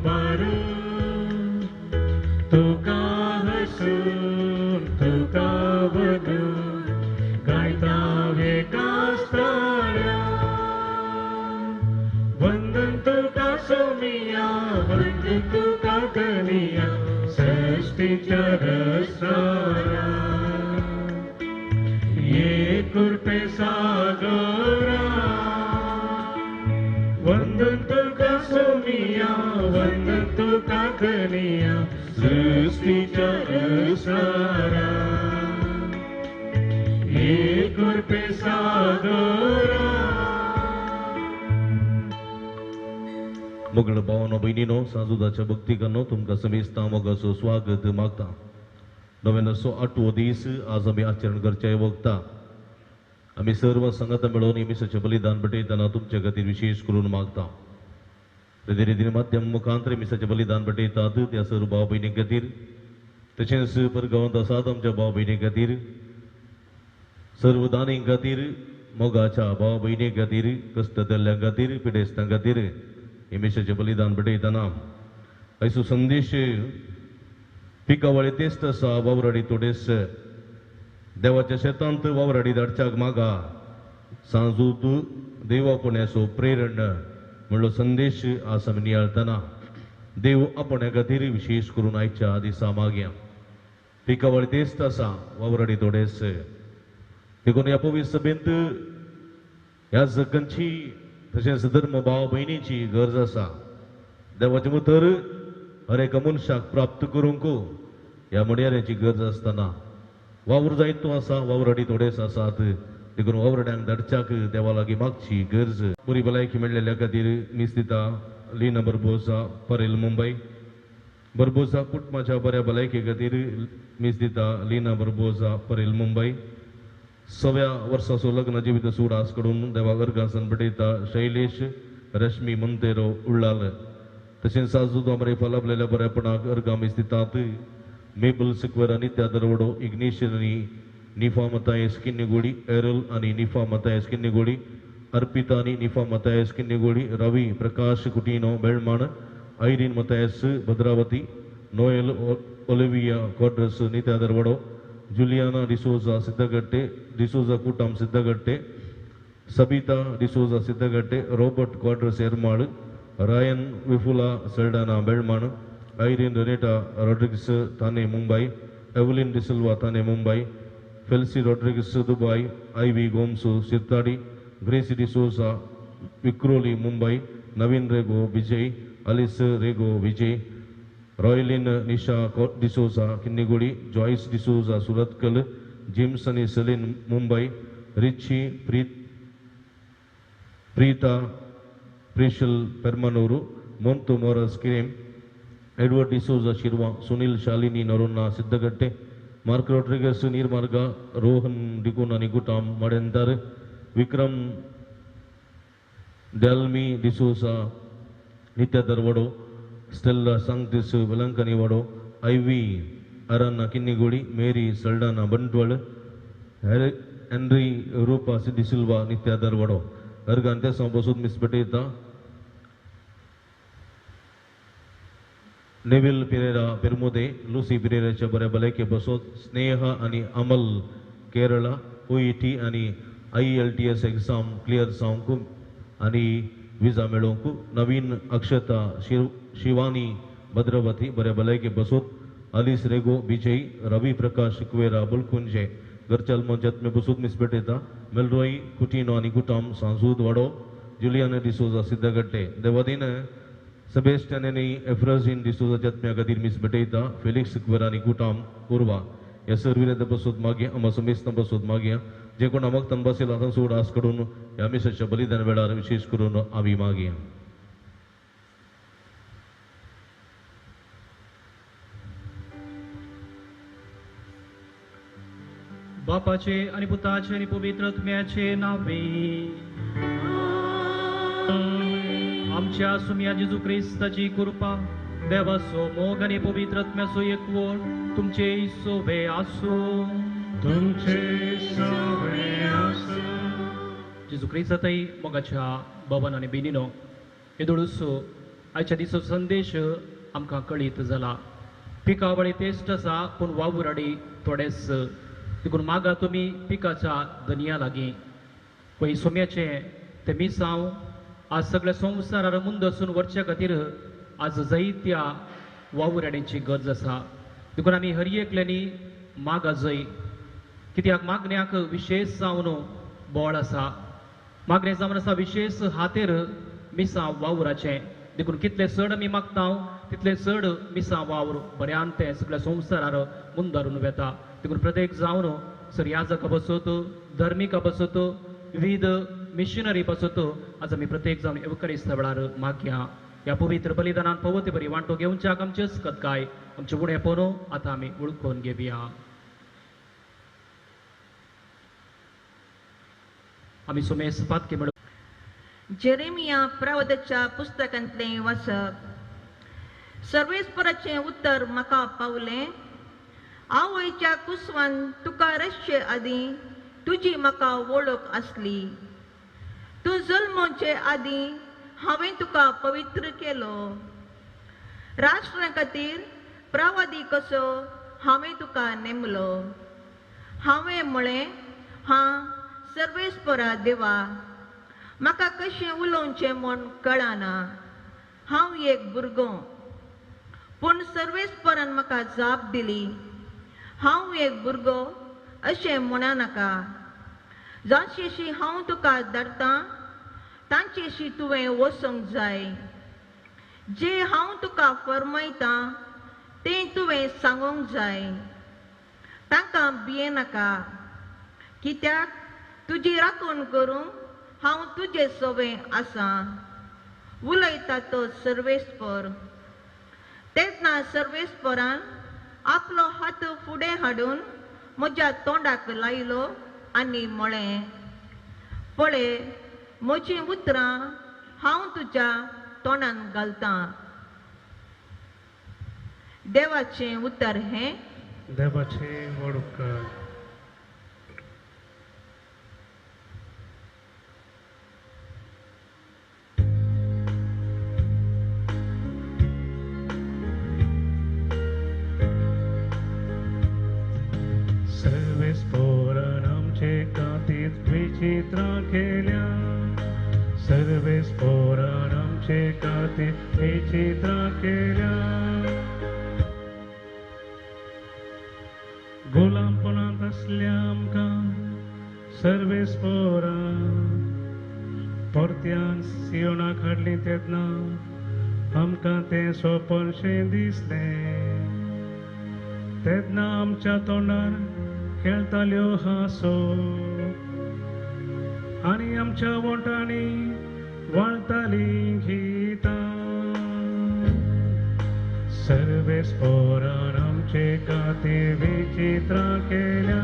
उबारून तुका हसून तुका वदून गायता हे कास्ताळ्या वंदन तुका सोमिया वंदन तुका कनिया सृष्टीच्या रसारा ये कृपे सागरा वंदन तुका सोमिया वंदन तुका कनिया सृष्टीच्या रसारा ये कृपे सागरा मुगळ भावानो बहिणीनो साजुदाच्या भक्तिकांनो तुमका समेस्ता मोगाचो स्वागत मागता 908वो दीस आज आम्ही आचरण करच्या वक्ता आम्ही सर्व संगत मिळून मिसाचे बलिदान बटयतना तुमच्या खातीर विशेष करून मागता प्रतिनिधी माध्यम मुखांतर मिसाचे बलिदान बटयतात त्या सर्व भाव भयणी खातीर तशेंच परगांवांत आसात आमच्या भाव भयणी खातीर सर्व दानी खातीर मोगाच्या भाव भयणी खातीर कश्ट दिल्ल्यां खातीर पिडेस्तां खातीर हे मिसाचे बलिदान बटयतना आयचो संदेश पिकावळे तेस्त आसा वावराडी तोडेस देवाच्या शेतांत वावराडी धाडच्याक मागा सांजूत देवापण्याचो प्रेरण म्हणलो संदेश आज आमी नियाळतना देव आपण्या खातीर विशेष करून आयच्या दिसा मागया पिकावळे तेस्त आसा वावराडी तोडेस देखून ह्या पवित्र सभेंत ह्या जगांची तशेंच धर्म भाव भयणीची गरज आसा देवाचे उतर हर एका मनशाक प्राप्त करूंक ह्या मणयाऱ्याची गरज आसतना वावर जायतो आसा वावराडी थोडेच आसात देखून वावरड्यांक धाडच्याक देवा लागीं मागची गरज बरी भलायकी मेळ्ळेल्या खातीर मीस दिता लीना बरबोसा परेल मुंबय बरबोसा कुटुंबाच्या बऱ्या भलायके खातीर मीस दिता लीना बरबोसा परेल मुंबय 6व्या वर्साचो लग्न जिवीत सुडास कडून देवा अर्गासन बटयता शैलेश रश्मी मंतेरो उळ्ळाल तशेंच साजूद अमरे फलाबलेल्या बऱ्यापणाक अर्गामीस दितात मेबल सिक्वेरा नित्या दरवडो इग्निशन आनी निफा मतायस किन्नेगोडी एरल आनी निफा मतायस किन्नेगोडी अर्पिता आनी Nifa Mathias Kinnigoli Ravi Prakash Coutinho Belman Irene Mathias Bhadravati Noel Olivia Quadros Nitya दरवडो जुलियाना डिसोजा सिद्धगट्टे डिसोजा कुटाम Siddakatte Sabita D'Souza Siddakatte Robert Quadros Ermal Ryan विफुला Saldanha Belman Irene Renita Rodrigues Thane Mumbai Evelyn D'Silva Thane Mumbai Felcy Rodrigues Dubai Ivy गोम्सो Shirthady Gracy D'Souza Vikhroli Mumbai Naveen Rego Vijay Alice Rego Vijay Roylin Nisha D'Souza Kinnigoli Joyce D'Souza Surathkal James आणि Celine Mumbai रिची प्रीता प्रिशल पेरमानूरू मोंतु Moras Kirem Edward D'Souza Shirva Sunil Shalini Noronha Siddakatte Mark Rodrigues Neermarga Rohan डिकुन आणि गुटाम मडेंदर विक्रम डेल्मी डिसोजा नित्या दरवडो स्टेल्ला सांगतीस वेलंकनी वडो Ivy Aranha Kinnigoli Mary Saldanha Bantwal Henry Rupa सिद्धी सिल्वा नित्या दरवडो अर्गान त्या बसून मिस बटयता नेविल पिरेरा पेरमुदे लुसी पिरेराच्या बऱ्या भलायके बसोत स्नेह आणि अमल केरळा ओईटी आणि IELTS एग्जाम क्लियर जावंक आणि विजा मेळोवंक नवीन अक्षता शिवानी भद्रवती बऱ्या भलायके बसोत अलिस रेगो विजय रवी प्रकाश कुवेरा बुलकुंजे घरचल मंचत में बसूत मिस बटयता मेलरोई कुटिनो आणि गुटाम सांजूद वाडो जुलियाना डिसोजा सिद्धगट्टे देवादीन सेबेस्टियन आणि एफ्राझिन डिसोजा जत्म्या खातीर मिस बटयता फेलिक्स कुवेरा आणि गुटाम उर्वा ह्या सर्विरेत बसूत मागया आम्हा समेस्त बसूत मागया जे कोण आमक तन बसेल आता सोड आस कडून ह्या मिसाच्या बलिदान वेळार विशेष करून आम्ही मागया बापाचे आणि पुताचे आणि पवित्र आत्म्याचे नावे आमच्या सुमिया जेजू ख्रिस्ताची कृपा देवाचो मोग आणि पवित्र आत्म्याचो एकवट तुमचे सोबे आसो जेजू ख्रिस्तातही मोगाच्या बाबान आणि बेनिनो हे दोडूसो आयच्या दिसो संदेश आमकां कळीत जाला. पिकावळी तेस्ट आसा पूण वावुराडी थोडेच. देखून मागा तुमी पिकाच्या धनिया लागीं. पळय सोम्याचे ते मिसांव आज सगळ्या संवसारार मुंद वचून व्हरच्या खातीर आज जायत्या वावुराड्यांची गरज आसा. देखून आमी हर एकल्यांनी मागा जय. कित्याक मागण्याक विशेश जावन बोळ आसा. मागणें जावन आसा विशेष हातेर मिसांव वावुराचें. देखून कितले चड आमी मागता तितले चड मिसांव वावर बऱ्यान तें सगळ्या संवसारार मुंदारून वेता. देखून प्रत्येक जावन सर याजका बसत, धर्मिका बसत, विविध मिशनरी बसत आज आमी प्रत्येक जावन एवकारिस्त वेळार मागया. ह्या पवित्र बलिदानान पवते बरी वांटो घेवच्याक आमचेच काय आमचे उणेपण आतां आमी वळखून घेवया. आमी सुमेस पातके म्हणून जेरेमिया प्रवक्त्याच्या पुस्तकांतलें वाचप. सर्वेस्पराचें उत्तर म्हाका पावलें. आवयच्या कुसवान तुका रचचे आदीं तुजी म्हाका वळख आसली. तूं जल्मचे आदीं हांवें तुका पवित्र केलो. राष्ट्रा खातीर प्रवादी कसो हांवें तुका नेमलो. हांवें म्हळें, हां सर्वेस्परा देवा, म्हाका कशें उलोवचें म्हूण कळना. हांव एक भुरगो. पूण सर्वेस्परान म्हाका जाप दिली, हांव एक भुरगो अशें म्हणनाका. जाचेशी हांव तुका धाडटां तांचेशी तुवें वचोंक जाय. जे हांव तुका फरमायतां तें तुवें सांगूंक जाय. तांकां भियेनाका, कित्याक तुजी राखण करूंक हांव तुजे सोबे आसा. उलयता तो सर्वेस्पर. तेन्ना सर्वेस्परान आपलो हात फुडें हाडून म्हज्या तोंडाक लायलो आनी म्हळें, पळय म्हजीं उतरां हांव तुज्या तोंडान घालतां. देवाचें उतर हें. देवाचे वडुकार. सर्वेस्परान आमचे खातीर विचित्रां केल्या. सर्वेस्परान आमचे खातीर विचित्रां केल्या. गोलामपणांत आसल्या आमकां सर्वेस्परान परत्यान सियोनाक हाडली तेन्ना आमकां तें सोंपणशें दिसलें. तेन्ना आमच्या तोंडार खेळटाल्यो हांसो आनी आमच्या ओंठांनी वाळटालीं गितां. सर्वेस्परान आमचे खातीर विचित्रां केल्या.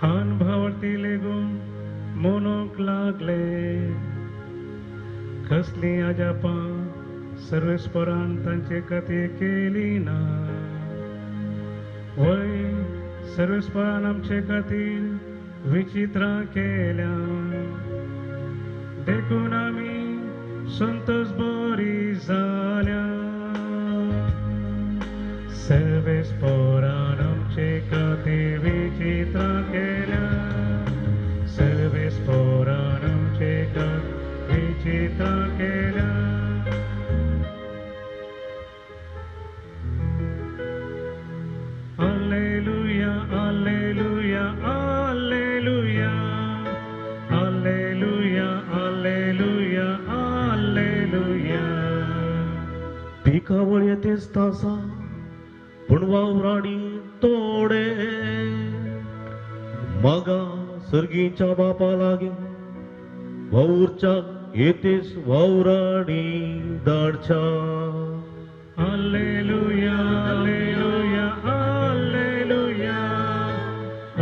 अनुभवार्थी लेगून मोनोक लागले. कसली अजापां सर्वेस्परान तांचे खातीर केली ना. वय सर्वेस्परान आमचे खातीर विचित्रां केल्या. देखून आमी संतोष बरी जाल्या. सर्वेस्परान आमचे खातीर विचित्रां केल्या. सर्वेस्परान आमचे खातीर विचित्रां केल्या. Alleluia, alleluia, alleluia, alleluia, alleluia, alleluia. पिकावळ येतेच तासा पण वावराडी तोडे. मागा सर्गीच्या बापा लागे वावुरच्या येतेच वावराडी धाडच्या. Alleluia, alleluia, alleluia,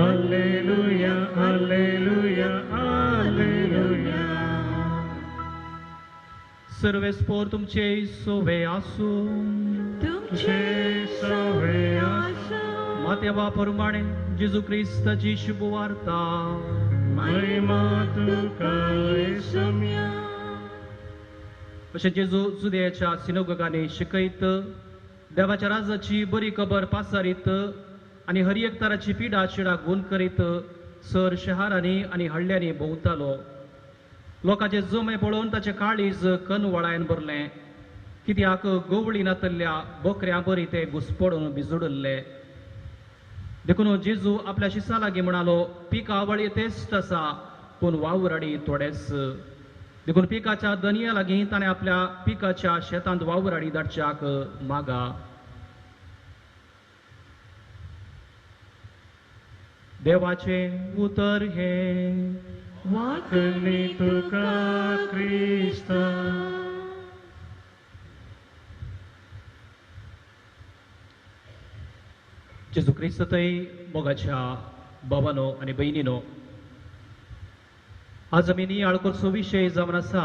alleluia, alleluia, alleluia. सर्वेस्पोर तुमचे सोवे आसू. तुमचे सवे आसो. मातेवा प्रमाणे जेजू क्रिस्ताची शुभवार्ता. महिमा तुका येशूया. अशें जेजू जुदेयाच्या सिनोगोगांनी शिकयत, देवाच्या राजाची बरी खबर पासारीत आनी हर एक तराची पिडा शिडा गुण करीत सर शहारांनी आनी हळ्यांनी भोंवतालो. लोकांचे जमे पळोवन ताचे काळीज कन वळायन भरलें, कित्याक गवळी नातल्ल्या बोकऱ्या बरी ते घुसपडून बिजुडले. देखून जेजू आपल्या शिसा लागीं म्हणालो, पीक आवळ येतेच आसा पूण वावराडी थोडेच. देखून पिकाच्या दनया लागीं ताणें आपल्या पिकाच्या शेतांत वावराडी धाडच्याक मागा. देवाचे उतर हे वाकली तुका क्रिस्ता. जेजू क्रिस्त थंय मोगाच्या भावानो आनी भयणीनो, आज आमी नियाळ करचो विशय जावन आसा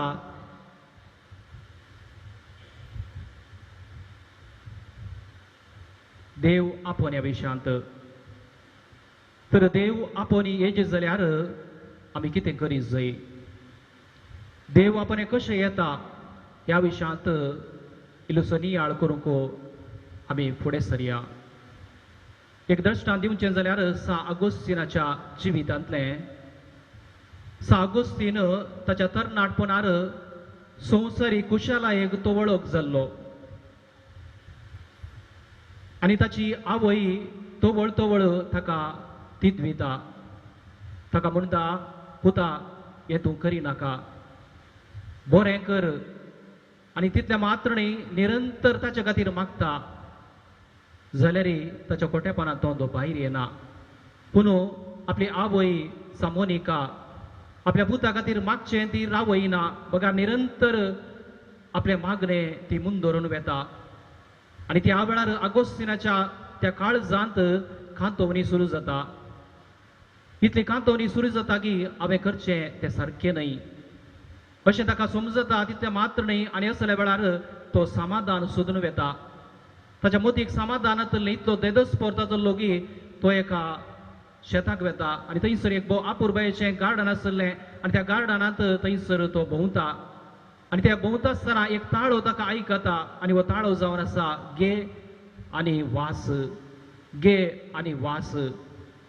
देव आपोवन ह्या विशयांत. तर देव आपोवन येजे जाल्यार आमी कितें करीत जाय, देव आपोवन कशें येता ह्या विशयांत इल्लोसो नियाळ करूंक आमी फुडें सरया. एक दृश्टांत दिवचें जाल्यार सा आगोस्तिनाच्या जिवितांतलें. सा आगोस्तीन ताच्या तरणाटपणार संवसारी कुशलायेक तो वळख जाल्लो आनी ताची आवय तोवळ तोवळ ताका तिदविता, ताका म्हणटा, पुता हें तूं करिनाका, बरें कर. आनी तितल्या मात्र न्ही, निरंतर ताचे खातीर मागता जाल्यार ताच्या खोटेपणांतलो तो भायर येना. पूण आपली आवय सामोनिका आपल्या पुता खातीर मागचें ती रावयना, बघा निरंतर आपले मागणे ती मुंदोरून वेता. आनी त्या वेळार आगोस्तिनाच्या त्या काळजांत कांतवणी सुरू जाता. इतली कांतवणी सुरू जाता की हांवें करचें तें सारकें न्हय अशें ताका समजता. तितलें मात्र न्हय, आनी असल्या वेळार तो समाधान सोदून वेता. ताच्या मदीक समाधानांतलो इतलो देदस्पोर जाल्लो की तो एका शेताक वेता आनी थंयसर एक आपुरबायेचें गार्डन आसलें आनी त्या गार्डनांत थंयसर तो भोंवता. आनी त्या भोंवता आसतना एक ताळो ताका आयकता आनी हो ताळो जावन आसा गे आनी वास, गे आनी वास.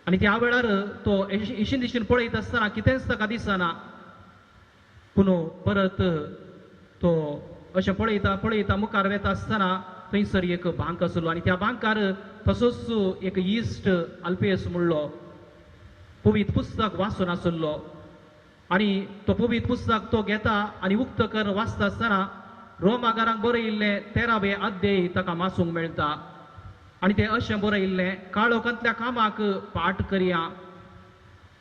आनी त्या वेळार तो इशीन दिशीन पळयत आसतना कितेंच ताका दिसना. पूण परत तो अशें पळयता पळयता मुखार वेता आसतना थंयसर एक भांक आसलो आनी त्या भांकार तसोच एक इश्ट अल्फेस म्हणलो पवित्र पुस्तक वाचून आसलो. आनी तो पवित्र पुस्तक तो घेता आनी उक्त कर वाचता आसतना रोमाकारांक बरयिल्लें 13वे अध्याय ताका वाचूंक मेळटा. आनी तें अशें बरयिल्लें, काळोखांतल्या कामाक पाट करया,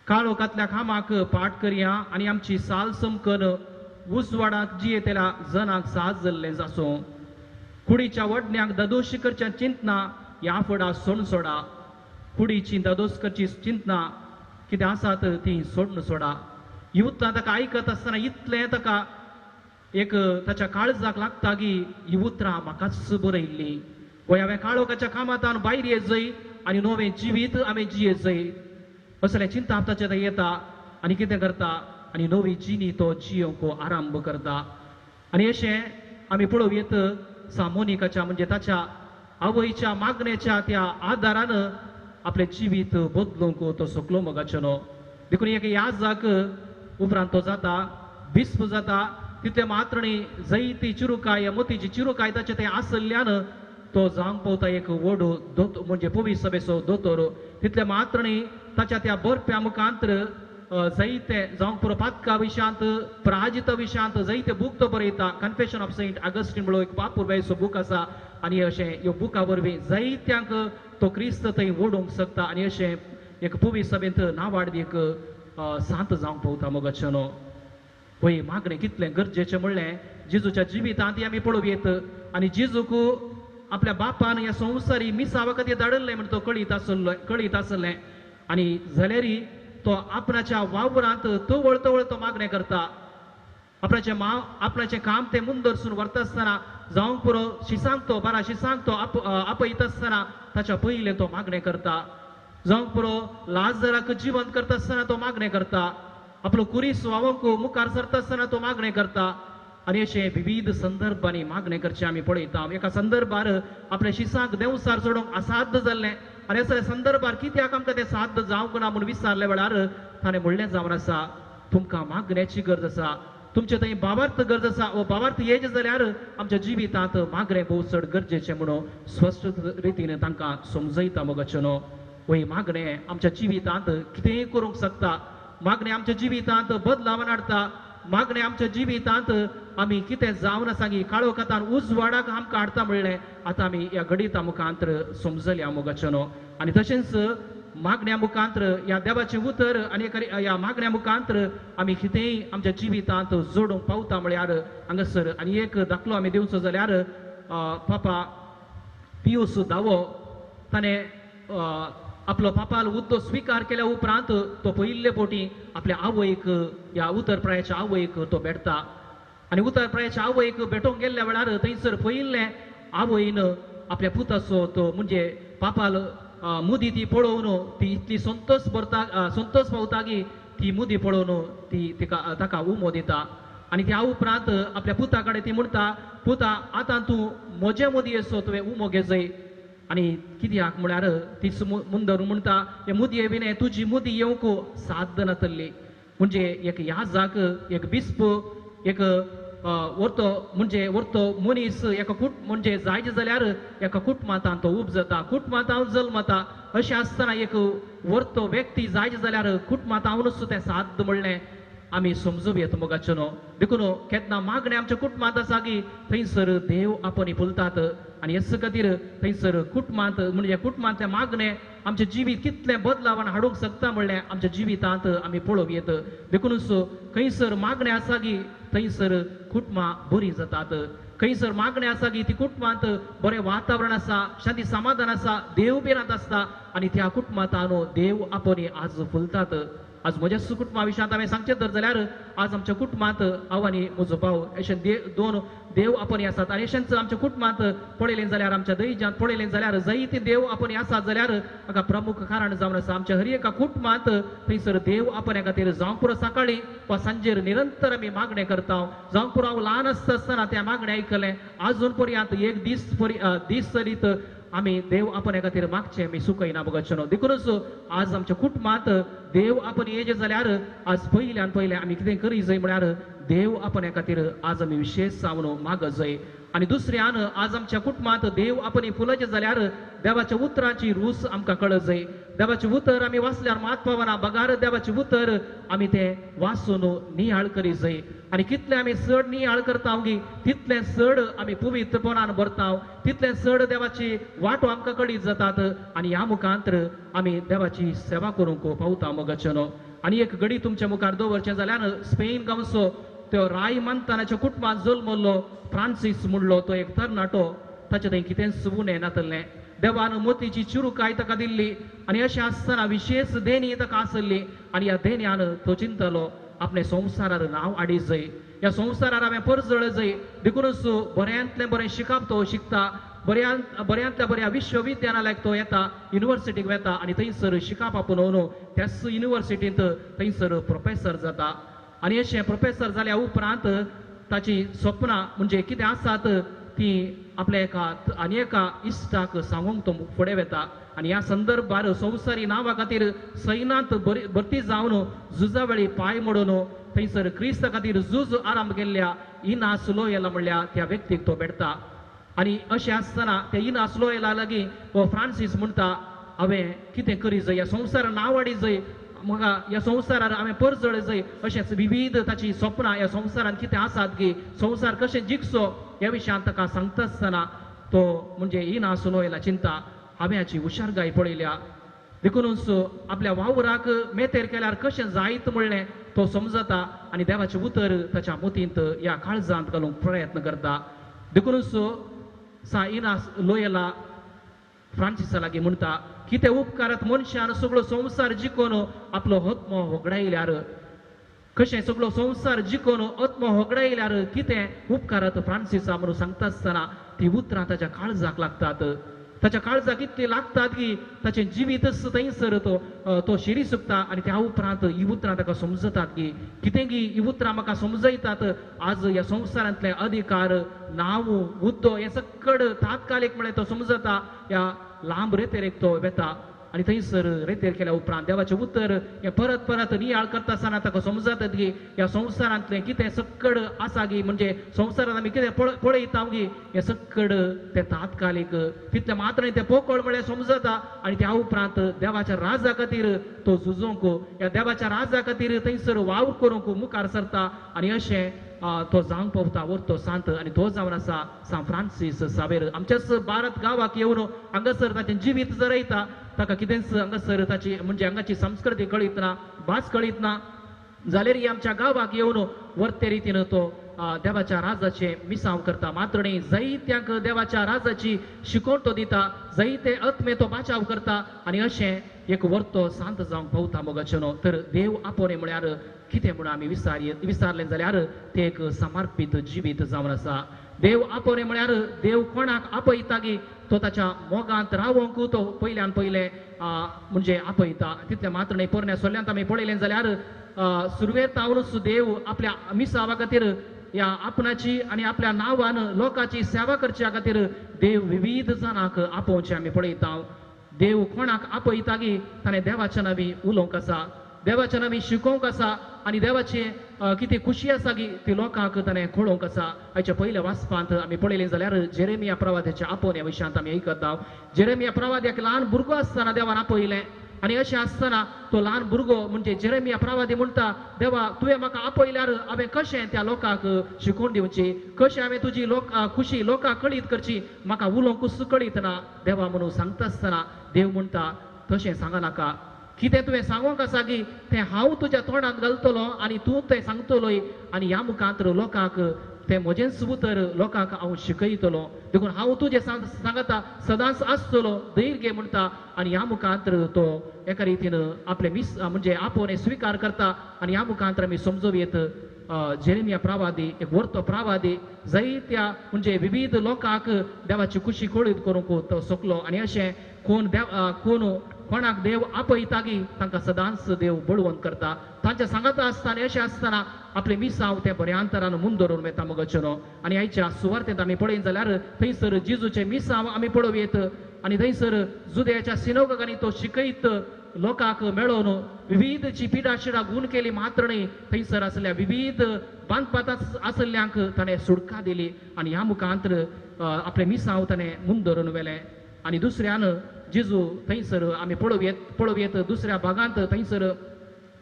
काळोखांतल्या कामाक पाट करया आनी आमची साल समकन उजवाडाक जियेतेल्या जनाक साज जाल्लें आसूं. कुडीच्या वडण्यांक ददोशी करच्या चिंतना ह्या फुडा सोड सोडा. कुडीची ददोस करची चिंतना कितें आसात ती सोडून सोडा. ही उतरां ताका आयकत आसतना इतलें ताका एक ताच्या काळजाक लागता की ही उतरां म्हाकाच बरयल्ली. गोंय हांवें काळोखाच्या कामांतल्यान भायर येत जाय आनी नवें जिवीत हांवें जियेत जाय असलें चिंता ताच्या थंय येता. आनी कितें करता, आनी नवी जिणी तो जियोंक आरंभ करता. आनी अशें आमी पळोवयेत सामोनिकाच्या म्हणजे ताच्या आवयच्या मागणेच्या त्या आदारान आपलें जिवीत बदलूंक तो सकलो मोगाचो न्हू. देखून एक याजाक उपरांत तो जाता, बिस्प जाता. तितले मात्र न्ही, जैती चिरुकाय मोतीची चिरुकाय ताचे थंय आसल्यान तो जावंक पावता एक व्हड दोतोर म्हणजे पवित्र सभेचो दोतोर. तितले मात्र न्ही, ताच्या त्या बरप्या मुखांतर जायते जावंक पुरो पातका विशयांत पराजिता विशयांत जायते बूक तो बरयता. कन्फेशन ऑफ सेंट ऑगस्टीन म्हणून एक बापूरबायचो बूक आसा आनी अशें ह्यो बुका वरवीं जायत्यांक तो क्रिस्त थंय ओडूंक शकता आनी अशें एक पवित्र सभेंत नांवाडी एक सांत जावंक पावता मोगाचें न्हू. पळय मागणें कितलें गरजेचें म्हणलें जेजूच्या जिवितांत आमी पळोवयेत. आनी जेजूक आपल्या बापान ह्या संवसारी मिसावा खातीर धाडल्लें म्हण तो कळीत आसलें. आनी जाल्यार तो आपणाच्या वावरांत तवळ तवळ तो मागणें करता. आपणाचें काम तें मुंदरसून व्हरता आसतना जावंक पुरो शिसांक तो बारा शिसांक तो आपयत आसतना ताच्या पयलें तो मागणें करता. जावंक पुरो लाजराक जिवंत करता आसतना तो मागणें करता. आपलो कुरी सुवावंक मुखार सरता आसतना तो मागणें करता. आणि असे विविध संदर्भांनी मागणे करचे आम्ही पळयता एका संदर्भार आपल्या शिसांक देवसार सोडूंक असाध्य जाल्लें आनी असल्या संदर्भार कित्याक आमकां तें साध्य जावंक ना म्हणून विचारले वेळार ताणें म्हणलें जावन आसा तुमकां मागण्याची गरज आसा तुमचे थंय भावार्थ गरज आसा व भावार्थ येज जाल्यार आमच्या जिवितांत मागणें भोव चड गरजेचें म्हणून स्पश्ट रितीन तांकां समजयता मोगाचें न्हू वय मागणें आमच्या जिवितांत कितेंय करूंक शकता मागणें आमच्या जिवितांत बदलाव हाडटा मागणें आमच्या जिवितांत आमी कितें जावन आसा की काळोखांत उजवाडाक आमकां हाडटा म्हणलें आतां आमी ह्या गणिता मुखांतर समजल्या मोगाचें न्हू आनी तशेंच मागण्या मुखांतर ह्या देवाचें उतर आनी ह्या मागण्या मुखांतर आमी कितेंय आमच्या जिवितांत जोडूंक पावता म्हळ्यार हांगासर आनी एक दाखलो आमी दिवचो जाल्यार पापा पियूस दावो ताणें आपलो पापाल उद्दो स्विकार केल्या उपरांत तो पयिल्ले फावटी आपल्या आवयक ह्या उतरप्रायाच्या आवयक तो भेटता आनी उतरप्रायाच्या आवयक भेटोंक गेल्ल्या वेळार थंयसर पयिल्ले आवयन आपल्या पुताचो तो म्हणजे पापाल मुदी ती पळोवन ती इतली संतोष पावता की ती मुदी पळोवन ती ताका उमो दिता आनी त्या उपरांत आपल्या पुता कडेन ती म्हणटा पुता आतां तूं म्हजे मुदये सो तुवें उमो घेजय आनी कित्याक म्हळ्यार ती मुंदर म्हणटा हे मुदये बिने तुजी मुदी येवंक साध्य नातल्ली म्हणजे एक याजाक एक बिस्प एक वर्तो मनीस एका म्हणजे जायचे जाल्यार एका कुटुंबांत तो उब जाता कुटुंबांत जल्मता अशें आसतना एक वर्तो व्यक्ती जायचे जाल्यार कुटुंबांत तें साध्य म्हणलें आमी समजूं येता मोगाचें न्हू देखून केन्ना मागणें आमच्या कुटुंबांत आसा की थंयसर देव आपणी फुलतात आनी हेच खातीर थंयसर कुटुंबांत म्हणजे कुटुंबांतलें मागणें आमचें जिवीत कितलें बदलावन हाडूंक शकता म्हणलें आमच्या जिवितांत आमी पळोवं येता देखूनच खंयसर मागणें आसा की थंयसर कुटुंबां बरीं जातात खंयसर मागणें आसा की ती कुटुंबांत बरें वातावरण आसा शांती समाधान आसा देव बिरांत आसता आनी त्या कुटुंबांत देव आपणी आज फुलतात आज म्हज्या कुटुंबा विशयांत हांवें सांगचें तर जाल्यार आज आमच्या कुटुंबांत हांव आनी म्हजो भाव अशें दोन देव आपणी आसात आनी अशेंच आमच्या कुटुंबांत पळयलें जाल्यार आमच्या दैजांत पळयलें जाल्यार जायते देव आपणी आसात जाल्यार हाका प्रमुख कारण जावन आसा आमच्या हर एका कुटुंबांत थंयसर देव आपण्या खातीर जावं पुरो सकाळीं वा सांजेर निरंतर आमी मागणें करता जावं पुरो हांव ल्हान आसतना त्या मागणें आयकलें आजून पर्यंत एक दीस सरीत आमी देव आपण्या खातीर मागचें आमी सुकयना बगतचें न्हू देखूनच आज आमच्या कुटुंबांत देव आपण येजे जाल्यार आज पयल्यान पयलें आमी कितें करी जाय म्हळ्यार देव आपण्या खातीर आज आमी विशेष जावन माग जाय आनी दुसऱ्यान आज आमच्या कुटुंबांत देव आपणी फुलचे जाल्यार देवाच्या उतराची रूस आमकां कळत जाय देवाचें उतर आमी वाचल्यार मात पावना बगार देवाचें उतर आमी तें वाचून नियाळ करी जाय आनी कितलें आमी चड नियाळ करता की तितलें चड आमी पवित्रपणान भरता तितलें चड देवाची वाटो आमकां कळीत जातात आनी ह्या मुखांतर आमी देवाची सेवा करूंक पावता मोगाचें न्हू आनी एक घडी तुमच्या मुखार दवरचें जाल्यार स्पेन गांवचो तो राय मानतानाच्या कुटुंबांत जल्मलो फ्रांसीस म्हणलो तो एक तरणाटो ताचे थंय कितें सुवून नातलें देवान मोतीची चिरूकाय ताका दिल्ली आनी अशें आसतना विशेष देणी ताका आसली आनी ह्या देण्यान तो चिंतलो आपले संवसारार नांव हाडी जाय ह्या संवसारार हांवें परजळ जाय देखूनच बऱ्यांतलें बरें शिकप तो शिकता बऱ्यांतल्या बऱ्या विश्वविद्यालयाक तो येता युनिवर्सिटीक वता आनी थंयसर शिकप आपुनून त्याच युनिवर्सिटींत थंयसर प्रोफेसर जाता आनी अशें प्रोफेसर जाल्या उपरांत ताची स्वप्नां म्हणजे कितें आसात ती आपल्या एका इश्टाक सांगूंक तो फुडें वता आनी ह्या संदर्भार संवसारी नांवा खातीर सैनांत भरती जावन झुजा वेळी पांय मोडून थंयसर क्रिस्ता खातीर झूज आरंभ केल्ल्या इनास लोयला म्हणल्या त्या व्यक्तीक तो भेटता आनी अशें आसतना त्या इनास लोयला लागीं हो फ्रांसीस म्हणटा हांवें कितें करी जाय ह्या संवसारान नांव हाडी जाय म्हाका ह्या संवसारार हांवें परजळ जाय अशेंच विविध ताची स्वप्नां ह्या संवसारान कितें आसात की संवसार कशें जिखचो ह्या विशयान ताका सांगता आसतना तो म्हणजे इनास लोयला चिंता हांवें हाची हुशारगाय पळयल्या देखूनच आपल्या वावराक मेतेर केल्यार कशें जायत म्हणलें तो समजता आनी देवाचें उतर ताच्या मोतींत ह्या काळजांत घालूंक प्रयत्न करता देखूनच इनास लोयला फ्रांसिसा लागीं म्हणटा कितें उपकारात मनशान सगळो संवसार जिखून आपलो आत्मो होगडायल्यार कशें सगळो संवसार जिखून आत्मो होगडायल्यार कितें उपकारात फ्रांसिसा म्हणून सांगता आसतना ती उतरां ताच्या काळजाक लागतात ताच्या काळजाक इतले लागतात की ताचें जिवीतच थंयसर तो शिरी सुकता आनी त्या उपरांत ही उतरां ताका समजतात की कितें की ही उतरां म्हाका समजयतात आज ह्या संवसारांतले अधिकार नांव हुद्दो हे सकड तात्कालीक म्हळ्यार तो समजता ह्या लांब रेतेरेक तो वेता आनी थंयसर रेतेर केल्या उपरांत देवाचें उतर हें परत परत नियाळ करता आसतना ताका समजता की ह्या संवसारांतलें कितें सकड आसा गी म्हणजे संवसारांत आमी कितें पळयता गी हें सकड तें तात्कालीक तितलें मात्र तें पोकळ म्हळ्यार समजता आनी त्या उपरांत देवाच्या राजा खातीर तो झुजोंक ह्या देवाच्या राजा खातीर थंयसर वावर करूंक मुखार सरता आनी अशें तो जावंक पावता वरतो सांत आनी तो जावन आसा सान फ्रांसीस सावेर आमच्याच भारत गांवाक येवन हांगासर ताचें जिवीत जरयता ताका कितेंच हांगासर ताची म्हणजे हांगाची संस्कृती कळीत ना भास कळीत ना जाल्यार ही आमच्या गांवाक येवन वर्ते रितीन तो देवाच्या राजाचे मिसांव करता मात्र न्ही जायत्यांक देवाच्या राजाची शिकोवण तो दिता जायते आत्मे तो बाचाव करता आनी अशें एक वर्तो सांत जावंक पावता मोगाचेनो तर देव आपोवणे म्हळ्यार कितें म्हणून आमी विचारलें जाल्यार तें एक समर्पीत जिवीत जावन आसा देव आपोवणे म्हळ्यार देव कोणाक आपयता की तो ताच्या मोगांत रावोंक तो पयल्यान पयलें म्हणजे आपयता तितलें मात्र न्ही पोरण्या सोल्यांत आमी पळयलें जाल्यार सुरवेर तावनूच देव आपल्या मिसावा खातीर या आपणाची आनी आपल्या नांवान लोकांची सेवा करच्या खातीर देव विविध जाणांक आपोवचें आमी पळयता देव कोणाक आपयता की ताणें देवाच्या नांवी उलोवंक आसा देवाच्या नांवी शिकोवंक आसा आनी देवाची कितें खुशी आसा की ती लोकांक ताणें कळोवंक आसा हाच्या पयल्या वाचपांत आमी पळयलें जाल्यार जेरेमिया प्रवाद्याच्या आपोवण्या विशयांत आमी आयकता जेरेमिया प्रवाद्याक ल्हान भुरगो आसतना देवान आपयलें आनी अशें आसतना तो ल्हान भुरगो म्हणजे जेरेमिया प्रवादी म्हणटा देवा तुवें म्हाका आपयल्यार हांवें कशें त्या लोकांक शिकोवन दिवची कशें हांवें तुजी खुशी लोकांक कळीत करची म्हाका उलोवंकूच कळीत ना देवा म्हणून सांगता आसतना देव म्हणटा तशें सांगा नाका कितें तुवें सांगोंक आसा की तें हांव तुज्या तोंडांत घालतलो आनी तूं तें सांगतलोय आनी ह्या मुखांत लोकांक तें म्हजेंच उतर लोकांक हांव शिकयतलो देखून हांव तुजें सांगता सदांच आसतलो धैर्य घे म्हणटा आनी ह्या मुखांत तो एका रितीन आपले म्हणजे आपोवणे स्विकार करता आनी ह्या मुखांत आमी समजोवयेत जेरेमिया प्रवादी एक वर्तो प्रवादी जायत्या म्हणजे विविध लोकांक देवाची खुशी कळीत करूंक तो सोकलो आनी अशें कोणाक देव आपयता की तांकां सदांच देव बळवंत करता तांच्या सांगता आसतना अशें आसतना आपले मिसांव ते बऱ्या अंतरान मून धरून वेता मोगाचेनो आनी आयच्या सुवार्तेंत आमी पळयत जाल्यार थंयसर जेजूचे मिसांव आमी पळोवयेत आनी थंयसर जुदेयाच्या सिनोगांनी तो शिकयत लोकांक मेळोवन विविधची पिडा शिडा गूण केली मात्र न्ही थंयसर आसल्या विविध बांदपात आसल्ल्यांक ताणें सुडका दिली आनी ह्या मुखांत आपले मिसांव ताणें मून धरून व्हेलें आनी दुसऱ्यान जेजू थंयसर आमी पळोवयेत दुसऱ्या भागांत थंयसर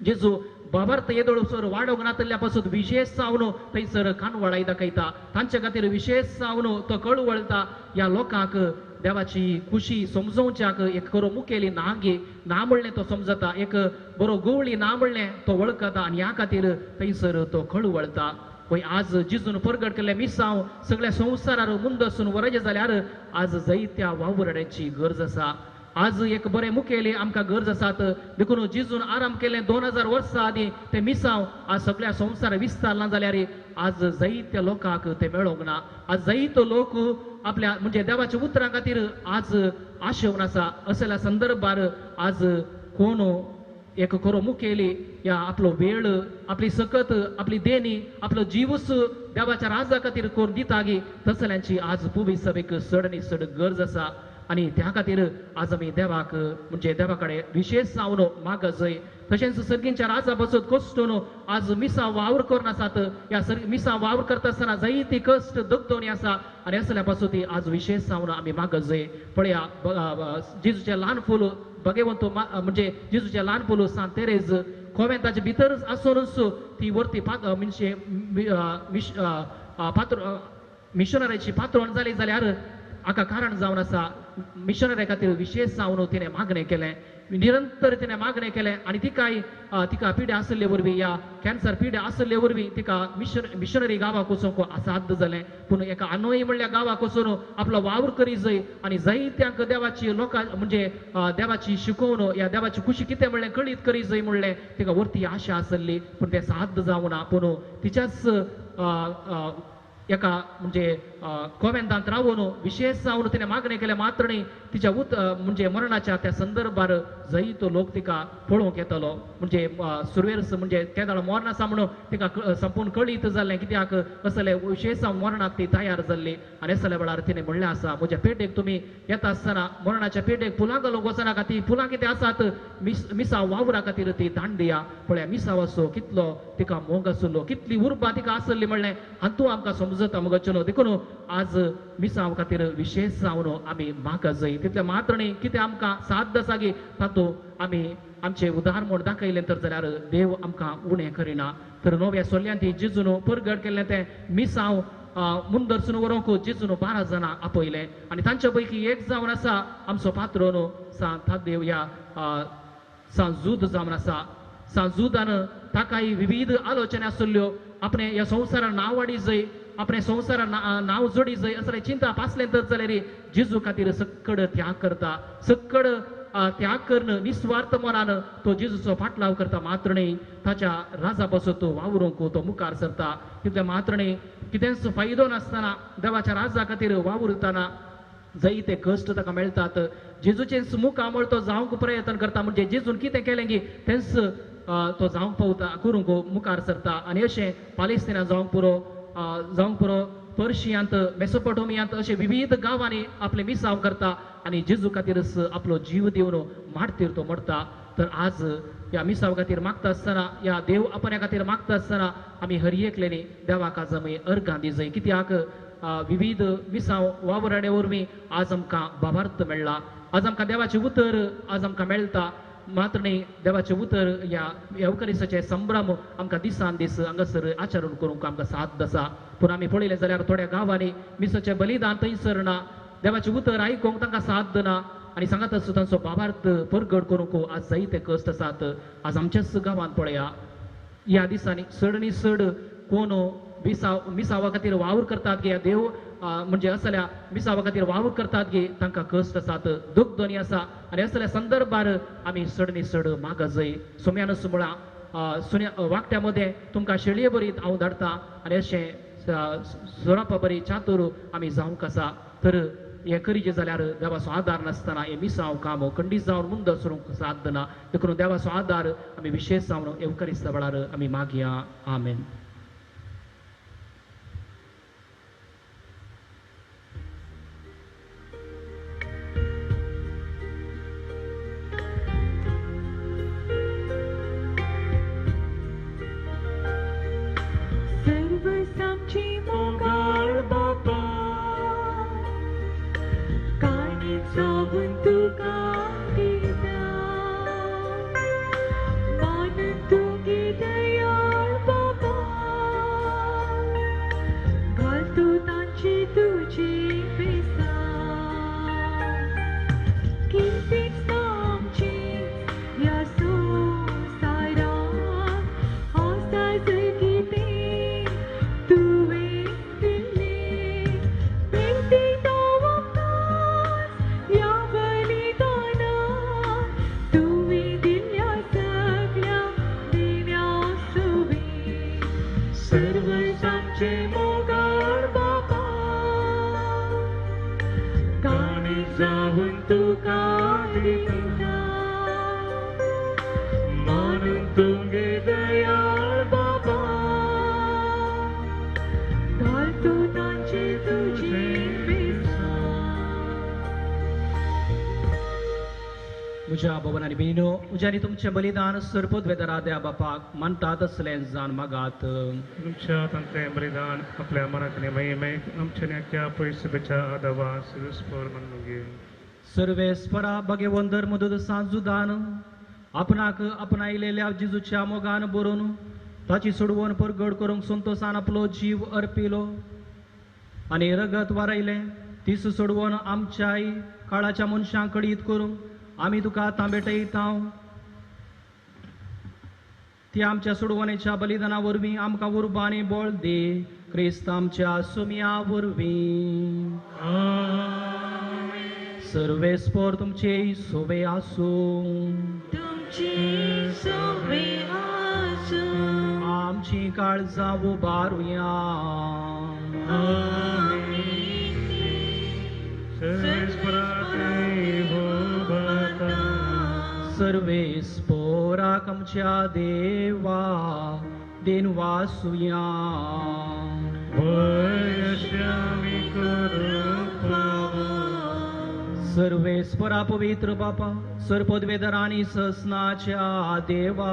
जेजू बाबार्थ येदोळसर वाडोवंक नातल्या पासून विशेष जावन थंयसर कानवळाय दाखयता तांचे खातीर विशेष जावन तो कळवळटा ह्या लोकांक देवाची खुशी समजोवच्याक एक खरो मुखेली ना म्हणलें तो समजता एक बरो गवळी ना म्हणलें तो वळखता आनी ह्या खातीर थंयसर तो कळवळटा पळय आज जेजून परगट केल्ले मिसांव सगळ्या संवसारार मुंदसून वरजे जाल्यार आज जायत्या वावरड्याची गरज आसा आज एक बरें मुखेली आमकां गरज आसात देखून जेजून आराम केलें 2000 वर्सां आदीं ते मिसांव आज सगळ्या संवसार विस्तारला जाल्यार आज जायत्या लोकांक ते मेळोंक ना आज जायतो लोक आपल्या म्हणजे देवाच्या उतरां खातीर आज आशेवन आसा असल्या संदर्भार आज कोण एक खरो मुखेली या आपलो वेळ आपली सकत आपली देणी आपलो जीवच देवाच्या राजा खातीर करून दिता गी तसल्यांची आज पुवी सभेक चड आनी चड गरज आसा आनी त्या खातीर आज आमी देवाक म्हणजे देवा कडेन विशेष जावन मागजय तशेंच सर्गींच्या राजा बसत कश्टून आज मिसा वावर करून आसात या मिसा वावर करता आसतना जायती कश्ट दगदोनी आसा आनी असल्या पासून ती आज विशेष जावन आमी मागजय पळया जेजूचें ल्हान फूल भगवंत म्हणजे जेजूचें ल्हान फूल सांत तेरेज कोवेंताचे भितर आसूनच ती वरती म्हणजे मिशनराची पात्रोण जाली जाल्यार हाका कारण जावन आसा मिशनरी खातीर विशेष जावन तिणें मागणें केलें निरंतर तिणें मागणें केलें आनी तिका पिडे आसले वरवीं या कॅन्सर पिडे आसले वरवीं तिका मिशनरी गांवाक वचूंक असाध्य जालें पूण एका अनोय म्हणल्या गांवाक वचून आपलो वावर करी जंय आनी जायत्यांक देवाची लोकां म्हणजे देवाची शिकोवन या देवाची खुशी कितें म्हणलें कळीत करी जंय म्हणलें तिका वरती आशा आसली पूण तें साध्य जावना पूण तिच्याच एका म्हणजे कोव्यांतांत रावून विशेष जावन तिने मागणी केल्या मात्रणी तिच्या म्हणजे मरणाच्या त्या संदर्भार जय तो लोक तिका पळोवंक येतलो म्हणजे सुरवेर म्हणजे त्या दाळ मरण आसा म्हणून तिका संपूर्ण कळीत जाल्लें कित्याक असले विशेष जावन मरणाक ती तयार जाल्ली आनी असल्या वेळार तिने म्हणलें आसा म्हज्या पेटेक तुमी येता आसतना मरणाच्या पेटेक फुलां घालूंक वचनाका ती फुलां कितें आसात मिसांव वावरा खातीर ती दान दिया पळय मिसांव असो कितलो तिका मोग आसलो कितली उर्बा तिका आसली म्हणलें हातूंत आमकां समजता मुगच्यो देखून आज मिसांव खातीर विशेष जावन आमी म्हाका जाय तितले मात्रणी कितें आमकां साथ आसा गी तातूंत आमी आमचे उदाहरण म्हूण दाखयलें तर जाल्यार देव आमकां उणें करिना तर नव्या सोल्ल्यान ती जिजून परगट केल्लें तें मिसांव मुंदरसून व्हरूंक जिजून 12 जाणां आपयले आनी तांच्या पैकी एक जावन आसा आमचो पात्रोन सांत देव ह्या सांजूद जावन आसा सांजुदान ताकाय विविध आलोचना आसल्यो आपणे ह्या संवसारान नांव वाडी जाय आपणे संवसारान नांव जोडी जाय असले चिंता पासलें तर जाल्यार जेजू खातीर सक्कड त्याग करता सक्कड त्याग करून निस्वार्थ मनान तो जेजूचो फाटलाव करता मात्रणी ताच्या राजा बसत तो वावरूंक तो मुखार सरता तितले मात्रणी कितेंच फायदो नासतना देवाच्या राजा खातीर वावुरतना जायते कश्ट ताका मेळटात जेजूचेच मुख आमळ तो जावंक प्रयत्न करता म्हणजे जेजून कितें केलें गी तेंच तो जावंक पावता करूंक मुखार सरता आनी अशें पालेस्तिनांत जावंक पुरो पर्शियांत मेसोपोटोमियांत अशे विविध गांवांनी आपले मिसांव करता आनी जेजू खातीरच आपलो जीव दिवन मारतीर तो मरता तर आज ह्या मिसांव खातीर मागता आसतना ह्या देव आपण्या खातीर मागता आसतना आमी हर एकल्यानी देवाक आज आमी अर्घां दी जाय कित्याक विविध मिसांव वावराडे वरवीं आज आमकां बाबार्थ मेळ्ळा आज आमकां देवाचें उतर आज आमकां मेळटा मात्र न्ही देवाचें उतर ह्या येवकारिसाचे संभ्रम आमकां दिसान दीस हांगासर आचरण करूंक आमकां साथ आसा पूण आमी पळयलें जाल्यार थोड्या गांवांनी मिसाचें बलिदान थंयसर ना देवाचें उतर आयकूंक तांकां साथ ना आनी सांगात आसूं तांचो बाबार्थ परगट करूंक आज जायते कश्ट आसात आज आमच्याच गांवांत पळया ह्या दिसांनी चड न्ही चड कोण मिसावा खातीर वावर करतात गे देव म्हणजे असल्या मिसावा खातीर वावर करतात गे तांकां कश्ट आसात दूख दोनी आसा आनी असल्या संदर्भार आमी चड न्ही चड माग जाय सोम्यान सुमळा सुन्या वाकट्या मदें तुमकां शेळये बरीत हांव धाडटा आनी अशें सोरापा बरी चातूर आमी जावंक आसा तर हे करीचे जाल्यार देवाचो आदार नासतना हे मिसांव काम खंडीत जावन मुंदर सरूंक साथ ना देखून देवाचो आदार आमी विशेश जावन येवकारिस्ता वेळार आमी मागया आमेन. म्हज्या भवनांनी बिनो उज्यानी तुमचें बलिदान सरपदवेदरा द्या बापाक मानतात असलें जाण मागात तुमच्या तांतलें बलिदान आपल्या मनातले महिमेक आमच्या नेक्या पयसुबेच्या आदवा सिरस्पर मननुगे सर्वेस्परा भगवंतर मदत सांजुदान आपणाक आपणायलेल्या जिजूच्या मोगान बरोवन ताची सोडवण परगड करूंक संतोषान आपलो जीव अर्पिलो आनी रगत वारयलें तीच सोडवण आमच्याय काळाच्या मनशांक कळीत करूंक आमी तुका तांबेटयता ती आमच्या सोडवणेच्या बलिदाना वरवीं आमकां उर्बा आनी बळ दे क्रिस्त आमच्या सुम्या वरवीं सर्वेस्पर तुमचे सोवे आसूं आमची काळजां उबारुया सर्वेस्पोराक आमच्या देवा देन वासुया वयश्यामी करूं पावो सर्वेस्परा पवित्र बापा सर पदवेदर आणि ससनाच्या देवा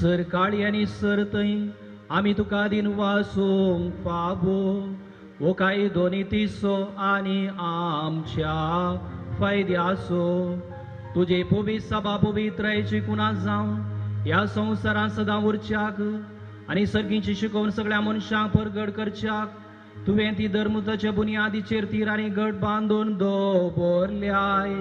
सर काळी आणि सर तई आम्ही तुका दिन वासूंक पावो ओ काही दोन्ही तिसो आणि आमच्या फायद्यासो तुझे पवित्र सभा पवित्रायची कुणा जावन ह्या संवसारात सदां उरच्याक आनी सर्गीची शिकोवन सगळ्या मनशांक परगड करच्याक तुवें ती धर्मताच्या बुनयादीचेर तीर आनी घट बांदून दवरल्याय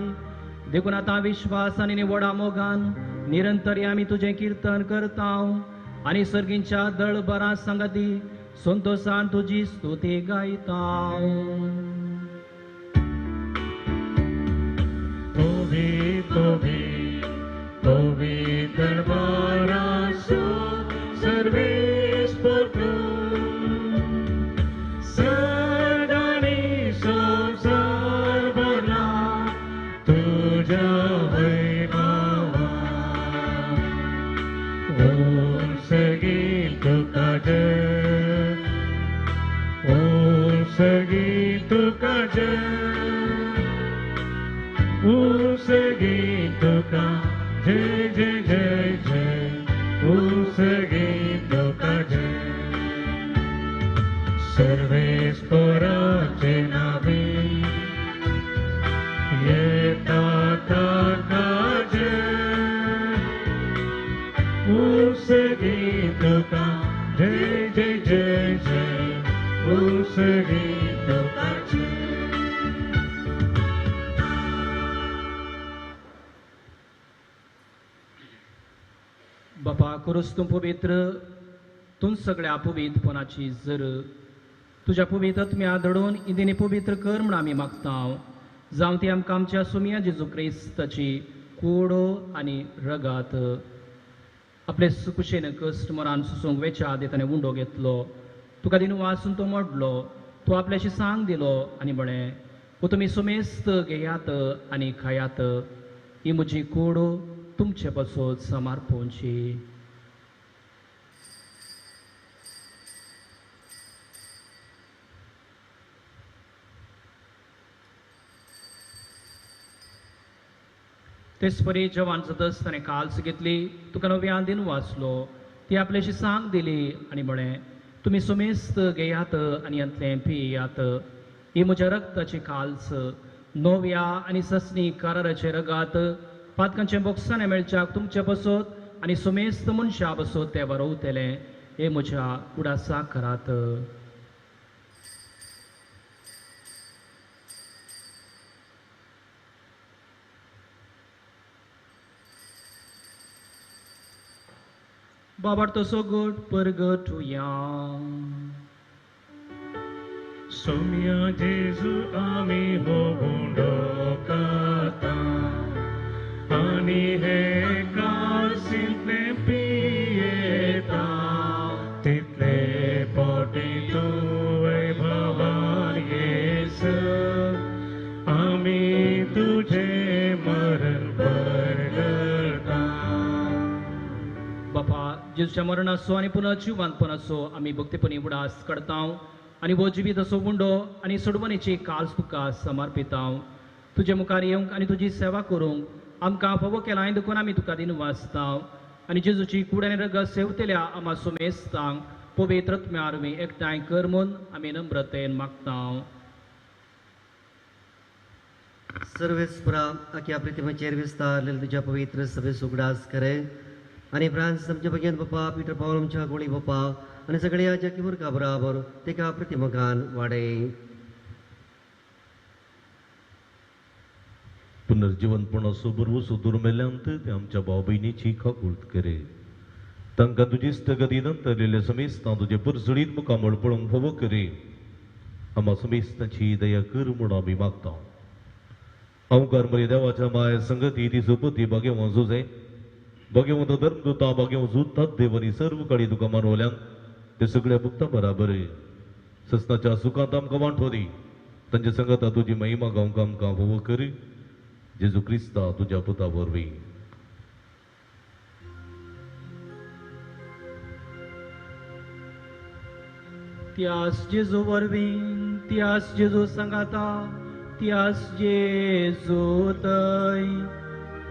देखून आतां विश्वास आनी निवडा मोगान निरंतर आमी तुजें कीर्तन करता आनी सर्गींच्या दळबरां संगती संतोषान तुजी स्तुती गायता पवित्र दरबारासो सर्वेस सदानी संसार भरला तुझ्या वैभवा ओम सगळी तुका जय ओम सगळी तुका जय ओम सगळी तुका जय जय जय जय ओम सगळी तुका जय सर्वेस्पराचे नावे येता ताका जय ओम सगळी तुका जय जय जय जय ओम सगळी तुका जय बापा करूस तूं पवित्र तूं सगळ्या पवित्रपणाची जर तुझ्या पवित्रत्म्या धडून इदिनी पवित्र कर म्हण आमी मागता जावं ती आमकां आमच्या सुमिया जेजू क्रिस्ताची कुडो आनी रगात आपले सुकुशेन कश्ट मरान सुसूंक वेच्या ताणें उंडो घेतलो तुका दिन वाचून तो मोडलो तूं आपल्याशी सांग दिलो आनी म्हळें वो तुमी सुमेस्त घेयात आनी खायात ही म्हजी कुडो तुमचे पासत समर्पणची तेचपरी जवान जातच ताणें काल्स घेतली तुका नव्यान दिन वाचलो ती आपल्याशी सांग दिली आनी म्हळें तुमी सुमेस्त घेयात आनी यांतलें पियात ही म्हज्या रक्ताची काल्स नव्या आनी ससनी कराराचे रगात पातकांचे बोक्साने मेळच्याक तुमचे बसत आनी सुमेस्त मनशा बसत ते वरवतले हे म्हज्या उडासा करात बाबार तसो गोड परगटुया सोम्या जेजू आमी होऊन डोकाता आनी हे काल सिंतले पियेता तितले पोटी तूं वैभवान येस आमी तुझे मरण परगटा बापा जेजूच्या मरणाचो आनी पुन्हा जिवंतपणाचो आमी भक्तीपणी उडास करता आनी वो जिवीत असो उंडो आनी सोडवणेची काल्स तुका समर्पिता तुजे मुखार येवंक आनी तुजी सेवा करूंक आमकां फावो केलाय देखून आमी तुका दिन वाचता आनी जेजूची कूड आनी रगत सेवतल्या आमा सुमेस्तांक पवित्रत्म्यार आमी एकठांय कर म्हूण आमी नम्रतेन मागता सर्वेस्परा आख्या प्रतिमेचेर विस्तारलेले तुज्या पवित्र सभे सुगडास करे आनी फ्रांस आमच्या भगियन बापा पिटर पावल आमच्या गोळी बापा आनी सगळ्या जकीमुरका बराबर तेका प्रतिमकान वाडय पुनर्जीवनपणाचो बरवो सुदुर्मेल्यांत ते आमच्या भाव भयणीची खाकुळट करे तांकां तुजी स्थगतीनंत आलेले समेस्तां तुजे परसडीत मुखामळ पळोवंक फावो करे आमा समेस्तांची दया कर म्हूण आमी मागता अवकार मरे देवाच्या माय संगती ती सुपती भाग्यवान झुजे भाग्यवंत धर्मदूता भाग्यव झुतात देवानी सर्व काळी तुका मानवल्यांक ते सगळ्या भक्तां बराबर सस्ताच्या सुखांत आमकां वांटो दी तांचे संगता तुजी महिमा गावंक आमकां फावो कर जेजू क्रिस्ता तुज्या पुता वरवीं त्यास जेजू वरवीं त्यास जेजू संगाता त्यास जेजू तय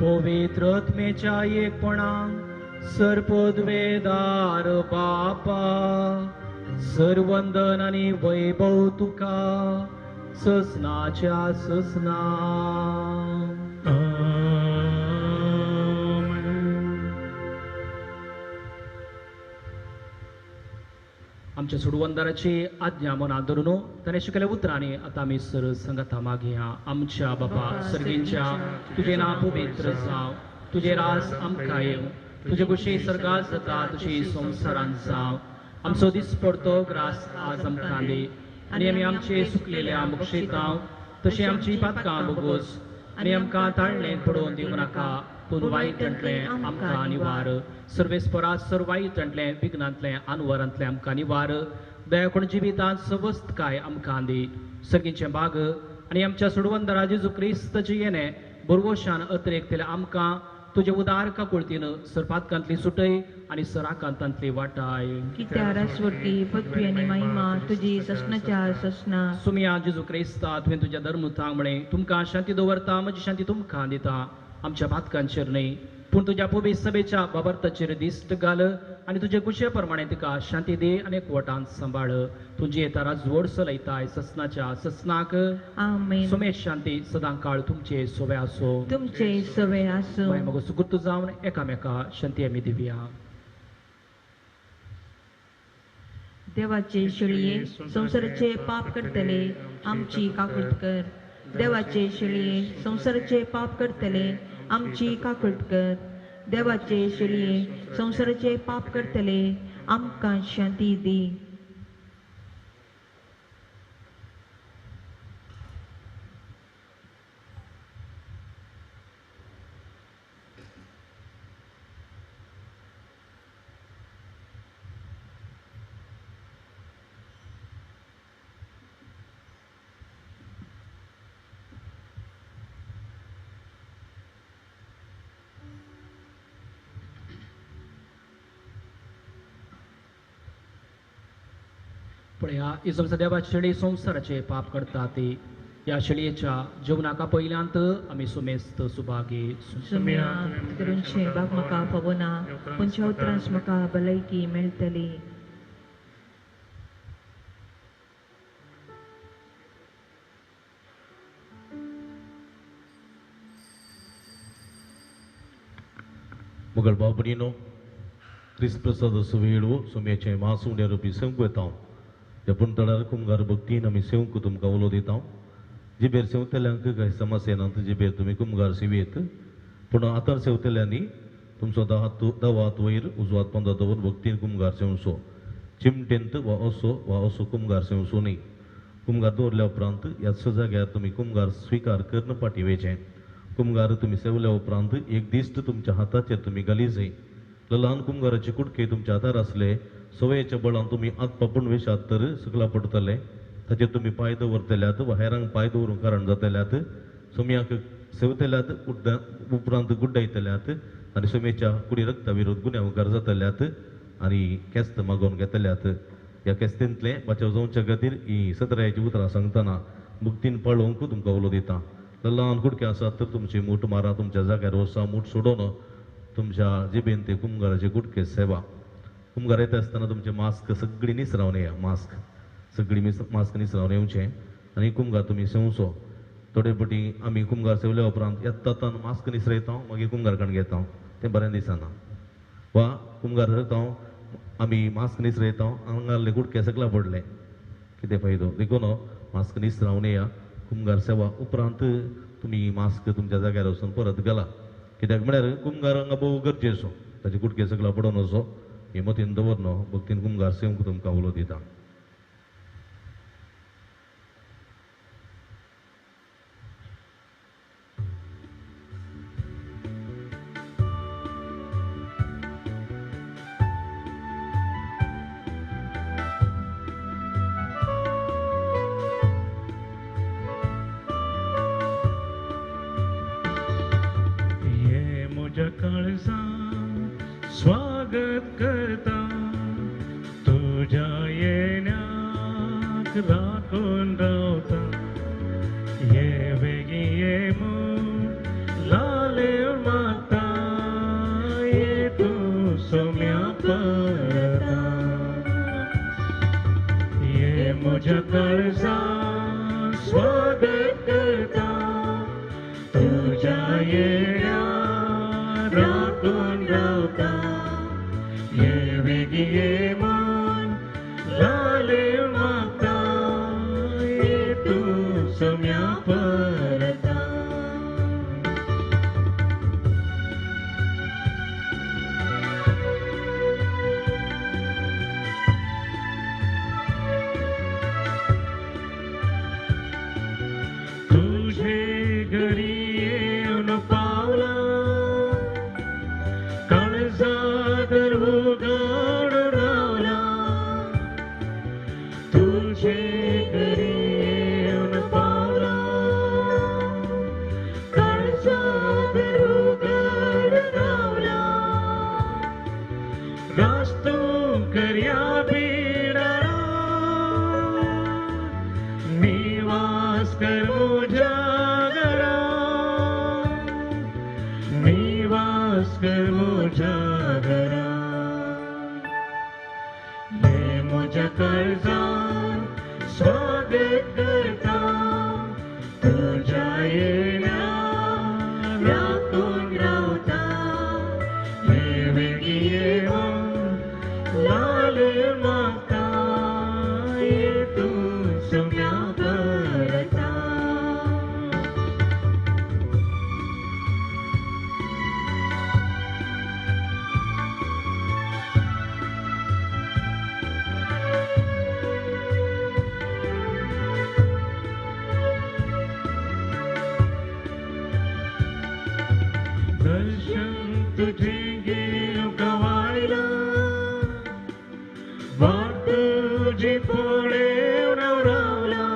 पवित्र आत्मेच्या एकपणाक सर्पद्वेदार बापा सर्वंदन आणि वैभव तुका ससनाच्या ससना आमच्या सुडवंदाराची आज्ञा मनात धरून त्याने शिकल्या उतराने आता आम्ही सर संगता मागया आमच्या बापा सर्गींच्या तुझे नाव पवित्र जाव तुझे राज आमकां येव तुझे कुशी सर्गात जाता तुझी संसारांत जाव आमचो दीस पडतो ग्रास आज आमकां दे आणि आमी आमचे सुकलेल्या मुक्षेतांव तशी आमची पातकां बोगोस आणि आमकां ताळणे पडोवन दिवं नाका पूण वायटांतले आमकां निवार सर्वेस्परा सर्व वायटांतले विघ्नांतले आनवरांतले आमकां निवार दया कोण जिवितांत सवस्त काय आमकां दी सगळींचे बाग आणि आमच्या सुडवंदरा जेजू क्रिस्ताचे येणे बरवशान अतिरेकतेले आमकां तुझे उदार काकुळतीन सरपातकांतली सुटय आणि सराकांतांतली वाटाय कित्या रासवटी पदवी आणि महिमा तुझी ससनाच्या ससना सुमिया जेजू क्रिस्ता तुवें तुज्या धर्मतांक म्हणे तुमकां शांती दवरता म्हजी शांती तुमकां दिता आमच्या पातकांचेर न्हय पूण तुज्या पवित्र सभेच्या बाबर्ताचेर दिश्ट घाल आणि तुजे कुशे प्रमाणे तिका शांती दे आणि एकवटांत सांबाळ तुजी तारा जोड चलयताय ससनाच्या ससनाक आमेन सुमेश शांती सदां काळ तुमचे सोबे आसो तुमचे सवे आसो मग सुगुर्त जावन एकामेका शांती आमी दिवया देवाचे शिळये संसाराचे पाप करतले आमची काकुळट कर देवाचे शिळये संसाराचे पाप करतले आमची काकुळट कर देवाचे शिळये संसाराचे पाप करतले आमकां शांती दी पळया इसम देवाची शेळी संसाराचे पाप करता ते या शेळयेच्या जेवणाका पयल्यांत आमी सुमेस्त सुभागे सुम्या करूनशे बाग म्हाका पवना पंचा उतरांस म्हाका भलायकी मेळटली मुगल बाबरीनो क्रिस्प्रसाद सुवेळो सुम्याचे मासूड्या रुपी सेवंक येता जपून तळार कुमगार भक्तीन आमी सेवंक तुमकां उलो दिता जिबेर सेवतल्यांक कांय समस्या नात जिबेर तुमी कुमगार सेवेत पूण आतां सेवतल्यांनी तुमचो दावा हात वयर उजो हात पंदरा दवर भक्तीन कुमगार सेवसो चिमटेंत वा असो कुमगार सेवसो न्ही कुमगार दवरल्या उपरांत ह्या जाग्यार तुमी कुमगार स्विकार करून फाटीं वयचें कुमगार तुमी सेवल्या उपरांत एक दिश्ट तुमच्या हाताचेर तुमी घाली जाय ल्हान कुमगाराचे कुडके तुमच्या हातार आसले सवयेच्या बळान तुमी आत पापूण वेशात तर सकला पडटले ताचेर तुमी पांय दवरतल्यात वा हेरांक पांय दवरूंक कारण जातल्यात सुमयाक सेवतल्यात उपरांत गुड्डायतल्यात आनी सुमेच्या कुडी रक्ता विरोध गुन्यांवकार जातल्यात आनी केस्त मागोवन घेतल्यात ह्या केस्तींतले बचाव जावच्या खातीर ही सतराची उतरां सांगतना मुक्तीन पळोवंक तुमकां उलो दिता ल्हान कुडके आसात तर तुमची मूठ मारा तुमच्या जाग्यार वसा मूठ सोडोन तुमच्या जिबेन ते कुमगाराचे कुडके सेवा कुमगार येता आसतना तुमचे मास्क सगळी निसरावन येया मास्क सगळी मास्क निसरावन येवचें आनी कुमगार तुमी सेवसो थोडे पटी आमी कुमगार सेवल्या उपरांत येता मास्क निसरयता मागीर कुमगार कण घेता तें बरें दिसना वा कुमगार धरता आमी मास्क निसरयता आंगारले कुडके सकला पडले कितें फायदो देखून मास्क निसरावन येया कुमगार सेवा उपरांत तुमी मास्क तुमच्या जाग्यार वचून परत घाला कित्याक म्हळ्यार कुमगार हांगा भोव गरजेचो ताचे कुडके सकला पडोन वचो हे मतीन दवरनो भक्तीन कुमगार सेवंक तुमकां उलो दिता स्वागत करता तुझ्या येण्याचे परता ये मुझा काळजा स्वागत करता तुझ्या येण्या राखून रावता ये वेगी ये मन लाले मागता ये तू सम्या परता तुझे घरी येऊन पावला काळजा उघड रावला तुझे घरी येऊन पावला काळजा उघड रावला रास्तू कर्या बिडाळा निवास कर मुझ्या घरा निवास कर मुझ्या घरा ये मुझ्या काळजा स्वागत करता तुझ्या येण्या राखून रावता ये वेगी येऊन लाल मागता ये तू सम्या परता दर्शन तुझे घेऊ गवायला वाट तुझी पुढे नवरावला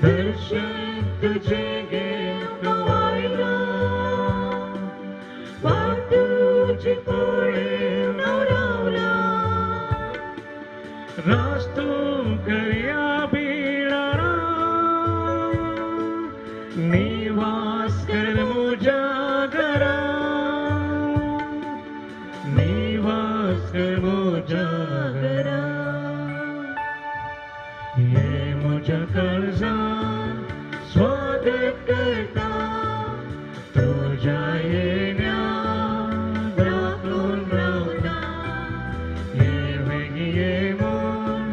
दर्शन तुझे घेऊ गवायला वाट तुझी पुढे नवरावला रास्तू कर्या बिडाळा निवास कर मुझ्या घरा निवास कर मुझ्या घरा ये मुझ्या काळजा स्वागत करता तुझ्या येण्या राखून रावता ये वेगी ये मन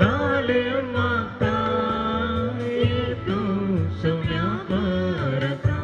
लाल मागता ये तू सम्या परता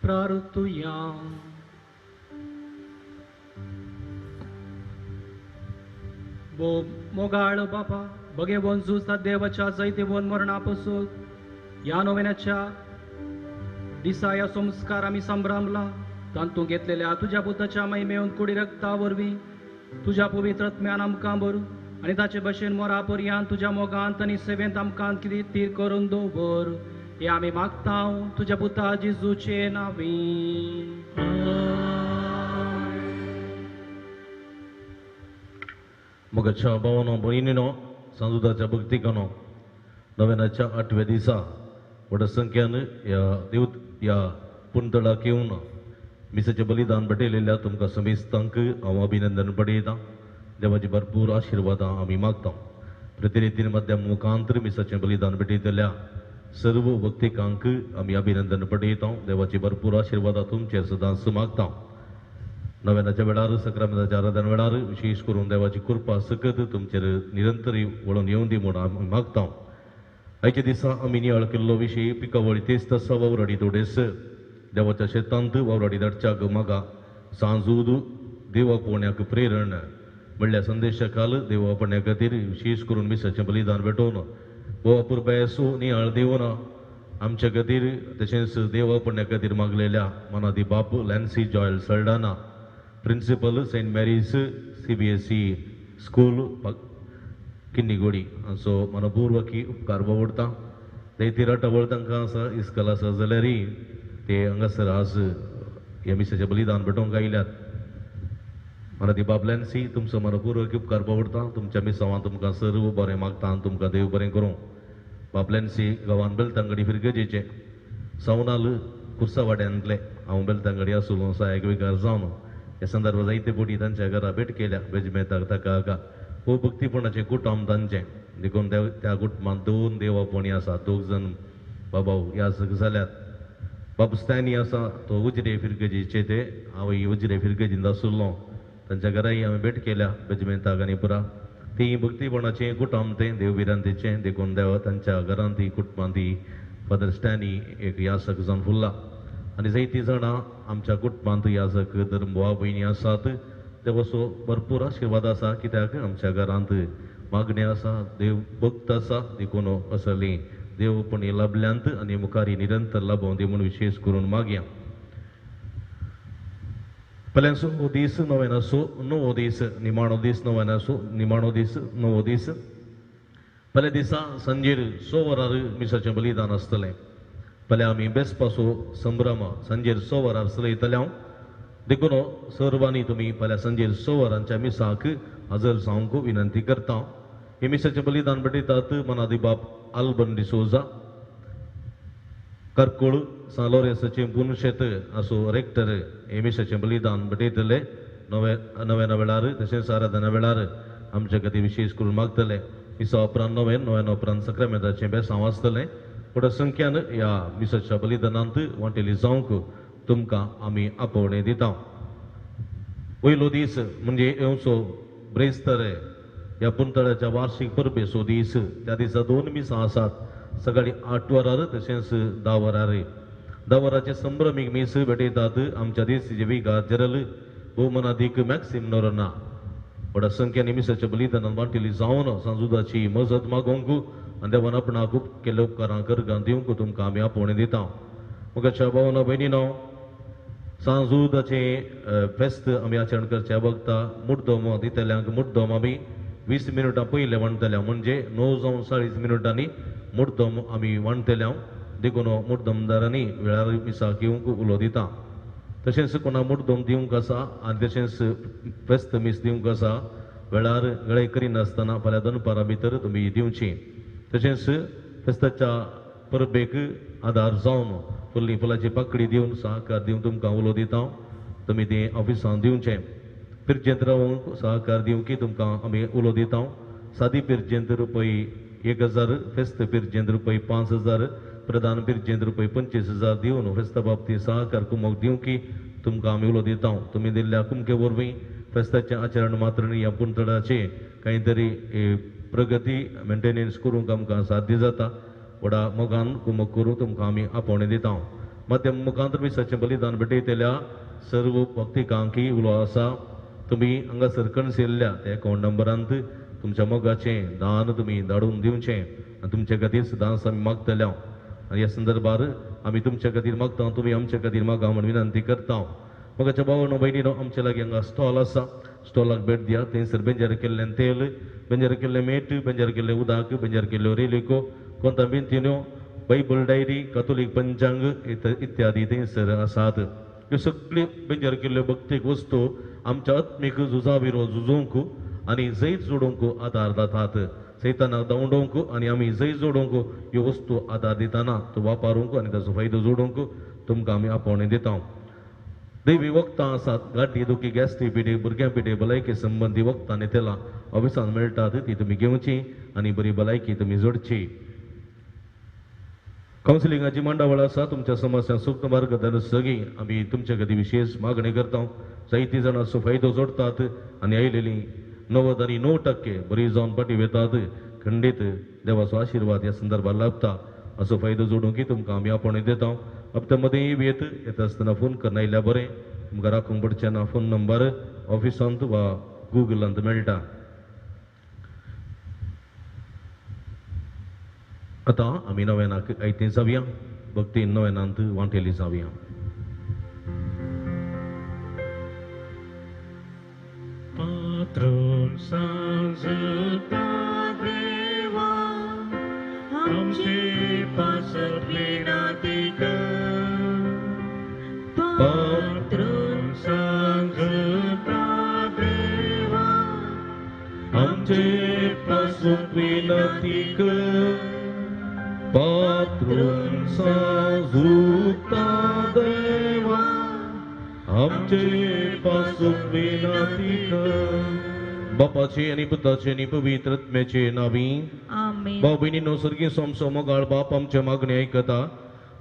प्रार्थुया बो मोगाळ बापा बगे वन जुसता देवाच्या जैते वन मरणा पासून या नोवेनाच्या दिसा या संस्कार आम्ही संभ्रमला तांतून घेतलेल्या तुझ्या पुताच्या महिमेऊन कुडी रक्ता वरवी तुझ्या पवित्र आत्म्यान आमकां भर आणि ताचे भशेन मोरा पर्यंत तुझ्या मोगांत आनी सेवेंत आमकां कितें तीर करून दवर हे आमी मागता तुझ्या पुता जेजूचे नावी. मोगाच्या भावानो भयणीनो सांजुदाच्या भक्तिकानो नव्यानाच्या 8व्या दिसा व्हड संख्यान या पुंतळाक येवन मिसाचें बलिदान भेटयलेल्या तुमकां समेस्तांक हांव अभिनंदन पडयतां. देवाची भरपूर आशिर्वादां आमी मागता. प्रतिरितीन माध्यम मुखांतर मिसाचें बलिदान भेटयतल्या सर्व भक्तिकांक आमी अभिनंदन पडयतां. देवाची भरपूर आशिर्वादां तुमचेर सदांच मागता. नव्यानाच्या वेळार सक्रामेंताच्या आराधना वेळार विशेष करून देवाची कृपा सकत तुमचेर निरंतर वळून येवं दी म्हूण आमी मागता. आयच्या दिसा आमी नियाळ केल्लो विशय पिकावळी तेच तसा वावराडी तोडेस देवाच्या शेतांत वावराडी धाडच्याक मागा सांजूद देवा पोवण्याक प्रेरण म्हणल्या संदेशा काल देवा पोवण्या खातीर विशेष करून मिसाचें बलिदान भेटोवन बोवा पुरबायसो नियाळ देवन आमच्या खातीर तशेंच देवा पोवण्या खातीर मागलेल्या मनादी बाप Lancy Joel Saldanha principal Saint Mary's CBSE school Kinnigoli हांचो मनपूर्वकी उपकार वावुरता. दैती राटावळ तांकां आसा इस्कल आसा जाल्यारय ते हांगासर आज ह्या मिसाचें बलिदान भेटोवंक आयल्यात. मनादी बाब लॅन्सी तुमचो मनपूर्वकी उपकार वावुरता. तुमच्या मिसावान तुमकां सर्व बरें मागता आनी तुमकां देव बरें करूं. बाब लॅन्सी गांवान बेलतांगडी फिरगजेचे सावनाल कुर्सा वाड्यांतले हांव बेलतांगडी आसलो सहाय्यक जावन ह्या संदर्भात जायते फावटी तांच्या घरा भेट केल्या. बेजमेताक ताका हाका हो भक्तीपणाचें कुटुंब तांचें देखून त्या कुटुंबांत 2 देवापणी आसा. 2 जण बाबाव याजक जाल्यात. बाब स्टॅनी आसा तो उजरे फिरगजीचे ते हांवय उजरे फिरगजींत आसुल्लो. तांच्या घराय हांवें भेट केल्या बेजमेताक आनी पुरा. ती भक्तीपणाचें कुटुंब तें देवविरांतेचें देखून देव तांच्या घरांत कुटुंबांत फादर स्टॅनी एक याजक जावन फुल्ला. आनी जायतीं जाणां आमच्या कुटुंबांत याजक धर्म भाव भयणी आसात. देवाचो भरपूर आशिर्वाद आसा कित्याक आमच्या घरांत मागणी आसा देव भक्त आसा देखून असली देवपणी लाभल्यांत आनी मुखारी निरंतर लाभों दी म्हूण विशेष करून मागया. पयल्याचो दीस नोवेनाचो 9वो दीस निमाणो दीस नोवेनाचो निमाणो दीस 9वो दीस पयल्या दिसा सांजेर 6 वरार मिसाचें बलिदान आसतलें. पयल्या आमी बेसपाचो संभ्रम सांजेर 6 वरार चलयतले. देखून सर्वांनी तुमी पयल्या सांजेर 6 वरांच्या मिसाक हजर जावंक विनंती करता. हे मिसाचें बलिदान भेटयतात मनादी बाप आल्बन डिसोजा कर्कोळ सालोरेसाचे पुनशेत आसो रेक्टर हे मिसाचें बलिदान भेटयतले. नव्याना वेळार तशेंच आराधना वेळार आमच्या खातीर विशेष करून मागतले. मिसा उपरांत नव्याना उपरांत सक्रामेंताचें बेसांव आसतलें. व्हड संख्यान ह्या मिसाच्या बलिदानांत वांटेली जावंक तुमकां आमी आपोवणें दिता. पयलो दीस म्हणजे येवचो ब्रेस्तर ह्या पुंतळ्याच्या वार्षिक परबेचो दीस. त्या दिसा 2 मिसां आसात. सकाळी 8 वरार तशेंच 10 वरार. 10 वरांचे संभ्रमीक मीस भेटयतात आमच्या देशीचे विगार जनरल भोवमनादीक मॅक्सिम नोरना. व्हड संख्येन मिसाच्या बलिदानांत वांटेली जावन सांजुदाची मजत मागोवंक आनी देवान आपणाक केल्ल्या उपकारां करगां दिवंक तुमकां आमी आपोवणें दिता. मोगाच्या भावना भयणीनो सांजुदाचें फेस्त आमी आचरण करच्या वखता मुड्डोम दितल्यांक मुड्डोम आमी 20 मिनटां पयले वांटतले म्हणजे 9:40 मुड्डोम आमी वांटतले. देखून मुड्डोमदारांनी वेळार मिसाक येवंक उलो दिता. तशेंच कोणा मुड्डोम दिवंक आसा आनी तशेंच फेस्त मीस दिवंक आसा वेळार गळे करिनासतना फाल्यां दनपारां भितर तुमी दिवची. तशेंच फेस्ताच्या परबेक आदार जावन फुल्ली फुलाची पाकळी दिवन सहकार दिवन तुमकां उलो दिता. तुमी तें ऑफिसांत दिवचें. पिरजेंत रावंक सहकार दिवंक तुमकां आमी उलो दिता. सादी पिरजेंत रुपये 1000, फेस्त पिरजेंत रुपये 5000, प्रधान पिरजेंत रुपये 25000 दिवन फेस्ता बाबतींत सहकार कुमक दिवंक तुमकां आमी उलो दिता. तुमी दिल्ल्या कुमके वरवीं फेस्ताचें आचरण मात्र ह्या पुंतळाचें कांय तरी प्रगती मेंटेनन्स करूंक आमकां साध्य जाता. व्हडा मोगान कुमक करूं तुमकां आमी आपोवणें दिता. माध्यम मुखांतर मिसाचें बलिदान भेटयतल्या सर्व भक्तिकांकी उलो आसा. तुमी हांगासर कणसिल्ल्या त्या अकावंट नंबरांत तुमच्या मोगाचें दान तुमी धाडून दिवचें आनी तुमचे खातीर सदांच आमी मागतल्या. आणि या संदर्भात आम्ही तुमच्या खातीर मागता तुम्ही आमच्या खातीर मागा म्हणून विनंती करता मगाच्या भावानो बहिणीनो आमच्या लागीं हांगा स्टॉल आसा स्टॉलाक भेट दिया थंयसर बेंजार केल्लें तेल बेंजार केल्लें मीठ बेंजार केल्लें उदक बेंजार केल्ल्यो रेलिको कोंता बिंतिन्यो बायबल डायरी कातोलीक पंचांग इत्यादी थंयसर आसात ह्यो सगळ्यो बेंजार केल्ल्यो भक्तीक वस्तू आमच्या आत्मीक झुजा विरो झुजोवंक आनी जैत जोडोवंक आदार जातात सैतानाक दावडोवंक आनी आमी जैत जोडोवंक ह्यो वस्तू आदार दितना तो वापरूंक आनी ताचो फायदो जोडोवंक तुमकां आमी आपोवणें दिता दैवी वखदां आसात गाठी दुखी गॅस्ट्री पिडे भुरग्यां पिडे भलायके संबंधी वखदां नेतेला ऑफिसान मेळटात ती तुमी घेवची आनी बरी भलायकी तुमी जोडची कावन्सिलिंगाची मंडळ आसा तुमच्या समस्या सूक्त मार्गदर्शकी आमी तुमच्या खातीर विशेष मागणी करता जायतीं जाणां असो फायदो जोडतात आनी आयलेलीं 90 आनी 9% बरी जावन पाटी वेतात खंडीत देवाचो आशिर्वाद ह्या संदर्भात लाभता असो फायदो जोडूंक तुमकां आमी आपोवणें दिता हप्त्या मदीं येता आसतना फोन करना आयल्यार बरें तुमकां राखूंक पडचें ना फोन नंबर ऑफिसांत वा गुगलांत मेळटा आतां आमी नव्यानाक आयतें जावया भक्तीन नव्यानांत वांटेली जावया पात्रून सांजता देवा आमचे पासत विनातीक पात्रून सांजता देवा आमचे पासून विनतीक पात्रून साजुता देवा आमचे पासून विनतीक बापाचे आणि पुताचे आणि पवित्र आत्म्याचे नावी आमेन भाऊ बहिणीनो सर्गी सोमसो मोगाळ बाप आमच्या मागणी ऐकता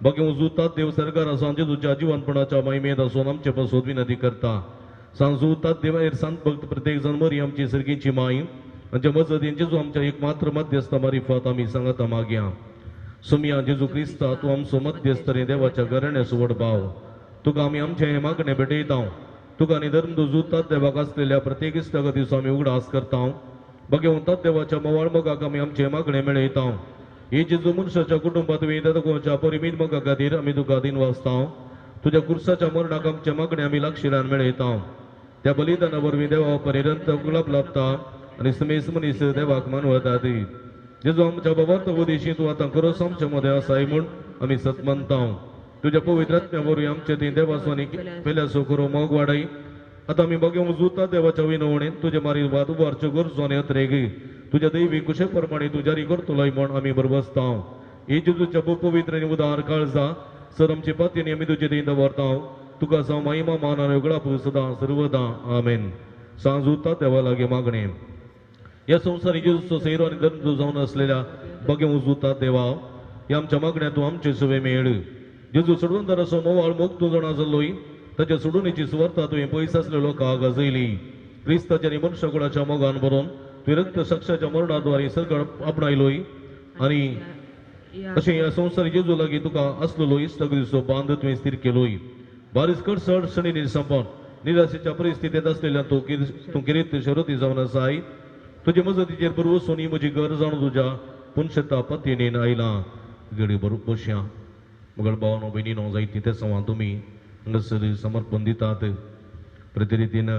बघे उजुतात देव सरकार सांजे तुझ्या जीवनपणाच्या महिमेत असून आमच्या पासून विनंती करता सांजुतात देवा सांत भक्त प्रत्येक जण मरी आमची सर्गीची माई म्हणजे मजतींचे जो आमच्या एक मात्र मध्यस्थ मारिफत आम्ही सांगता माग्या सुमिया जेजू क्रिस्ता तू आमचो मध्यस्थ रे देवाच्या घराण्यास वड भाव तुका आमी आमचे हे मागणे भेटयता तुका निधर्म दुजुतात देवाक आसलेल्या प्रत्येक इश्टा दिवसा आमी उगडास करता बगे म्हणतात देवाच्या मोवाळ मोगाक आमी आमचे मागणे मेळयता ही जेजू मनशाच्या कुटुंबात वेदकोच्या परिमीत मोगा खातीर आमी तुका दिन वाचता तुझ्या कुर्साच्या मरणाक आमचे मागणे आमी लागशिरान मेळयता त्या बलिदाना वरवीं देवा परिरंत गुलाब लाभता आनी समेस मनीस देवाक मानवतात जेजू आमच्या बाबा उदेशी तू आतां खरोच आमच्या मध्ये आसाय म्हूण आमी सत मानता तुझ्या पवित्र आत्म्या वरवीं आमचे ती देवास्वानी पेल्यासो करो मोग वाडय आतां आमी बगे उजुता देवाच्या विनवणेन तुजे मारी वाद उबारच्यो गरजो आनी अत्रेग तुज्या दैवी कुशे प्रमाणे तूं जारी करतलोय म्हूण आमी बरबसता ही जेजूच्या पवित्र आनी उदार काळजा सर आमची पातयेनी आमी तुजे ती दवरता तुका जावं महिमा मान आनी उगडाप सदां सर्वदा आमेन सांजुता देवा लागीं मागणे या संवसारी जेजूचो सैरो आनी धर्म जावन असलेल्या बगे उजुता देवा ह्या आमच्या मागण्या तूं आमचे सुवे मेळ जेजू सोडून जर असो मोवाळ मोग तूं जाणा जाल्लोय ताच्या सोडूनीची सुवार्ता तुवें पयस आसल्या लोकांक गाजयली क्रिस्ताच्या आनी मनशाकुळाच्या मोगान बरोवन तुवें रक्त साक्षाच्या मरणाद्वारे सगळ आपणायलोय आनी अशें ह्या संवसारी जेजू लागीं तुका आसलेलो इश्ट दिसो बांद तुवें स्थिर केलोय बारीक कट अडचणी संपन निराशेच्या परिस्थितीत असलेल्या तूं किरीत शरती जावन आसाय तुजे मजतीचेर बरोबर सोनी म्हजी घर जावन तुज्या पुनशता पत्नीन आयला गडी बरोबर पोश्या मगळ भावानो भयणीनो जायतीं ते संवाद तुमी हांगासर समर्पण दितात प्रतिरितीन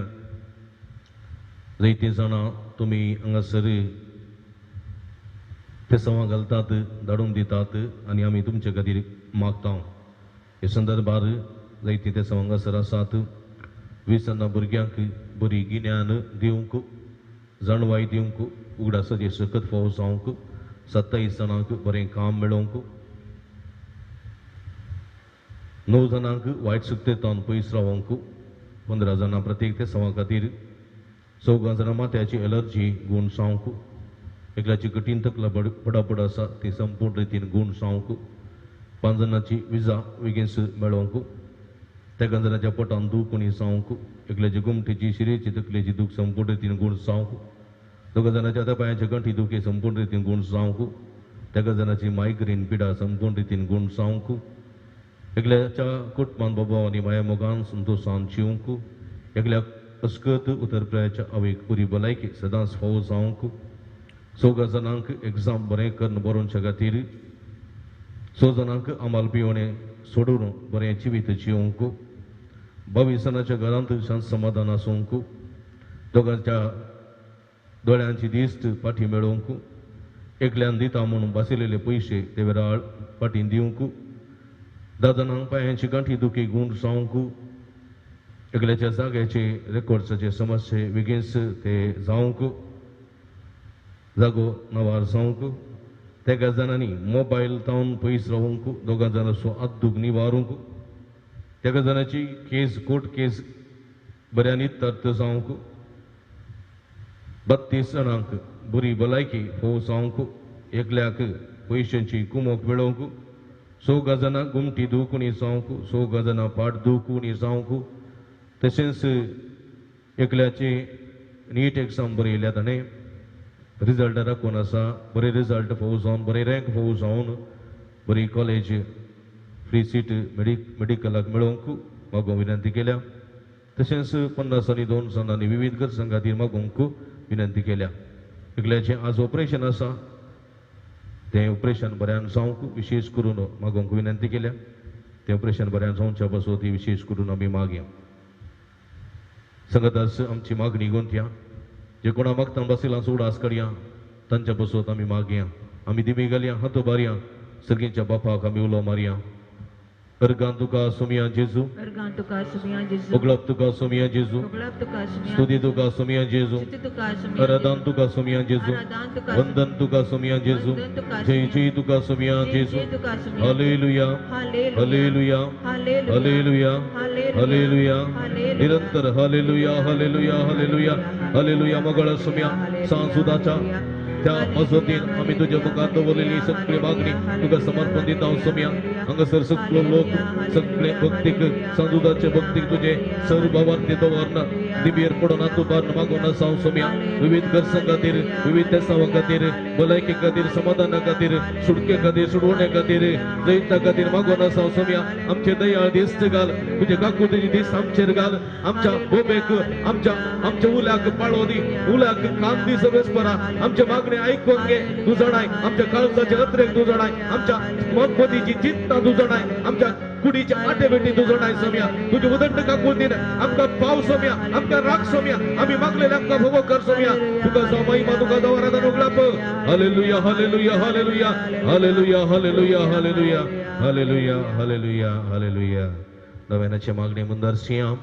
जायतीं जाणां तुमी हांगासर ते संवाद घालतात धाडून दितात आनी आमी तुमचे खातीर मागता हे संदर्भार जायतीं ते संवाद हांगासर आसात 20 भुरग्यांक बरी गिन्यान दिवंक जाणवाय दिवंक उगडासाची सकत फावो जावंक 27 जाणांक बरें काम मेळोवंक 9 जाणांक वायट सुक्तेतावन पयस रावंक 15 जाणां प्रत्येक ते संवा खातीर 14 जाणां माथ्याची एलर्जी गूण सावंक एकल्याची कठीण तकला पडापड आसा ती संपूर्ण रितीन गूण सावंक 5 जाणांची विजा बेगीनच मेळोवंक तेगा जाणांच्या पोटान दूख उणी सावंक एकल्याची गुमटेची शिरेची तकलेची दूख संपूर्ण रितीन गूण सावंक 2 जाणांच्या हाता पांयाचे गंठी दुखे संपूर्ण रितीन गूण सावंक तेगा जाणांची मायग्रेन पिडा संपूर्ण रितीन गूण सावंक एकल्याच्या कुटुंबान बाबा आनी माया मोगान संतोषान जिवंक एकल्याक अस्कत उतरप्रायाच्या अवेक पुरी भलायकी सदांच फावो जावंक 14 जाणांक एग्जाम बरें करून बरोवच्या खातीर 100 जणांक आमाल पिवणे सोडून बरें जिवीत जिवंक 22 जणांच्या घरांत शांत समाधान आसूंक दोगांच्या दोळ्यांची दिश्ट फाटी मेळोवंक एकल्यान दिता म्हणून बसयलेले पयशे ते वेळार फाटीन दिवंक 10 जणांक पांयांची गांठी दुखी गूण जावंक एकल्याच्या जाग्याचे रेकॉर्ड्साचे समस्ये बेगीनच ते जावंक जागो नवार जावंक तेगा जाणांनी मोबायल तावन पयस रावंक 2 जाणांचो आद्दूक निवारूंक तेगा जाणांची केस कोर्ट केस बऱ्यांनी तर्त जावंक 32 जणांक बरी भलायकी फोव जावंक एकल्याक पयशांची कुमक मेळोवंक 100 जाणां गुमटी दुखणी जावंक 100 जाणां पाट दुखणी जावंक तशेंच एकल्याचे नीट एग्जाम बरयल्या ताणें रिजल्ट राखून आसा बरे रिजल्ट फोव जावन बरे रँक फोव जावन बरी कॉलेज फ्री सीट मेडिकलाक मेळोवंक मागोवंक विनंती केल्या तशेंच 50 आनी 2 जणांनी विविध गरजां खातीर मागोवंक विनंती केल्या एकल्याचें आज ऑपरेशन आसा तें ऑपरेशन बऱ्यान जावंक विशेश करून मागोवंक विनंती केल्या तें ऑपरेशन बऱ्यान जावच्या पासून ती विशेष करून आमी मागया संगतास आमची मागणी गुंथया जे कोणा मागता बसिलांचो उडास काडया तांच्या पासून आमी मागया आमी दिमी घालया हात बारया सगळींच्या बापाक आमी उलो मारया अर्गां तुका सोमिया जेजू अर्गां तुका सुमिया जेजू उगळप तुका सोमिया जेजू उगळप तुका सुमिया स्तुती तुका सोमिया जेजू स्तुती तुका सुमिया आराधन तुका सोमिया जेजू आराधन तुका वंदन तुका सोमिया जेजू वंदन तुका जय जय तुका सोमिया जेजू जय तुका सुमिया हालेलुया हालेलुया हालेलुया हालेलुया हालेलुया निरंतर हालेलुया हालेलुया हालेलुया हालेलुया मगळ सोमिया सांसुदाच्या त्या मजतीन आम्ही तुझ्या मुखात बोललेली सगळी मागणी तुका समर्पण दिता सोमिया हांगासर सगळे लोक सगळे भक्तीक सांजुदाचे भक्तीक तुझे सर्व भावार्थी दवरना दिबीर पडून तू बार मागोना सांग सोमिया विविध गरजां खातीर विविध तेसावा खातीर भलायकी खातीर समाधाना खातीर सुटके खातीर सुडवणे खातीर जैता खातीर मागोना सांग सोमिया आमचे दयाळ दिश्ट घाल तुझे काकुतीची दिस आमचेर घाल आमच्या बोबेक आमच्या उल्याक पाळो दी उल्याक कान दी सगळेच आमच्या मागणी ऐकून घे तू जाणाय आमच्या काळजाचे अत्रेक तू जाणाय आमच्या मनपतीची चिंता तू जाणाय आमच्या कुडीच्या आटे बेटी तू जाणाय सोमिया तुझे उदंड काकुतीन आमका पाव सोमिया आमका राग सोमिया आम्ही मागलेले आमका भोगो कर सोमिया तुका जाव महिमा तुका जाव आराधना उगलाप हालेलुया hallelujah hallelujah hallelujah hallelujah hallelujah hallelujah hallelujah हालेलुया नव्यानाची मागणी मुंदर सियाम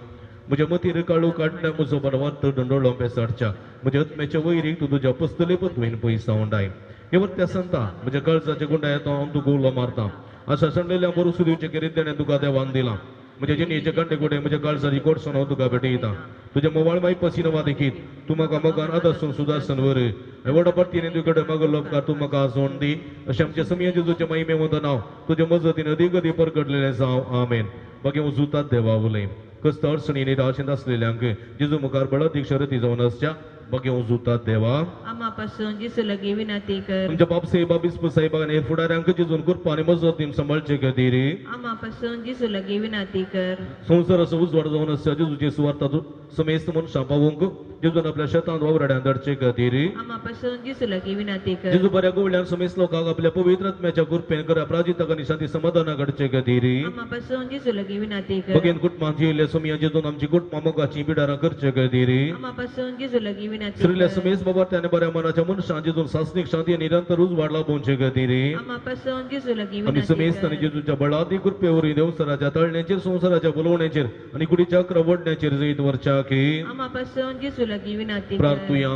म्हज्या मतीर काळू काडल्या म्हजो बडवंत दंडोळो पेसाडच्या म्हज्या आत्म्याच्या वैरीक तूं तुज्या पस्तले पत्वेन पयसा उंडाय येवर त्या संता म्हज्या काळजाच्या गुंडायेतो हांव तुका उलो मारता अशा संडलेल्या बरोस दिवचे कितें तुका देवान दिला म्हज्या जिणेचे कंटे कोडे म्हज्या काळजाची कोडसून हांव तुका भेटयता तुज्या मोवाळ माई पसिनवा देखीत तूं म्हाका मोगान आदासून सुदासन वर व्हड परतीने तुजे कडेन मागलो उपकार तूं म्हाका आजोवन दी अशें आमच्या समिया जेजूच्या महिमे मदन हांव तुज्या मजतीन अदीक अदीक परगटलेलें जावं आमेन मागीर हांव जुतात देवा उलय कस्त अडचणी निराशेंत असलेल्यांक जेजू मुखार बळद इक्षरती जावन आसच्या मागीर हांव जुतात देवा आम्हापासून जिसू लागीं विनंती कर तुमच्या बाप साहेबा बिस्प साहेबा आनी फुडाऱ्यांक जेजून कृपा आनी मजतीन सांबाळचे खातीर आम्हापासून जिसू लागीं विनंती कर संवसाराचो उजवाड जावन आसच्या जेजूची सुवार्ता समेस्त मनशां पावोवंक जेजून आपल्या शेतांत वावराड्यान धाडचे खातीर आम्हापासून जिसू लागीं विनंती कर जेजू बऱ्या गोवळ्यान समेस्त लोकांक आपल्या पवित्र आत्म्याच्या कृपेन कर अपराजिताक आनी शांती समाधाना घडचे खातीर आम्हापासून जिसू लागीं विनंती कर भगेन कुटुंबांची येयल्या सोमिया जेजून आमची कुटुंबां मोगाची बिडारां करचे खातीर आम्हापासून जिसू लागीं विनंती श्रील्या समेस्त बाबा त्याने बऱ्या मनाच्या मनशां जेजून सासनीक शांती आनी निरंतर उजवाड लाभोवचे खातीर आम्हापासून जिसू लागीं आमी विनंती समेस्त कर आनी जेजूच्या बळादी कृपेवरी देवसराच्या तळण्याचेर संवसाराच्या बोलवण्याचेर आनी कुडीच्या क्रवडण्याचेर जैत वरच्या की आम्हापासून जिसू लागीं विनंती कर प्रार्थुया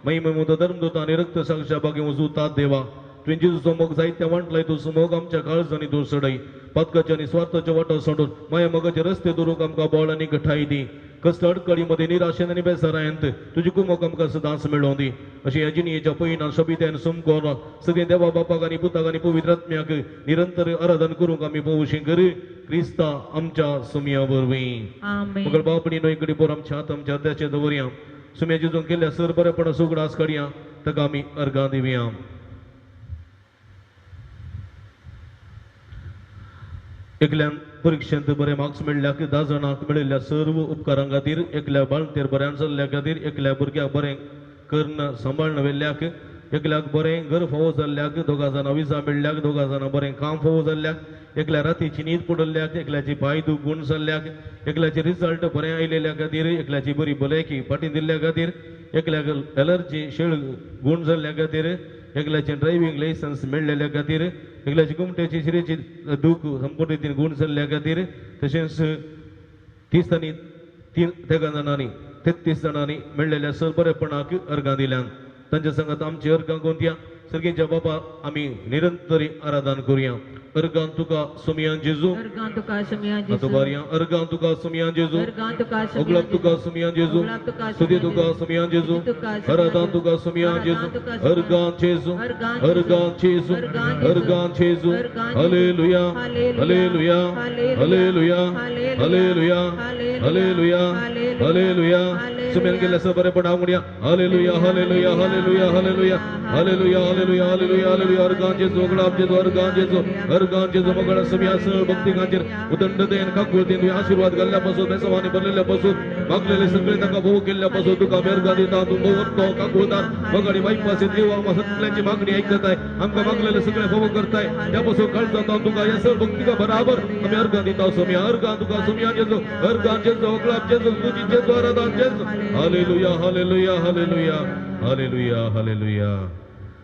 महिमे मुद धर्मदूता आनी रक्त साक्षा बागी वजूतात देवा तुवें जेजूचो मोग जायत्या वांटलाय तूं मोग आमच्या काळजांनी दूर सडय पातकाच्या आनी स्वार्थाच्या वाटो सोडून माया मोगाचे रस्ते दुरूंक आमकां बळ आनी घटाय दी कस्त अडकळी मध्ये निराशेन आनी बेसारायंत तुजी कुमोक आमकां सदांच मेळोवं दी अशी ह्या जिणयेच्या पयणान शबित्यान सुमकोन सगळे देवा बापाक आनी पुताक आनी पवित्र आत्म्याक निरंतर आराधन करूंक आमी पोवशी कर क्रिस्ता आमच्या सुमिया वरवीं आमेन मगर बापणी न्हय कडी पोर आमच्या हात आमच्या हृदयाचे दवरया सुम्या जेजून केल्या सर बरेपणा सुगडास काडया ताका आमी अर्गां दिवया एकल्यान परीक्षेंत बरे मार्क्स मेळ्ळ्याक 10 जाणांक मेळिल्ल्या सर्व उपकारां खातीर एकल्या बाळंतेर बऱ्यान चल्ल्या खातीर एकल्या भुरग्याक बरें कर्ण सांबाळन वेल्ल्याक एकल्याक बरें घर फावो जाल्ल्याक, दोगा जाणां विजा मेळ्ळ्याक, दोगा जाणां बरें काम फावो जाल्ल्याक, एकल्या रातीची न्हीद पडल्ल्याक, एकल्याची पांय दूख गूण जाल्ल्याक, एकल्याचे रिजल्ट बरें आयलेल्या खातीर, एकल्याची बरी भलायकी फाटीं दिल्ल्या खातीर, एकल्याक एलर्जी शेळ गूण जाल्ल्या खातीर, एकल्याचे ड्रायव्हिंग लायसन्स मेळ्ळेल्या खातीर, एकल्याची गुमट्याची शिरेची दूख संपूर्ण रितीन गूण जाल्ल्या खातीर, तशेंच 30 आनी 3 जाणांनी 33 जाणांनी मेळ्ळेल्या सरबरेपणाक अर्गां दिल्यान तांच्या संगत आमची अर्गां कोणत्या सर्गीच्या बाबा आमी निरंतरी आराधन करुया. अर्गां तुका सुमयान जेजू, अर्गां तुका सुमयान जेजू, अतोबारिया अर्गां तुका सुमयान जेजू, अर्गां तुका सुमयान ओगलाप तुका जेजू, सुमयान जेजू, ओगलाप तुका स्तुती सुमयान तुका जेजू, सुमयान जेजू, स्तुती तुका सुमयान आराधन जेजू, तुका सुमयान जेजू, आराधन तुका सुमयान अर्गां जेजू, अर्गां अर्गां जेजू, अर्गां अर्गां जेजू, अर्गां जेजू, हालेलुया, हालेलुया, हालेलुया, हालेलुया, हालेलुया, हालेलुया. सुमयान गेल्या सबरेपणा म्हणया हालेलुया, hallelujah, hallelujah, hallelujah, hallelujah, hallelujah, hallelujah, हालेलुया. अर्गां जेजू, ओगलाप जेजू, अर्गां जेजू, अर्गां जेजू. मगळ सुमया सह भक्तिकांचेर उदंड देन काकुळतीन तुवें आशीर्वाद घाल्ल्यापासून बेसवानी भरलेल्यापासून मागलेले सगळे ताका भोव केल्ल्यापासून तुका बेरगा दिता. तूं भोवतो काकुळतान मगडी वाईपासी देवा सगळ्यांची मागणी ऐकताय, आमकां मागलेले सगळे भोव करताय, त्यापासून काळ जाता तुका या सर्व भक्तिका बराबर आमी अर्गां दिता. सुमया अर्गां तुका सुमया जेजू, अर्गां जेजू, ओगलाप जेजू, स्तुती जेजू, आराधन जेजू. हालेलुया, हालेलुया, हालेलुया, हालेलुया, हालेलुया.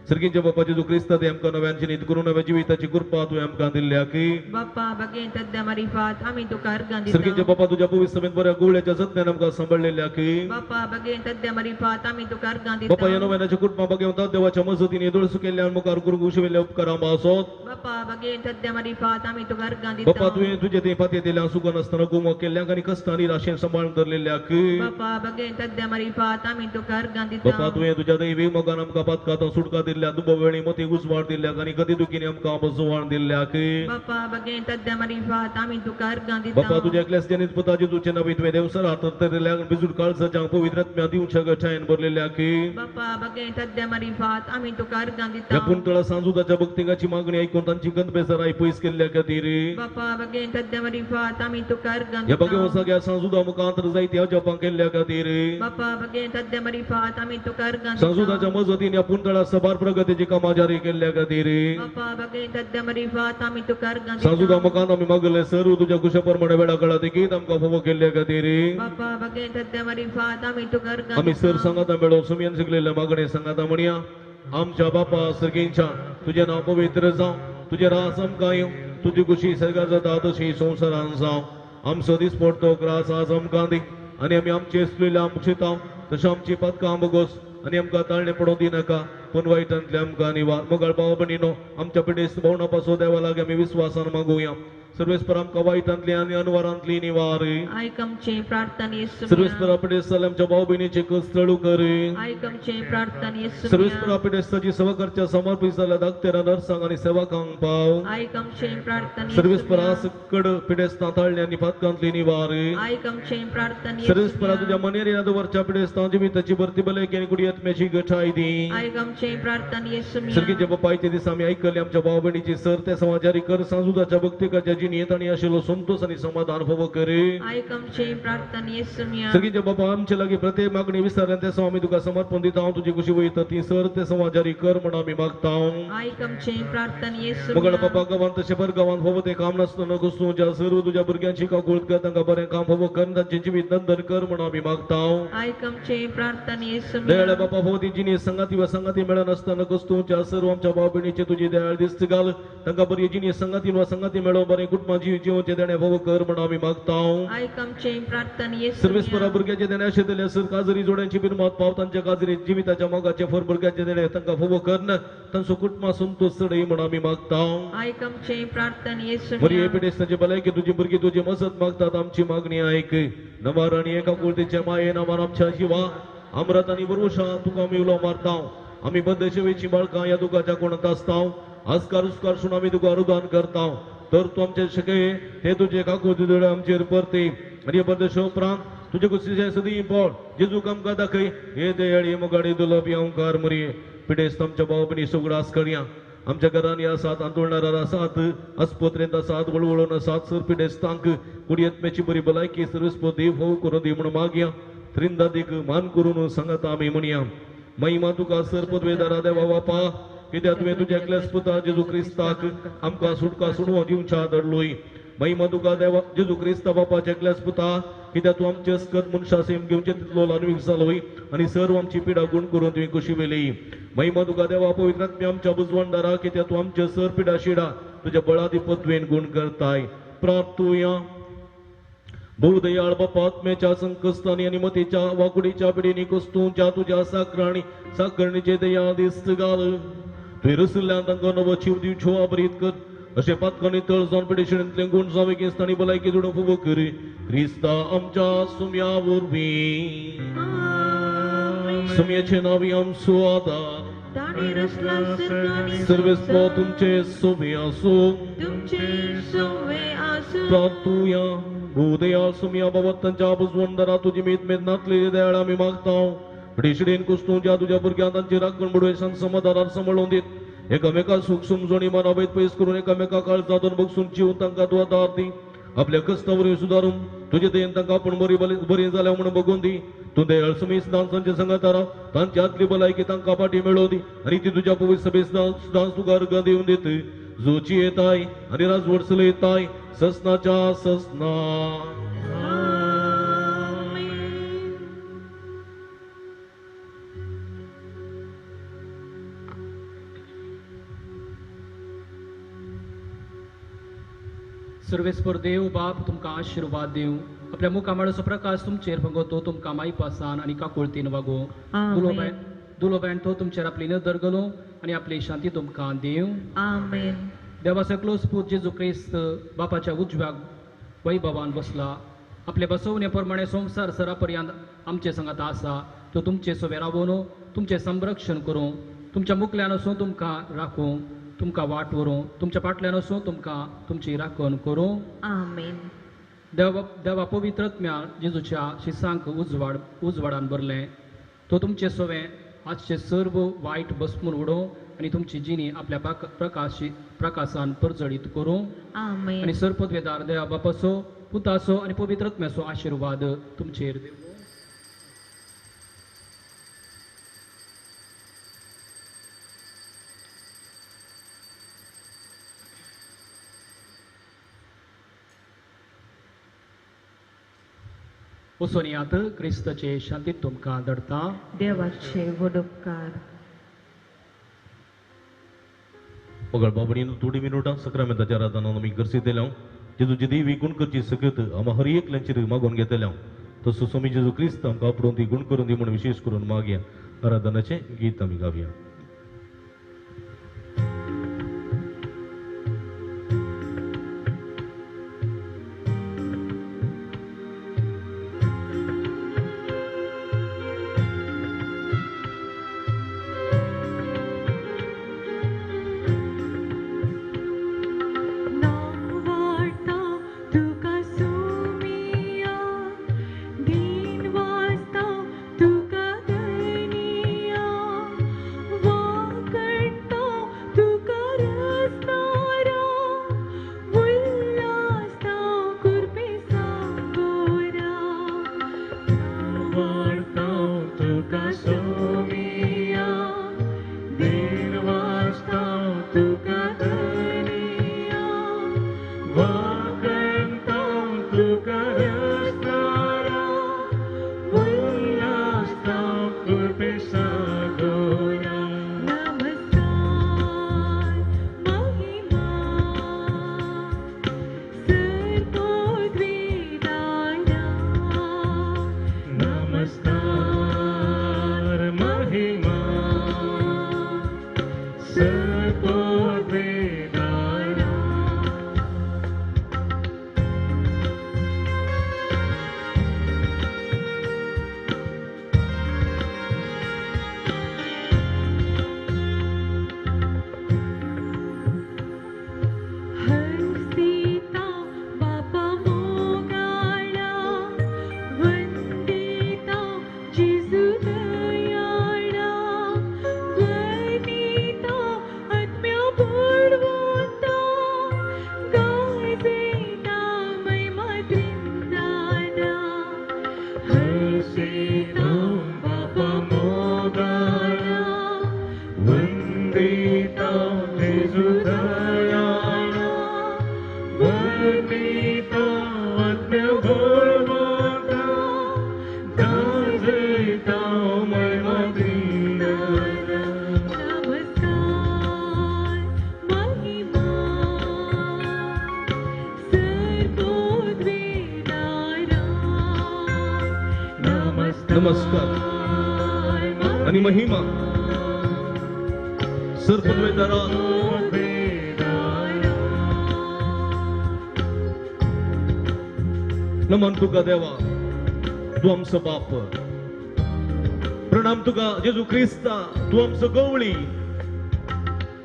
सर्गींच्या बापा जेजू क्रिस्त ते आमकां नव्यान न्हीद करून नव्या जिविताची कृपा तुवें आमकां दिल्या की बाप्पा बगेन तद्दा मारिफात आमी तुका अर्गां सर्गींच्या दिता. बापा तुझ्या पवित्र समेत बऱ्या गुळ्याच्या जतनान आमकां सांभाळलेल्या की बाप्पा बगेन तद्दा मारिफात आमी तुका अर्गां बापा या दिता. नव्यानाच्या कुटुंबा बघेवता देवाच्या मजतीने दुळस केल्यान मुखार करूंक उशविल्ल्या उपकारां आसोत. बाप्पा बगेन तद्दा मारिफात आमी तुका अर्गां बापा दिता. तुवें तुझे ते फाते दिल्या सुगन असताना गुमो केल्ल्याक आनी कस्तांनी राशेन सांबाळून धरलेल्या की बाप्पा बगेन तद्दा मारिफात आमी तुका अर्गां दिता. बापा तुवें तुझ्या दैवी मोगान आमकां पातकातां सुटका दिल्या, दुबो वेळी मती उजवाड दिल्याक आनी गती दुखीने आमकां बसवाण दिल्याक बाप्पा बगेन तद्दा मारिफात आमी तुका अर्गां बापा दिता. तुझ्या एकल्यास पुता जेजूचे नवी तुवें देवसर हातात धरलेल्या बिजूड काळजाच्या पवित्र आत्म्या दिवच्या गठायन भरलेल्या की बाप्पा बगेन तद्दा मारिफात आमी तुका अर्गां या दिता. पुंतळा सांजुदाच्या भक्तिकाची मागणी ऐकून तांची गंतबेसराय पयस केल्ल्या खातीर बाप्पा बगेन तद्दा मारिफात आमी तुका अर्गां या बघे दिता. सगळ्या सांजुदा मुखांतर जायत्या जपां केल्ल्या खातीर बाप्पा बगेन तद्दा मारिफात आमी तुका अर्गां दिता. सांजुदाच्या मजतीन या पुंतळा सभार प्रगतीची कामां जारी केल्ल्या खातीर बाप्पा बगेन तद्दा मारिफात आमी तुका अर्गां सांजुदा दिता. मुखांत आमी मागले सर्व तुझ्या कुशप्रमाणे वेळा काळा देखीत आमकां फोव केल्ल्या खातीर बाप्पा बगेन तद्दा मारिफात आमी तुका अर्गां आमी सर दिता. सांगाता मेळो सुमयान शिकलेल्या मागणे सांगाता म्हणया आमच्या बापा सर्गींच्या तुझे नाव पवित्र जावं, तुझे रास आमकां येवं, तुजी खुशी सगळ्या जाता तशी संवसारान जावं. आमचो दीस पडतो ग्रास आज आमकां दी आनी आमी आमचे असलेल्या आमचितां तशें आमची पदकां बगोस आनी आमकां ताळणे पडोवं दिनाका, पूण वायटांतले आमकां निवार. मोगाळ भाव भयणीनो आमच्या पिडेस्त भोवणापासून देवा लागीं आमी विस्वासान मागुया. सर्वेस्पर आमकां वायटांतली आनी अनवरांतली निवार. आयक आमचे प्रार्थना येसू सर्वेस्पर पिडेस्त जाल्या आमच्या भाव भयणीचे कस्तळू कर. आयक आमचे प्रार्थना येसू सर्वेस्पर पिडेस्ताची सेवा करच्या समर्पित जाल्या धाकटेरा नर्सांक आनी सेवकांक पाव. आयक आमचे प्रार्थना सर्वेस्पर आसकड पिडेस्तां ताळणी आनी पातकांतली निवार. आयक आमचे प्रार्थना सर्वेस्परा तुझ्या मनेर याद वरच्या पिडेस्तां जिविताची भरती भलायकी आनी कुडी आत्म्याची गठाय दी. आयक आमचे प्रार्थना येसू सर्गीच्या बापायचे दिस आमी आयकले आमच्या भाव भयणीची सर ते समाजारी कर सांजुदाच्या भक्तिकाच्या जिणेत आनी आशिल्लो संतोष आनी समाधान फोव कर. आयक आमचे प्रार्थना येसू सर्गीच्या बाबा आमचे लागीं प्रत्येक मागणी विचारल्या ते आमी तुका समर्पण दिता. हांव तुजी खुशी वयता ती सर ते समाजारी कर म्हण आमी मागता. आयक आमचे प्रार्थना येसू मगळ बापा गांवांत तशें बरें गांवांत फोव ते काम नासतना घुसूं ज्या सर्व तुज्या भुरग्यांची काकूळ कर तांकां बरें काम फोव कर तांचे जिवीत नंदन कर म्हण आमी मागता. आयक आमचे प्रार्थना येसू दयाळ बापा फोव ती जिणी संगाती वा संगाती मेळन आसतना घुसूं ज्या सर्व आमच्या भाव भयणीचे तुजी दयाळ दिस्त घाल तांकां बरी जिणी संगाती वा संगाती मेळो बरें कुटुंबां जिवोवचे देणे फोव कर म्हण आमी मागता. आयक आमचे प्रार्थना येसू सर्वेस्परा भुरग्याचे देणे अशें दिले सर काजरी जोड्यांची बिनमत पाव तांच्या काजरी जिविताच्या मोगाचे फर भुरग्याचे देणे तांकां फोव करन तांचो कुटुंबा संतोष चडय म्हण आमी मागता. आयक आमचे प्रार्थना येसू बरी हे पिडेस्तांची भलायकी तुजी भुरगीं तुजी मजत मागतात आमची मागणी आयक. नवार आनी एका कुळतीचे माये नांवान आमच्या जिवा अमृत आनी वरुषा तुका आमी उलो मारता. आमी बद्द सेवेची बाळकां ह्या दुखाच्या कोणात आसता. आस्कार उस्कार सुन आमी तुका अनुदान करता. तर तूं आमचे शके ते तुजे काकू तुजे आमचेर परते आनी बद्द उपरांत तुजे कुशीचे सदी पड जेजूक आमकां दाखय. हे दयाळी मोगाडी दुलभ ओंकार मरये पिडेस्त आमच्या भाव भयणी सुगडास करया. आमच्या घरांनी आसात, आंदोलनार आसात, आस्पत्रेंत आसात, वळवळून आसात सर पिडेस्तांक कुडी आत्म्याची बरी भलायकी सर्वस्प देव फोव करून दी म्हण मागया. त्रिंदादीक मान करून सांगता आमी म्हणया. महिमा तुका सरपदवेदारा देवा बापा कित्याक तुवें तुज्या एकल्याच पुता जेजू क्रिस्ताक आमकां सुटका सुडवो दिवच्या धडलोय महिमा तुका देवा जेजू क्रिस्ता बापाच्या एकल्याच पुता कित्याक तूं आमचे अस्कत मनशा सेम घेवचे तितलो लानवीक जालोय आनी सर्व आमची पिडा गुण करून तुवें कशी वेली महिमा तुका देवा पवित्र आत्म्या आमच्या बुजवणदारा कित्याक तूं आमचे सर पिडा शिडा तुज्या बळाधिपत्वेन गुण करताय प्रार्थुया बहुदयाळ बापा आत्म्याच्या संकस्तांनी आणि मतेच्या वाकुडीच्या पिढीनी कस्तूंच्या तुझ्या साकरणीचे दया दिस्त घाल तुवें रसल्ल्यान तांकां नवो जीव दिवच्यो आबरीत कर अशे पातकांनी तळजावन पिडेशिणींतले गुण जावे केस्तांनी भलायकी जोडून फुगो कर क्रिस्ता आमच्या सुम्या वरवीं सुम्याचे नावी आमचो आदार ताणे रचला सर्वांनी सर्वेस्व तुमचे सोबे आसो तुमचे सोवे आसूं प्रार्थुया भूदयाळ सुम्या बाबत तांच्या बुजवणदारा तुजी मीत मेद नातलेली दयाळ आमी मागतां पिडेशिडीन कुस्तूंच्या तुज्या भुरग्यांक तांची राखण बुडवेसान समाधानान सांबाळून दीत एकामेका सुख समजणी मनावैत पयस करून एकामेका काळजातून बगसून जीवन तांकां तूं आदार दी आपल्या कश्टावरवीं सुदारून तुजे दयेन तांकां आपूण बरी जाल्या म्हणून बगून दी तूं दयाळ समीस दांसांचे संगतारा तांची आतली भलायकी तांकां फाटी मेळोवन दी आनी ती तुज्या पवित्र सभेस दास तुका अर्घ दिवन दीत जोची येताय आनी राजवट चलयताय ससनाच्या ससना सर्वेस्पर देव बाप तुमकां आशीर्वाद दिवं आपल्या मुखामळाचो प्रकाश तुमचेर फंगोतो तुमकां माई पासान आनी काकुळतीन वागो आमेन. दुलो बॅन तो तुमचेर आपली नदर घालो आनी आपली शांती तुमकां दिव आमेन. देवा सकलो स्पूत जेजू क्रिस्त बापाच्या उजव्या वैभवान बसला आपले बसवणे प्रमाणे संसार सरापर्यंत आमचे संगत आसा तो तुमचे सोबे रावून तुमचे संरक्षण करूं तुमच्या मुखल्यान वचून तुमकां राखूं तुमकां वाट व्हरूं तुमच्या फाटल्यान वचून तुमकां तुमची राखण करूं आमेन. देवा पवित्रत्म्या जेजूच्या शिसांक उजवाडान भरलें तो तुमचे सोवे आजचे सर्व वायट बसमून उडोव आनी तुमची जिणी आपल्या प्रकाशान परजडीत करूं आमेन. आनी सरपदवेदार देवा बापाचो पुताचो आनी पवित्रत्म्याचो आशीर्वाद तुमचेर देव उसोनियात क्रिस्तचे शांतीत तुमकां धडता देवाचे वडुपकार. मगळ बाबडीन थोडी मिनटां सक्रामेंताच्या रातान आमी गर्सितेल्या जेजूची देवी गुण करची सकत आम्हा हर एकल्यांचेर मागून घेतल्या तसो स्वामी जेजू क्रिस्त आमकां आपणून ती गुण करून दी म्हणून विशेष करून मागया आराधनाचे गीत आमी गावया. वा वर्णिता आज्ञाभरवाता गाजैता महिमा दिनारा नमस्कार महिमा सर्वोद्वेदारा नमस्कार आणि महिमा सर्वद्वेदारा नमन तुका देवा तू आमचो बाप प्रणाम तुका जेजू क्रिस्ता तू आमचो गवळी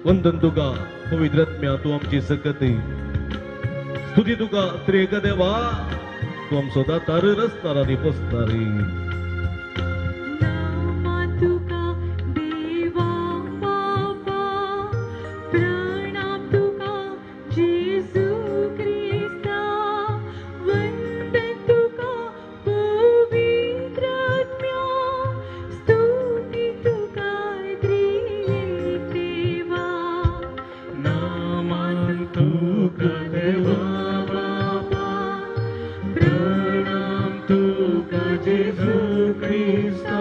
वंदन तुका पवित्र आत्म्या तू आमची सकती स्तुती तुका त्रिएक देवा तू आमचो दातार रस्तार आनी पसतारी नामा तुका देवा बाबा प्रणाम तुका जेजू क्रिस्ता वंदन तुका पवित्र आत्म्या स्तुती तुका त्रिएक देवा नामान तुका देवा बाबा प्रणाम तुका जेजू क्रिस्ता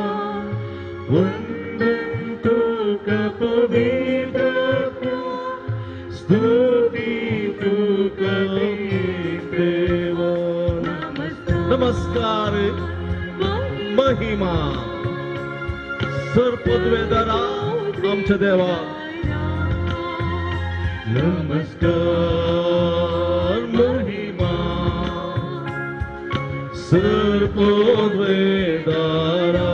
वंदन तुका पवित्र आत्म्या स्तुती तुका देवा नमस्कार महिमा सर्वद्वेदारा आमच्या देवा नमस्कार महिमा सर्वद्वेदारा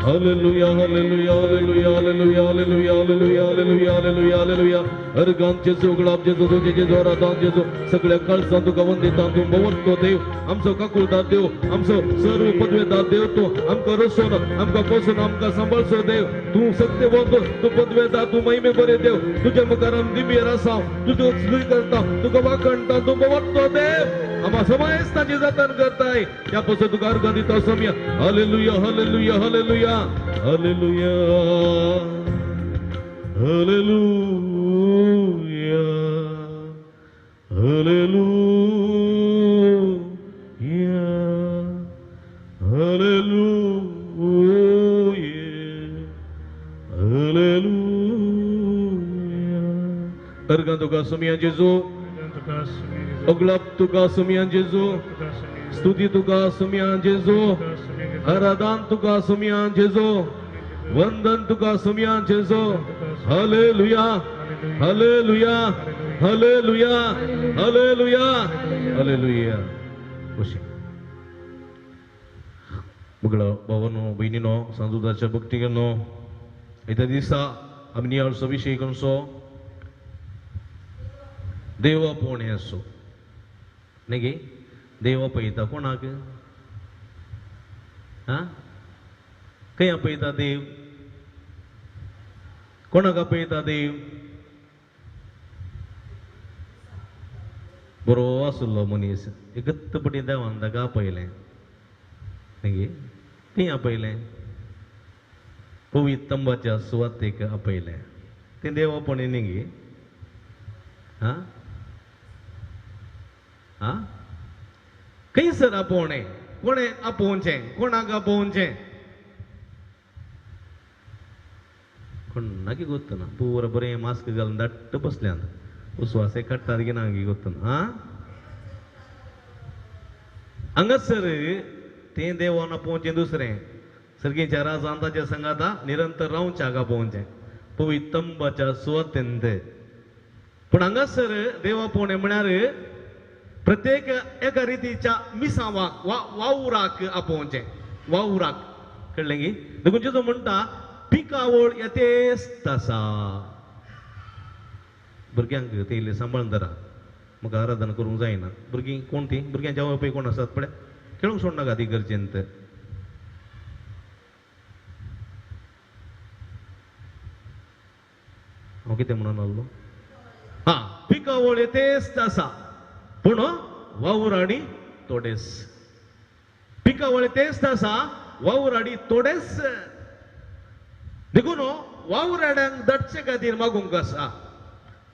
हालेलुया hallelujah hallelujah hallelujah hallelujah hallelujah hallelujah hallelujah hallelujah हालेलुया अर्गान जेजू गुलाब जेजू तुझे जेजू आराधन जेजू सगळ्या काळजान तुका वंदिता तू भवतो देव आमचो काकुळदार देव आमचो सर्व पदवेदार देव तू आमकां रसोन आमकां पोसून आमकां सांभाळसो देव तू सत्यवंत तू पदवेदार तू महिमे बरे देव तुझ्या मुखार आमी दिव्य आसा तुजो स्तुती करता तुका वाखणटा तू भवतो देव आम्हा समायस्ताची जतन करताय त्या पासून तुका अर्घ दिता समया हालेलुया hallelujah hallelujah hallelujah hallelujah hallelujah हालेलुया अर्घ तुका समया जेजू अगलाप तुका समया जेजू स्तुती तुका समया जेजू आराधन तुका समया जेजू वंदन तुका समया जेजू हालेलुया हालेलुया हालेलुया हालेलुया हालेलुया खुशी मुगळा भावानो बहिणीनो सांजुदाच्या भक्तीगनो येत्या दिसा आमी नियाळसो विशय कणसो देवा पोणे असो नेगे देवा पळयता कोणाक हा खंय आपयता देव कोणाक आपयता देव बरो आसलो मनीस एकत्तपटी देवान ताका आपयलें नेगे खंय आपयलें पवित्र तंबाच्या सुवातेक आपयलें तें देवापणे नेगे हा हा खंयसर आपोवणें कोणे आपोवचें कोणाक आपोवचें कोणाक ಗೊತ್ತನ ಪೂರ ಬರೇ ಮಾಸ್ಕ್ घालून ದಟ್ಟ बसल्यान उस्वासे कट्टार नागी ಗೊತ್ತನ हा हांगासर तें देवान आपोवचें दुसरें सर्गेच्या राजांताच्या संगाता निरंतर रावच्याक आपोवचें पवित्र तंबाच्या सुवातेंत पण हांगासर देवा पोवणें म्हळ्यार प्रत्येक एका रितीच्या मिसावाक वावुराक आपोवचें वावुराक कळ्ळें गी देखून जेजू म्हणटा पिकावळ येतेच तसा भुरग्यांक ते इल्लें सांबाळून धरा म्हाका आराधना करूंक जायना भुरगीं कोण तीं भुरग्यांच्या आवय कोण आसात पळय खेळूंक सोडनाका ती गरजेंत हांव कितें म्हणून आसलो हा पिकावळ येतेच आसा पूण वावर आनी तोडेस पिकावळ येतेच आसा वावर आनी तोडेस देखून वावराड्यांक दटचे खातीर मागूंक आसा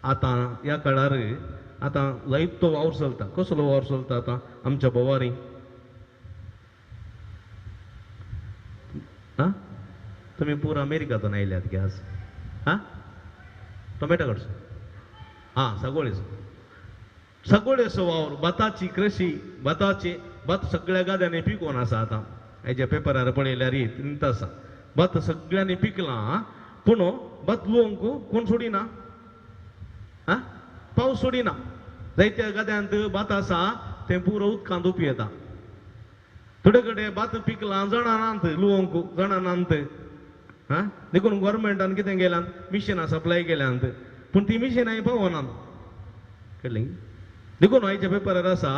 आतां ह्या काळार आतां जायतो वावर चलता कसलो वावर चलता आतां आमच्या बोवारी हा तुमी पूर अमेरिकातून आयल्यात की आज हा टोमॅटो कडचो हा सगळेचो वावर भाताची कृषी भात सगळ्या गाद्यांनी पिकोवन आसा आतां हेज्या पेपरार पळयल्यार इंत आसा भात सगळ्यांनी पिकलां पूण भात लुवंक कोण सोडिना हा पावस सोडिना जायत्या गाद्यांत भात आसा तें पुरो उदकांत उप येता थोडे कडेन भात पिकलां जणांनांत लुवंक जणांनांत हा देखून गव्हर्मेंटान कितें केल्यात मिशनां सप्लाय केल्यात पूण ती मिशनां पावनात कळ्ळें देखून आयच्या पेपरार आसा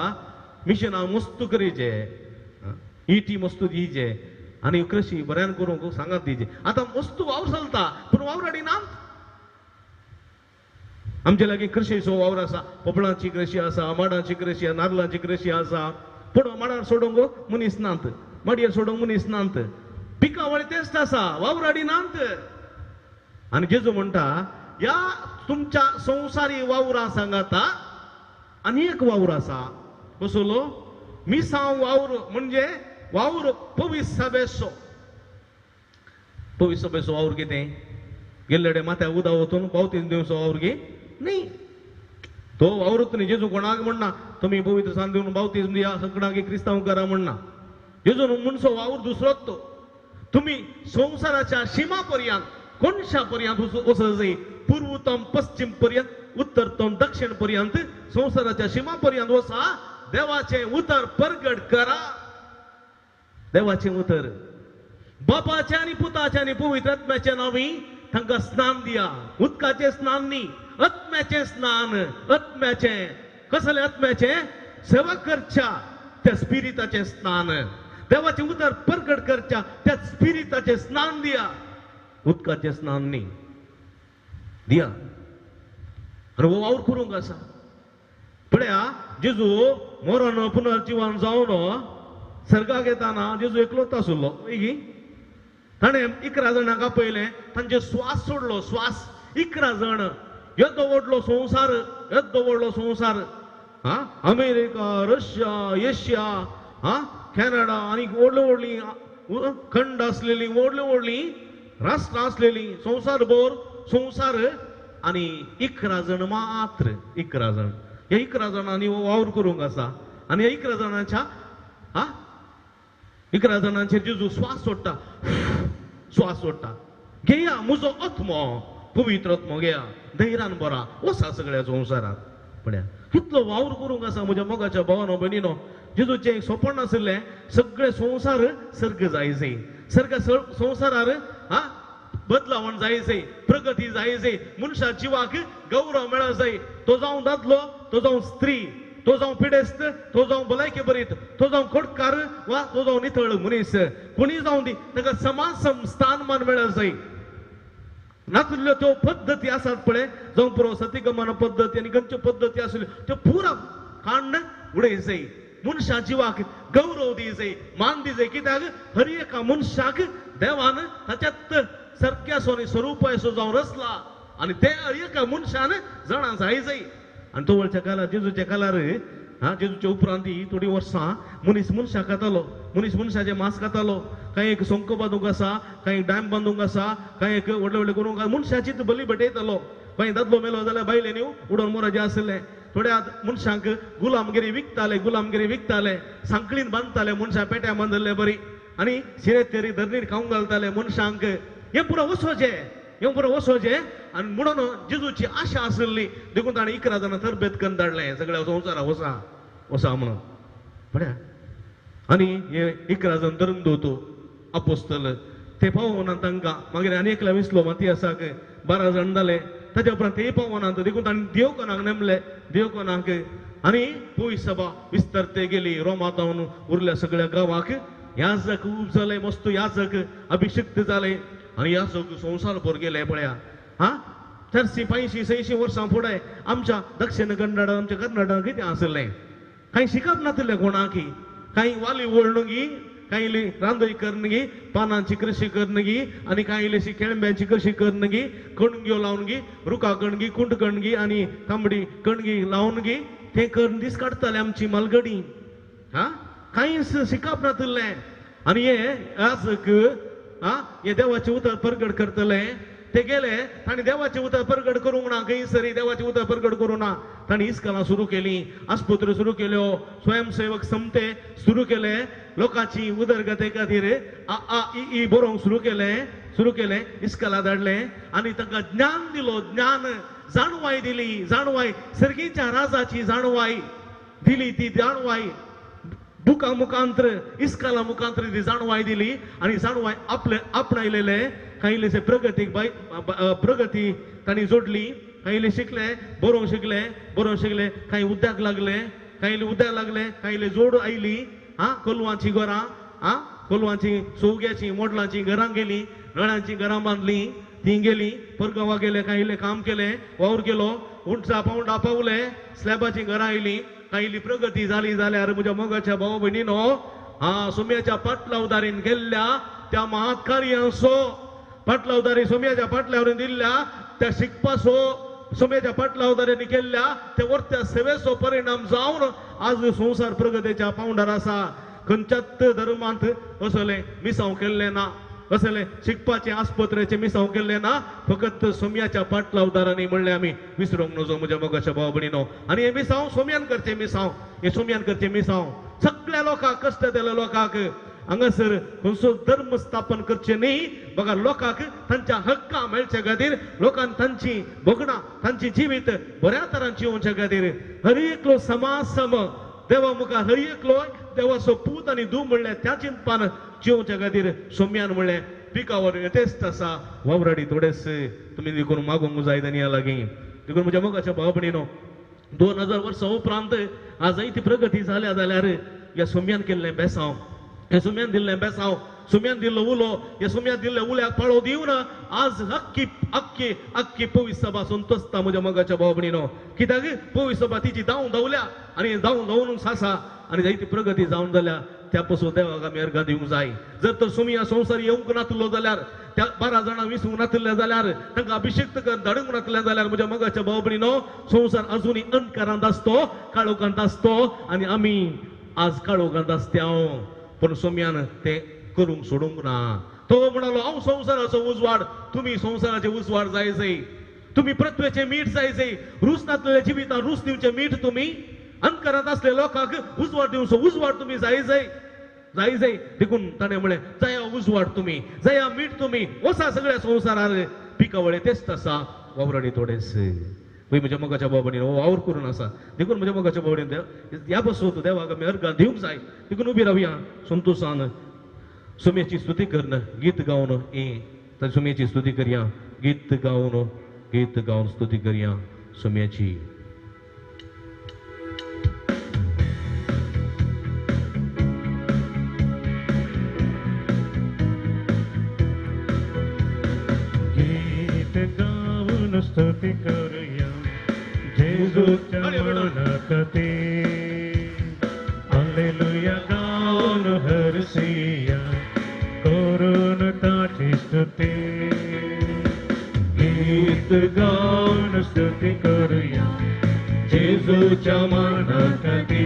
मिशनां मस्त करीचे इटी मस्त दिवचे आनी कृषी बऱ्यान करूंक सांगात दिवचे आतां मस्त वावर चलता पूण वावराडी नात आमचे लागीं कृषीचो वावर आसा पोपळांची कृषी आसा माडांची कृषी आसा नाल्लांची कृषी आसा पूण माडार सोडूंक मनीस नात माडयेर सोडूंक मनीस नात पिकावळ तेच आसा वावराडी नात आनी जेजू म्हणटा ह्या तुमच्या संवसारी वावरां सांगाता आनी एक वावर आसा कसलो मिसांव वावर म्हणजे वावर पवित्र सभेचो वावर कितें गेल्ले माथ्या उदा वचून पावतीन दिवचो वावर गे न्ही तो वावरूच न्ही जेजू कोणाक म्हणना तुमी पवित्र सान दिवन बावतीज दिया सगळ्यांक क्रिस्तांव करा म्हणना जेजू म्हणचो वावर दुसरोच तो तुम्ही संवसाराच्या सीमा पर्यंत कोणशा पर्यंत वचत पूर्वतम पश्चिम पर्यंत उत्तरतम दक्षिण पर्यंत संवसाराच्या सीमा पर्यंत वचा देवाचे उतर प्रगट करा देवाचे उतर बापाचे आणि पुताचे आणि पवित्र आत्म्याच्या नावी तांकां स्नान दिया उदकाचे स्नान न्ही आत्म्याचे स्नान आत्म्याचे कसले आत्म्याचे सेवा करच्या त्या स्पिरिताचे स्नान देवाचे उतर प्रगट करच्या त्या स्पिरिताचे स्नान दिया उदकाचे स्नान न्ही दिया आनी हो वावर करूंक आसा पळया जेजू मरण पुनर्जीवन जावन सर्गाक येताना जेजू एकलोच आसलो ताणें 11 जाणांक आपयलें तांचे स्वास सोडलो स्वास 11 जण येदो व्हडलो संवसार हा अमेरिका रशिया एशिया हा कॅनडा आनी व्हडली खंड आसलेली व्हडली राष्ट्रां आसलेली संवसार आनी 11 जण मात्र 11 जण ह्या 11 जणांनी वावर करूंक आसा आनी ह्या 11 जणांच्या 11 जणांचेर जेजू स्वास सोडटा घेया म्हजो आत्मो पवित्र आत्मो घेया धैर्यान बरा वसा सगळ्या संवसारात पळया कितलो वावर करूंक आसा म्हज्या मोगाच्या भावानो भयणीनो जेजूचें एक सोपण आशिल्लें सगळे संवसार सर्ग जायचे संवसारार बदलावण जायचे प्रगती जायचे मनशा जिवाक गौरव मेळा जाय तो जावं दादलो तो जावं स्त्री तो जावं पिडेस्त तो जावं भलायकी बरीत तो जावं खोडकार वा तो जावं नितळ मनीस कोणी जावं दी ताका समान स्थानमान मेळा जाय नातुल्यो त्यो पद्दती आसात पळय जावं पुरो सतीगमन पद्दती आनी खंयच्यो पद्दती आसल्यो त्यो पुरो काण्ण उडय जाय मनशा जिवाक गौरव दी जाय मान दी जाय कित्याक हर एका मनशाक देवान ताच्यात सारक्या सोनी स्वरूपाचो जावं रचला आनी ते हर एका मनशान जाणा जाय आनी तो वळच्या काळार जेजूच्या काळार जेजूच्या उपरांत थोडी वर्सां मनीस मनशाक खातालो मनीस मनशाचें मांस खातालो कांय एक सोंको बांदूंक आसा कांय डॅम बांदूंक आसा कांय एक व्हडले करूंक मनशाचीच बली भेटयतालो कांय दादलो मेलो जाल्यार बायलेनी उडोवन मोराचें आसलें थोड्या मनशांक गुलामगिरी विकताले सांकळीन बांदताले मनशां पेट्या बांदले बरी आनी शिरेत तेरी धरणीर खावंक घालताले मनशांक हे पुरो वचोचें आनी म्हणून जेजूची आशा आसली देखून ताणें 11 जाणां तरबेत करून धाडलें सगळ्या संवसारा वसा म्हणून पळया आनी हे 11 जण धरून दवरतो अपोस्तल ते पावोना तांकां मागीर आनी एकल्या विसलो मातियासाक 12 जण जाले ताच्या उपरांत ते पावनात देखून ताणें देवकोनाक नेमले देवकोनाक आनी पयस सभा विस्तारते गेली रोमातावन उरल्या सगळ्या गांवाक याजक खूब जाले मस्त याजक अभिषिक्त जाले आनी याजक संवसार भर गेले पळया 450-600 वर्सां फुडें आमच्या दक्षिण कन्नड आमच्या कर्नाटकांत कितें आसलें कांय शिकप नासलें कोणाकी कांय वाली ओळणगी कांय रांदोळी करनगी पानांची कृषी करनगी आनी कांय इल्लीशी केळंब्यांची कृषी करनगी कणग्यो लावनगी रुखां कणगी कुंट कणगी आनी तांबडी कणगी लावनगी ते करून दीस काडटाले आमची मालगडी कांय शिकप नासलें आनी हे आज हे देवाचे उतर प्रगट करतले ते गेले ताणी देवाचे उतर प्रगट करूंक ना खंय सरी देवाचे उतर प्रगट करूं ना ताणी इस्कॉलां सुरू केली आस्पत्री सुरू केल्यो स्वयंसेवक समते सुरू केले लोकांची उदरगते खातीर ई बरोवंक सुरू केले इस्कॉलां धाडले आनी तांकां ज्ञान दिलो ज्ञान जाणवाय दिली जाणवाय सर्गीच्या राजाची जाणवाय दिली ती जाणवाय बुकां मुखांतर इस्कॉलां मुखांतर ती जाणवाय दिली आनी जाणवाय आपणायलेले कांय इल्लेशे प्रगती तांणी जोडली कांय इल्ले शिकले बरोवंक शिकले कांय उद्याक लागले कांय इल्ले जोड आयली कोलवांची घरां कोलवांची सोग्याची मोडलांची घरां गेली नळ्यांची घरां बांदली ती गेली परगांवां गेले कांय इल्ले काम केले वावर केलो उंचा पावंडा पावले स्लॅबाची घरां आयली कांय इल्ली प्रगती जाली जाल्यार म्हज्या मोगाच्या भाव भयणीनो सोम्याच्या पाटलावदारीन गेल्ल्या त्या महाकार्यांचो पाटलावदारी सोम्याच्या पाटल्यावरून दिल्ल्या त्या शिकपाचो सोम्याच्या पाटलावदाऱ्यांनी केल्ल्या त्या वर्त्या सेवेचो परिणाम जावन आज संवसार प्रगतीच्या पावंडार आसा खंयच्याच धर्मांत असले मिसांव केल्ले ना असले शिकपाचे आस्पत्रेचे मिसांव केल्ले ना फकत सोम्याच्या पाटलावदारांनी म्हणले आमी विसरूंक नजो म्हज्या मोगाच्या भाव भयणीनो आनी हे मिसांव सोम्यान करचे मिसांव सगळ्या लोकांक कश्ट दिल्या लोकांक हांगासर खंयचो धर्म स्थापन करचे न्ही बघा लोकांक तांच्या हक्कां मेळचे खातीर लोकांक तांची भोगणां तांची जिवीत बऱ्या तरान जिवोवचे खातीर हर एकलो समाज सम देवा मुखार हर एकलो देवाचो पूत आनी धूव म्हणलें त्या चिंतपान जिवोवचे खातीर सोम्यान म्हणलें पिकावर यथेस्त आसा वावराडी थोडेच तुमी देखून मागोवंक जाय तांच्या लागीं देखून म्हज्या मोगाच्या भाव भयणीनो 2000 वर्सां उपरांत आज जायती प्रगती जाल्या जाल्यार ह्या सोम्यान केल्लें बेसांव हे सोम्यान दिल्लें बेसांव सोम्यान दिल्लो उलो हे सोम्यान दिल्ल्या उल्याक पाळो दिवन आज अख्खी पवित्र सभा संतोसता म्हज्या मोगाच्या भाव भयणीनो कित्याक पवित्र सभा तिची धांवल्या आनी धांवन सासा आनी जायती प्रगती जावन जाल्या त्या पासून देवाक आमी अर्घां दिवंक जाय जर तर सोम्या संवसार येवंक नासलो जाल्यार त्या 12 जाणां विसरूंक नासले जाल्यार तांकां अभिषेक करून धाडूंक नासले जाल्यार म्हज्या मोगाच्या भाव भयणीनो संवसार अजुनी अंधकारांत आसतो काळोखांत आसतो आनी आमी आज काळोखांत आसत्याव पण सोम्यान ते करूंक सोडूंक ना तो म्हणालो हांव संवसाराचो उजवाड तुमी संवसाराचे उजवाड जाय तुमी पृथ्वेचे मीठ जाय रूच नासलेल्या जिवितांत रूच दिवचे मीठ तुमी अंधकारांत असले लोकांक उजवाड दिवचो उजवाड तुमी जाय देखून ताणें म्हळें जया उजवाड तुमी जया मीठ तुमी वसा सगळ्या संवसारार पिकावळे तेच आसा वावराडी थोडेच वय म्हज्या मोगाच्या बाबडीन वावर करून आसा देखून म्हज्या मोगाच्या बाबडीन ह्या बसत देवाक आमी अर्घां दिवंक जाय देखून उबी रावया संतोशान सोम्याची स्तुती करन गीत गावन सोम्याची स्तुती करया गीत गावन स्तुती करया सोम्याची स्तुति करूया जेजूच्या मनाकते हालेलुया गाऊन हरसिया करून ताची स्तुती गीत गाऊन स्तुति करूया जेजूच्या मनाकते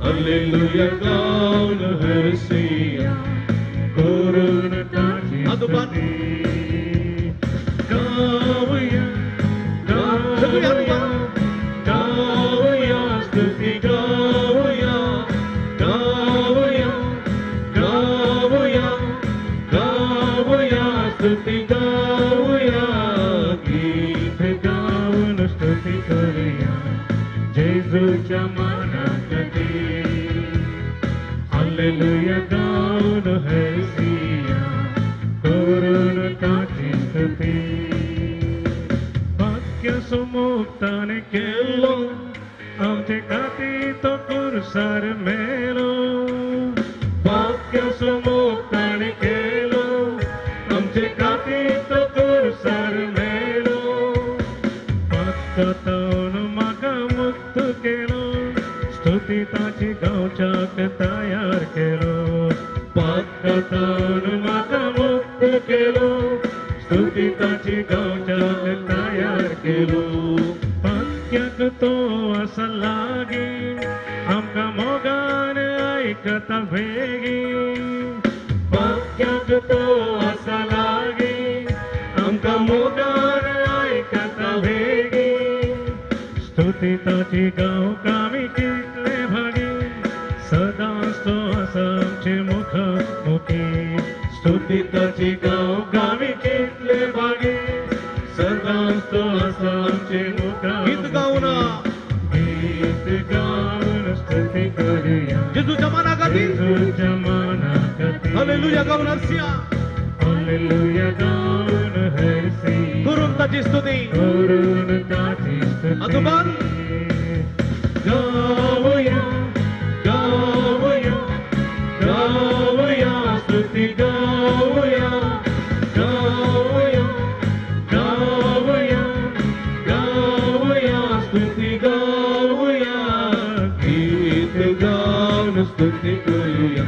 हालेलुया गाऊन हरसिया करून ताची स्तुती जेजूच्या मनाकते हालेलुया गाऊन हरसिया करून ताची स्तुती वाक्य सुमुक्ताने केलो आमचे खाती तो कुरसार मेलो वाक्य सुमुक्ताने केलो आमचे खाती तो कुरसार मेलो स्तुती ताची गांवच्यान तयार केलो पक्क्याक तो आसा लागीं आमकां मोगान आयकता बेगीन पक्क्याक तो आसा लागीं आमकां मोगान आयकता बेगीन स्तुती ताची गांवक आमी कितले भागी सदांच तो आसा आमचे मुखामुखी स्तुती ताची गांवक आमी कितले भागी सदांच तो आसा आमचे मुखामुखी गीत गाऊन गीत गाऊन स्तुती करूया जेजूच्या मना खातीर जेजूच्या मना खातीर हालेलुया गाऊन हरसिया हालेलुया गाऊन हरसी करून ताची स्तुती करून ताची स्तुती अजुबान गाऊया गाऊया गाऊया स्तुती गाऊया गाऊया गाऊया गाऊया स्तुती गाऊया गीत गाऊन स्तुती करूया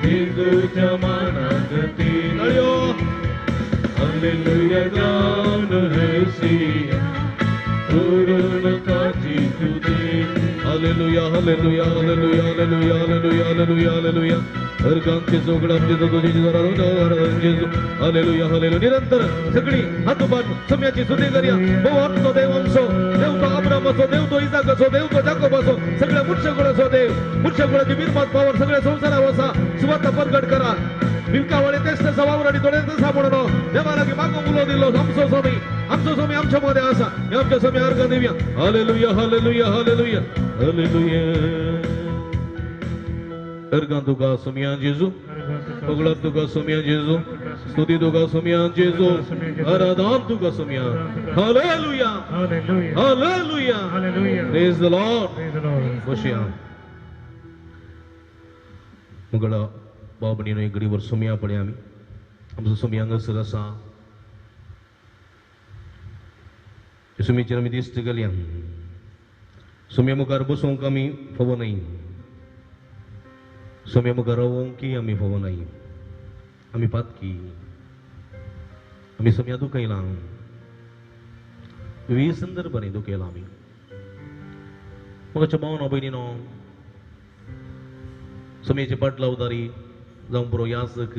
जेजूच्या मानागती हालेलुया गाऊन हरसिया करून ताची स्तुती हालेलुया hallelujah hallelujah hallelujah hallelujah hallelujah हालेलुया हरकांचे सोगडा तुझी जेजू हालेलुया हालेलुया निरंतर सगळी हातोपाठ सम्याची स्तुती करूया भगवान तो देव आमचो देव तो अब्राहम असो देव तो इसाक असो देव तो जाकोब असो सगळ्या मुख्य असो देव मुख्य कुळाची बिनबाद पावर सगळ्या संसारावर असा सुवार्ता प्रकट करा बिलकावळे तेच सवावर आणि थोडे तसा म्हणून देवाला की मागो मुलो दिलो आमचो स्वामी आमच्या मध्ये असा हे आमच्या स्वामी अर्घ देऊया हालेलुया हालेलुया हालेलुया हालेलुया अर्घ तुका स्वामिया जेजू पगडत तुका स्वामिया जेजू स्तुती तुका स्वामिया जेजू आराधन तुका स्वामिया हालेलुया हालेलुया हालेलुया हालेलुया praise the Lord Praise the Lord. बसया मुगळा बाबणीनो एक गडीवर सोमिया पडे आम्ही आमचो सोमी हांगासर आसा सोमीचेर आमी दिश्ट गेल्या सोम्या मुखार बसूंक आमी फावो नाय सोम्या मुखार रावोंकय आमी फावो नाय आमी पातकी आमी सोम्या दुखयलां विविध संदर्भांनी दुखयलां आमी मुखाच्या भावना भयणीनो सोम्याची पाटलावदारी जावं बरो याजक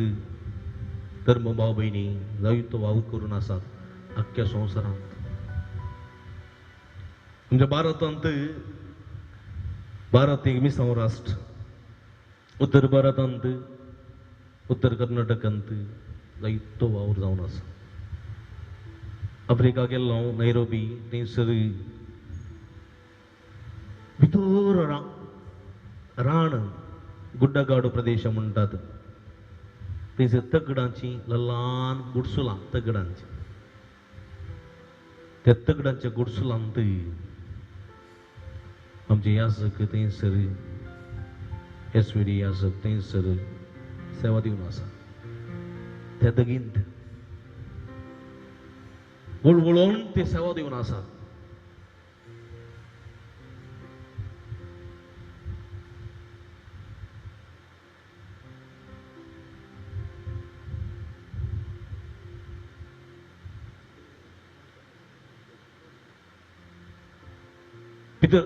धर्म भाव भयणी जायतो वाव करून आसात अख्ख्या संवसारांत म्हणजे भारत एक मिसांव राष्ट्र उत्तर भारतांत उत्तर कर्नाटकांत जायतो वावर जावन आसा आफ्रिका गेल्लो हांव नैरोबी थंयसर भितर रान गुड्डगाडो प्रदेश म्हणटात थंयसर तगडांची ल्हान गुडसुलां तगडांची त्या तगडांच्या गुडसुलांत आमचे याजक थंयसर एसवीडी याजक थंयसर सेवा दिवन आसा त्या दगींत वळवळोन ते सेवा दिवन आसा भितर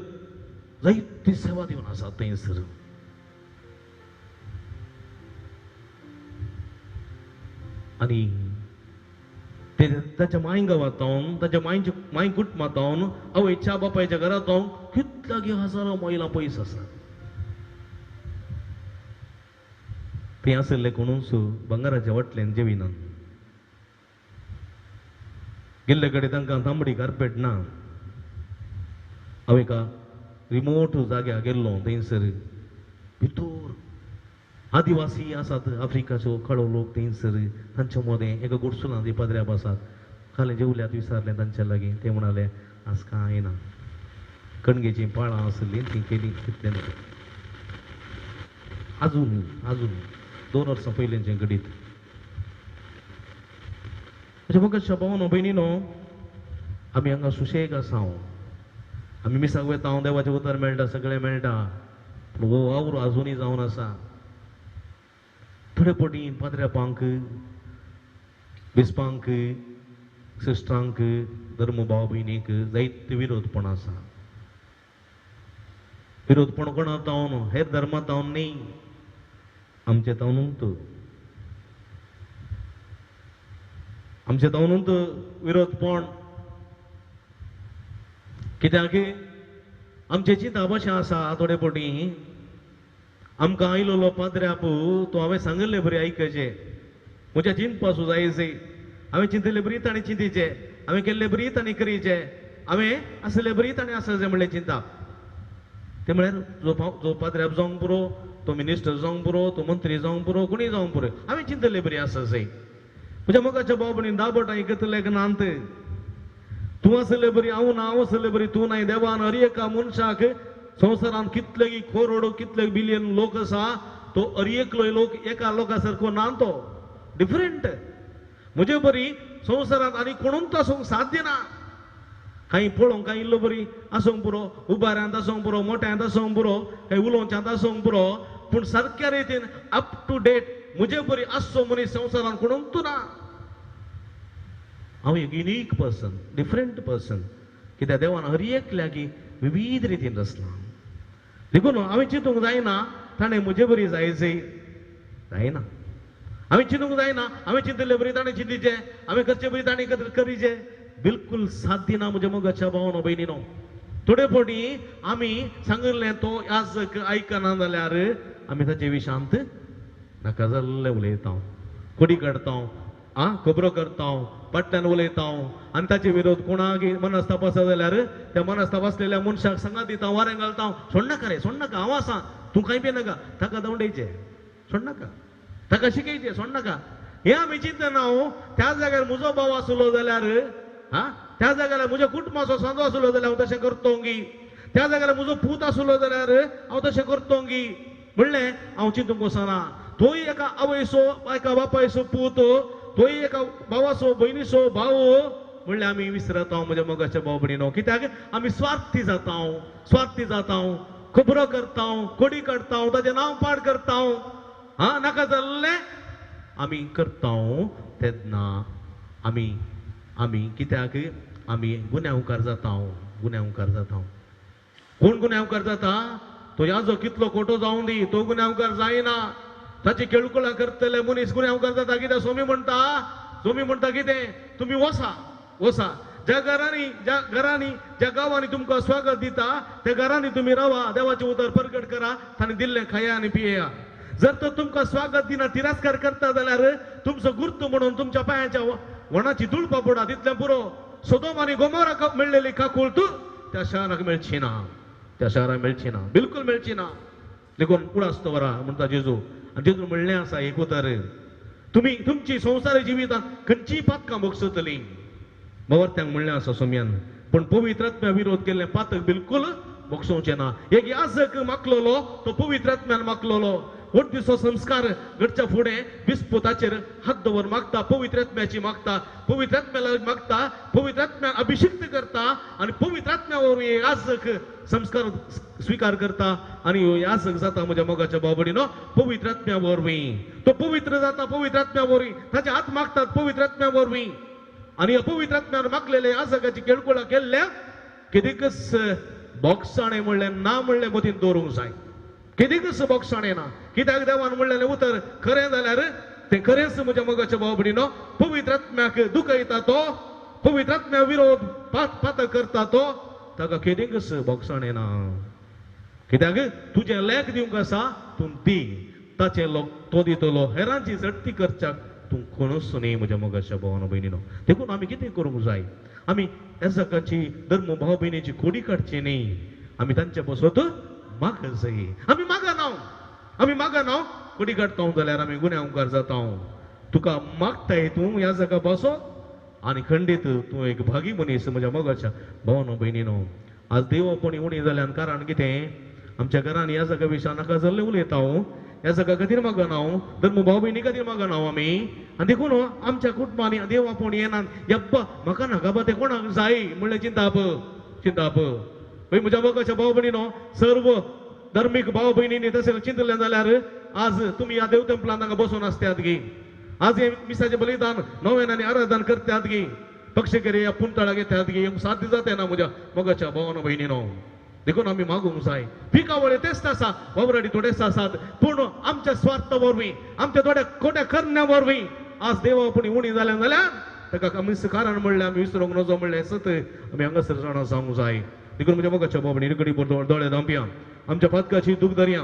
जायती सेवा दिवन आसा थंयसर आनी ताच्या मांय गांवांत ताच्या मांय कुटुंबांत आवयच्या बापायच्या घरांत कितल्यागी हजारो महिला पयस आसा ते आसले कोणूच भांगाराच्या वाटल्यान जेविनात गेल्ले कडेन तांकां तांबडी कार्पेट ना हांव एका रिमोट जाग्यार गेल्लो थंयसर भितर आदिवासी आसात आफ्रिकाचो खडो लोक थंयसर तांच्या मदें एका गुडसुलां ती पदऱ्या बसात खाली जेवल्यात विचारलें तांच्या लागीं ते म्हणाले आज कांय ना कणगेचीं पाळां आसलीं ती केली तितलें अजून 2 वर्सां पयलींचें घडीत म्हाका शोभोवन भयणीनो आमी हांगा सुशेग आसा आमी मिसाक वता देवाचें उतर मेळटा सगळें मेळटा पूण हो वावर आजुनूय जावन आसा थोडे पटीन पाद्र्या पांक बिस्पांक सिस्टरांक धर्म भाव भयणीक जायते विरोधपण आसा. विरोधपण कोणा तावन हेर धर्मा तावन न्ही, आमचे तावनूच आमचे तावनूच विरोधपण. कित्याक आमचे चिंता भाशा आसा थोडे फावटी आमकां आयलोलो पाद्र्याप तो हांवें सांगिल्लें बरें आयकचें, म्हज्या चिंतपासूं जायचे, हांवें चिंतलें बरी ताणें चिंतीचें, हांवें केल्लें बरी ताणें करीचें, हांवें आसलें बरी ताणें आसचें म्हणलें चिंता. ते म्हळ्यार जो पाद्र्याप जावंक पुरो, तो मिनिस्टर जावंक पुरो, तो मंत्री जावंक पुरो, कोणीय जावंक पुरो, हांवें चिंतलें बरी आसचें. म्हज्या मोगाच्या बाबडीन दाबोट आयकतलें नांत, तूं आसलें बरी हांव ना, हांव आसलें बरी तूं नाय. देवान हर एका मनशाक संवसारांत कितले करोड कितले बिलियन लोक आसा, तो हर एकलोय लोक एका लोका सारको ना, तो डिफरंट. म्हजे बरी संवसारांत आनी कोणूच आसूंक साध्य ना. काही पळोवंक काही इल्लो बरी आसूंक पुरो, उबाऱ्यांत आसूंक पुरो, मोठ्यांत आसूंक पुरो, काही उलोवच्यांत आसूंक पुरो, पूण सारक्या रितीन अप टू डेट म्हजे बरी आसचो मनीस संवसारांत कोणूच ना. हांव एक युनीक पर्सन, डिफरंट पर्सन. कित्याक देवान हर एकल्याकी विविध रितीन रचला. देखून हांवें चिंतूंक जायना ताणें म्हजे बरी जायचे, जायना. हांवें चिंतूंक जायना हांवें चिंतलें बरी ताणें चिंतीचें, हांवें करचें बरी ताणें करीचें. बिलकुल साध्य ना म्हज्या मोगाच्या भावानो भयणीनो. थोडे फावटी आमी सांगिल्लें तो याजक आयकना जाल्यार आमी ताचे विशांत नाका जाल्लें उलयता, कोडी काडता, खबरो करता, पट्ट्यान उलयता आनी ताचे विरोध कोणाक मनस्ताप आसा जाल्यार त्या मनस्ताप आसलेल्या मनशाक सांगात दिता, वारें घालता. सोड नाका रे, सोड नाका, हांव आसा, तूं कांय बी नाका, ताका दवंडयचें, सोड नाका, ताका शिकयचें, सोड नाका. हे आमी चिंतना त्या जाग्यार म्हजो भाव आसलो जाल्यार, त्या जाग्यार म्हज्या कुटुंबाचो सांजो आसलो जाल्यार हांव तशें करतोंगी, त्या जाग्यार म्हजो पूत आसलो जाल्यार हांव तशें करतोंगी म्हणलें. हांव चिंतूंक वचना. थंय एका आवयचो एका बापायचो पूत, थंय एका भावाचो भयणीचो भाव म्हणल्यार आमी विसरता म्हज्या मोगाच्या भाव भयणीनो. कित्याक आमी स्वार्थी जाता, खबरो करता, कोडी काडटा, ताचें नांव पाड करता, नाका जाल्लें आमी करता. तेन्ना आमी कित्याक आमी गुन्यांवकार जाता. कोण गुन्यांवकार जाता? तो याजो कितलो खोटो जावं दी, तो गुन्यांवकार जायना. ताची केळकुळां करतले मनीस गुन्यांवकार जाता. कित्याक सोमी म्हणटा कितें, तुमी वसा ज्या घरांनी ज्या गांवांनी तुमकां स्वागत दिता त्या घरांनी तुमी रावा, देवाचें उतर प्रगट करा, ताणें दिल्लें खाया आनी पियेया. जर तो तुमकां स्वागत दिना, तिरस्कार करता जाल्यार तुमचो गुर्त म्हणून तुमच्या पांयाच्या वणाची धूळ पडा, तितलें पुरो. सोदोम आनी गोमोरा मेळलेली काकूळ तूं त्या शाराक मेळची ना, बिलकुल मेळची ना. देखून कुडास्त वरा म्हणटा जेजू. आनी जेजू म्हणलें आसा एक उतर, तुमची संवसारी जिवितांत खंयचीय पातकां भोगसतलीं. मवर्त्यांक म्हणलें आसा सोम्यान, पण पवित्र आत्म्या विरोध केल्लें पातक बिलकुल भोगसोवचें ना. एक याजक मागलोलो, तो पवित्र आत्म्यान मागलोलो. वट दिसो संस्कार घडच्या फुडें बिस्पुताचेर हात दवर मागता, पवित्र आत्म्याची मागता, पवित्र आत्म्याला मागता, पवित्र आत्म्यान अभिषिक्त करता आनी पवित्र आत्म्या वरवीं याजक संस्कार स्वीकार करता आनी याजक जाता म्हज्या मोगाच्या बाबडीनो पवित्र आत्म्या वरवीं. तो पवित्र जाता पवित्र आत्म्या वरवीं, ताचे हात मागतात पवित्र आत्म्या वरवीं. आनी पवित्र आत्म्यान मागलेले याजकाची केळकुळां केल्ल्या केदीकच बोगसाणें म्हणलें ना म्हणलें मतीन दवरूंक जाय. केदीकच बोगसाणें ना. कित्याक देवान म्हणलेलें उतर खरें जाल्यार तें खरेंच म्हज्या मोगाच्या बाबडीनो. पवित्र आत्म्याक दुखयता तो, पवित्र आत्म्या विरोध पातक करता तो, ताका केदीकच बोगसाणें ना. कित्याक तुजें लेख दिवंक आसा तूं दी, ताचे लोक तो दितलो. हेरांची झडती करच्याक तूं कोणूच न्ही म्हज्या मोगाच्या भावानो भयणीनो. देखून आमी कितें करूंक जाय? आमी याजकाची धर्म भाव भयणीची खोडी काडची न्ही, आमी तांचे बसत माग जाय. आमी मागना कोडी काडटा जाल्यार आमी गुन्यांवकार जाता. तुका मागताय तूं ह्या जागा बसो आनी खंडीत तूं एक भागी मनीस म्हज्या मोगाच्या भावानो भयणीनो. आज देवपणी उणी जाल्यान कारण कितें? आमच्या घरांनी ह्या जागा विशयां नाका जाल्लें उलयता. ह्या जागा खातीर मागना, धर्म भाव भयणी खातीर मागना आमी. आनी देखून आमच्या कुटुंबांनी देवापण येनात. यब्बा म्हाका नाका बा तें कोणाक जाय म्हणलें चिंताप. म्हज्या मोगाच्या भाव भयणीनो, सर्व धर्मीक भाव भयणींनी तशें चिंतलें जाल्यार आज तुमी ह्या देव तेंपलांत हांगा बसून आसतात गे. आज हे मिसाचे बलिदान नव्याने आराधन करतात गे पक्ष करे या पुंतळा घेतात गे साध्य जाते ना मुझ्या मगाच्या भावानं बहिणीनो देखून आम्ही मागूंक जाय पिकावळे तेच तासा वावराडी थोडेच आसात पूर्ण आमच्या स्वार्थ वरवी आमच्या थोड्या खोट्या करण्या वरवी आज देवा पुणी उणी जाल्या ताका आमी कारण म्हणले आम्ही विसरूंक नजो म्हणले सत आम्ही हांगासर जाणा सांगूंक जाय देखून म्हज्या मगाच्या बाबणी निकडी दोळे दांपया आमच्या पातकाची दूख दर्या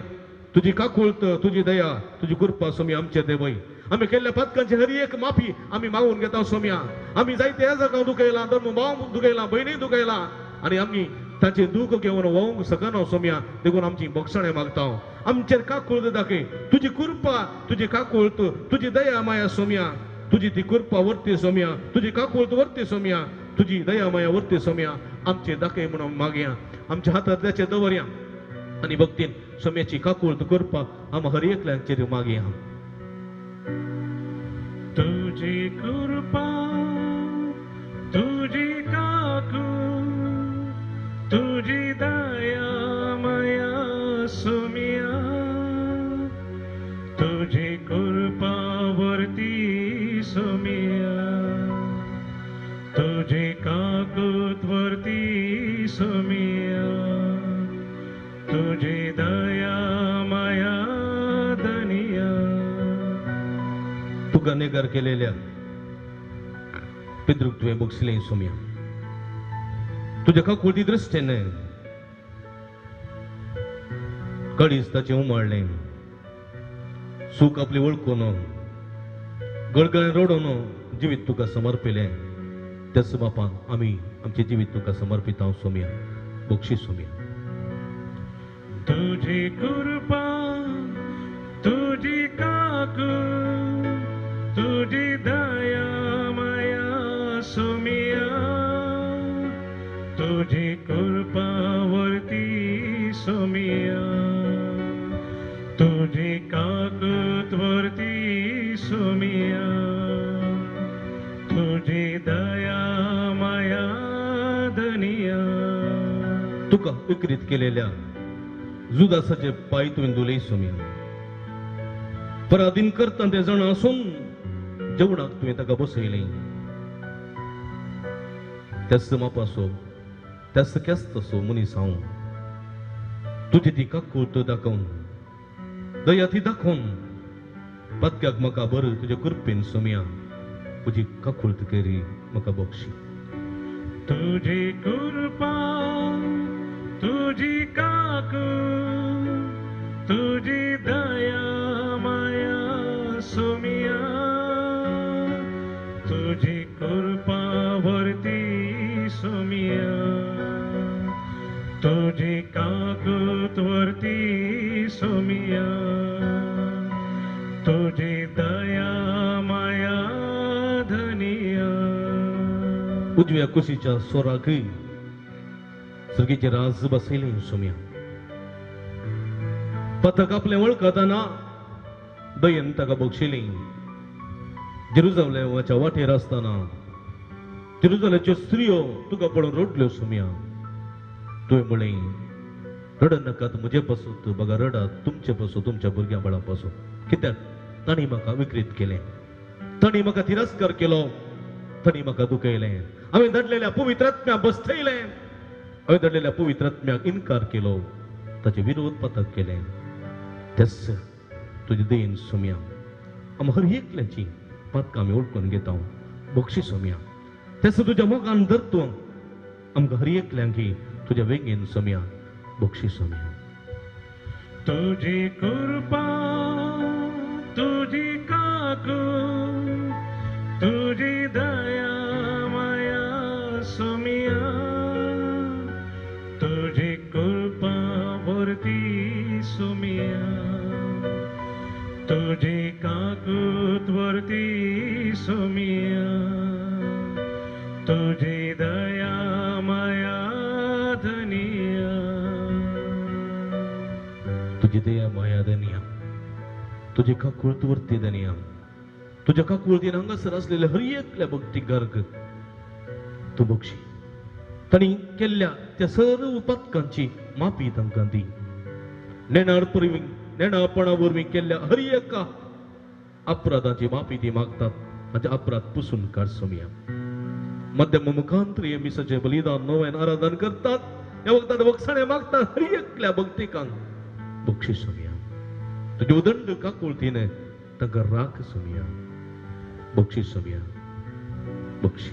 तुझी काकुळत तुझी दया तुझी कृपा सोमी आमचे देवय आम्ही केल्ल्या पातकांची हरी एक माफी आम्ही मागून घेता सोम्या आम्ही जायते ह्या जागा दुखयला धर्म भाव दुखयला बहिणी दुखयला आणि आम्ही ताचे दूख घेऊन वाहूंक सकना सोम्या देखून आमची बक्षणे मागता आमचेर काकुळत दाखय तुझी कृपा तुझी काकुळत तुझी दया माया सोम्या तुझी ती कृपा वर्ती सोम्या तुझी काकुळत वर्ती सोम्या तुझी दया माया वर्ती सोम्या आमचे दाखय म्हणून मागया आमच्या हातात त्याचे दवरया आणि भक्तीन सोम्याची काकुळत कृपा आम हर एकल्यांचेर मागया तुझी कृपा तुझी काकू तुझी दया माया सोम्या तुझी कृपा वरती सोम्या तुझी काकूत वरती सोम्या तुझी दया माया दनिया तुका नेगार केलेल्या पितृक तुवें बक्षिलें सोम्या तुझ्या काकुळती दृश्टेने कडीच ताचें उमाळलें सूख आपली वळखून गळगळें रडोवन जिवीत तुका समर्पिलें त्याच बापा आमी आमचें जिवीत तुका समर्पिता सोम्या बक्षी सोम्या तुझी कृपा तुझी काकू तुझी दया माया सोम्या तुझी कृपा वरती सोम्या तुझी काकूत वरती सोम्या तुझी दया माया दनिया तुका विक्रीत केलेल्या जुदासाचे पाय तुवें धुले सोम्या पराधीन करता ते जण असून जेवणाक तुवें ताका बसयलें त्याच मापासो त्याच केस्त असो मनीस हांव तुजी ती काकुळत दाखोवन दया ती दाखोवन पत्क्याक म्हाका बरं तुज्या कृपेन सोम्या तुजी काकुळत केरी म्हाका बक्षी तुझी कृपा तुझी काकू तुझी दया माया सोम्या तुझी कृपा वरती सोम्या तुझी काकूत वरती सोम्या तुझी दया माया धनिया उजव्या कुशीच्या सोराक सर्गीचे राज बसयले सोम्या पथक आपले वळखताना दयेन ताका बक्षिली जेरुजालेमाच्या वाटेर असताना जेरुजालेच्यो स्त्रियो तुका पळोवन रडल्यो सोम्या तुवें म्हळें रड नाकात म्हजे पासून बघा रडात तुमचे पासून तुमच्या भुरग्यां बाळा पासून कित्याक तांणी म्हाका विकृत केलें तांणी म्हाका तिरस्कार केलो तांणी म्हाका दुखयलें हांवें धाडलेल्या पवित्रात्म्याक बसयलें हांवें धाडलेल्या पवित्रात्म्याक इन्कार केलो ताचे विरोध पथक केलें तेच तुजे देन सोम्या आम हर एकल्याची पथकां आमी ओळखून घेता बक्षी सोम्या तेच तुज्या मोगान धरतो आमकां हर एकल्यांक तुज्या वेगेन सोम्या बक्षी सोम्या तुझी कृपा तुझी काकू तुझी दया माया सोम्या तुझी कृपा वरती सोम्या तुझी काकूत वरती सोम्या तुझी दया माया धनिया तुझी दया माया दनिया तुझे काकुळत वरती दनिया तुझ्या काकुळतीन हांगासर असलेले हर एकल्या भक्ती गर्ग तू बक्षी तांणी केल्ल्या त्या सर्व पथकांची माफी तांकां दी नेणार परवी नेणापणा वरवीं केल्ल्या हर एका अपराधाची माफी ती मागतात माझे अपराध पुसून काढ सोमिया मध्यम मुखांतरी मिसाचे बलिदान नव्यान आराधन करतात या वक्तात वक्साणे मागतात हरी एकल्या भक्तिकांक बक्षीस सोमिया तुझे उदंड काकुळतीने तंका राख सोमिया बक्षीस सोमिया बक्षीस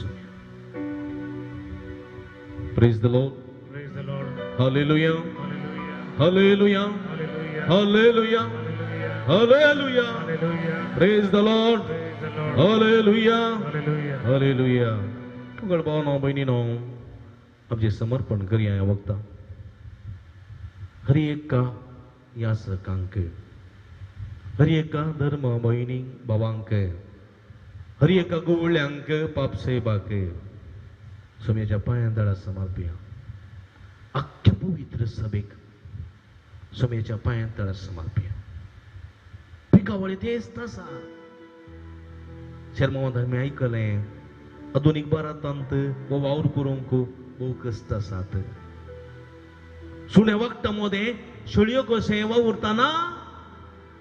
सोमिया Praise the Lord. Praise the Lord. Hallelujah. Hallelujah. Hallelujah. Hallelujah. Hallelujah. Hallelujah. Hallelujah. Praise the Lord. Praise the Lord. Hallelujah. Hallelujah. Hallelujah. तुगड भावनो बहिणीनो आमचे समर्पण करूया या वक्ता हरी एका यासकांक हरी एका धर्म बहिणी भावांक हरी एका गोवळ्यांक पापसेबाक सोम्याच्या पांयां तळा समर्पिया अख्ख्या पवित्र सभेक सोम्याच्या पांयां तळा समर्पिया पिकावळी तेच तसा शर्मावाद मी ऐकलें आधुनिक भारतांत वो वावर करूंक भोव कस्त आसात सुण्या वखटामध्ये शेळयो कशें वावुरतना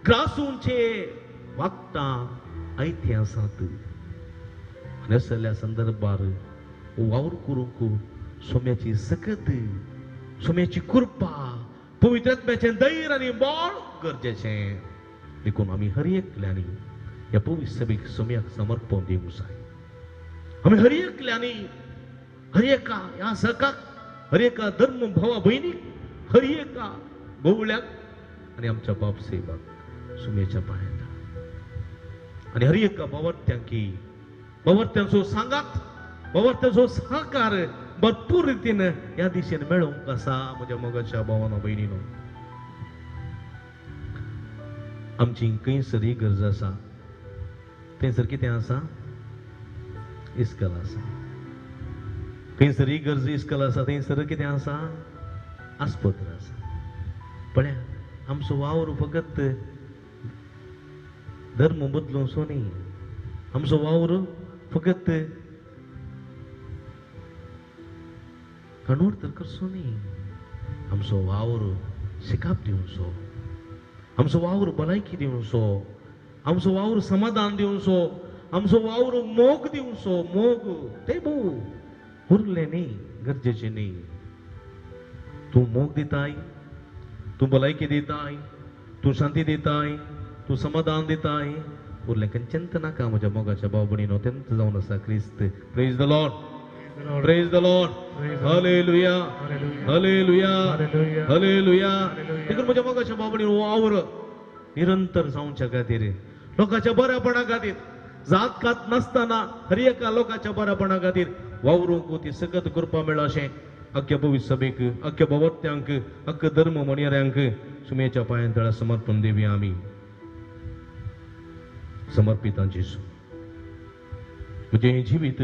ग्रासूंचे वागटां आयते आसात आनी असल्या संदर्भार वावर करूंक सोम्याची सकत सोम्याची कृपा पवित्रात्म्याचें धैर्य आनी बळ गरजेचें देखून आमी हर एकल्यानी ह्या पवित्र सभेक सोम्याक समर्पण दिवंक जाय आमी हर एकल्यानी हर एका ह्या सकाक हर एका धर्म भावा भयणीक हर एका गवळ्याक आनी आमच्या बाप सेवाक सोम्याच्या पांयां आनी हर एका बावर्त्यांचो सांगात बावर्त्यांचो सहकार भरपूर रितीन ह्या दिशेन मेळोवंक आसा म्हज्या मोगाच्या भावांनो भयणीनो आमची खंयसर ही गरज आसा थंयसर कितें आसा इस्कल आसा खंयसर ही गरज इस्कल आसा थंयसर कितें आसा आस्पत्र आसा पळया आमचो वावर फकत धर्म बदलूंचो न्ही आमचो वावर फकत कणोर तर करचो न्ही आमचो वावर शिकाप दिवचो आमचो वावर भलायकी दिवचो आमचो वावर समाधान दिवचो आमचो वावर मोग दिवचो मोग ते भोव उरले न्ही गरजेचे न्ही तूं मोग दिताय तूं भलायकी दिताय तूं शांती दिताय तूं समाधान दिताय उरलें खंयचेंत नाका म्हज्या मोगाच्या भाव भयणीनो तेंत जावन आसा क्रिस्त praise the Lord Praise the Lord. Hallelujah. Hallelujah. Hallelujah. देखून म्हज्या मोगाच्या बाबडीन वावर निरंतर जावच्या खातीर लोकांच्या बऱ्यापणा खातीर जात कात नासतना हर एका लोकांच्या बऱ्यापणा खातीर वावरूंक ती सकत कृपा मेळ्ळा अशें अख्ख्या पवित्र सभेक अख्ख्या भवत्यांक अख्ख्या धर्म म्हणयाऱ्यांक सुमेच्या पांयां तळा समर्पण दिवया आमी समर्पितांची म्हजें जिवीत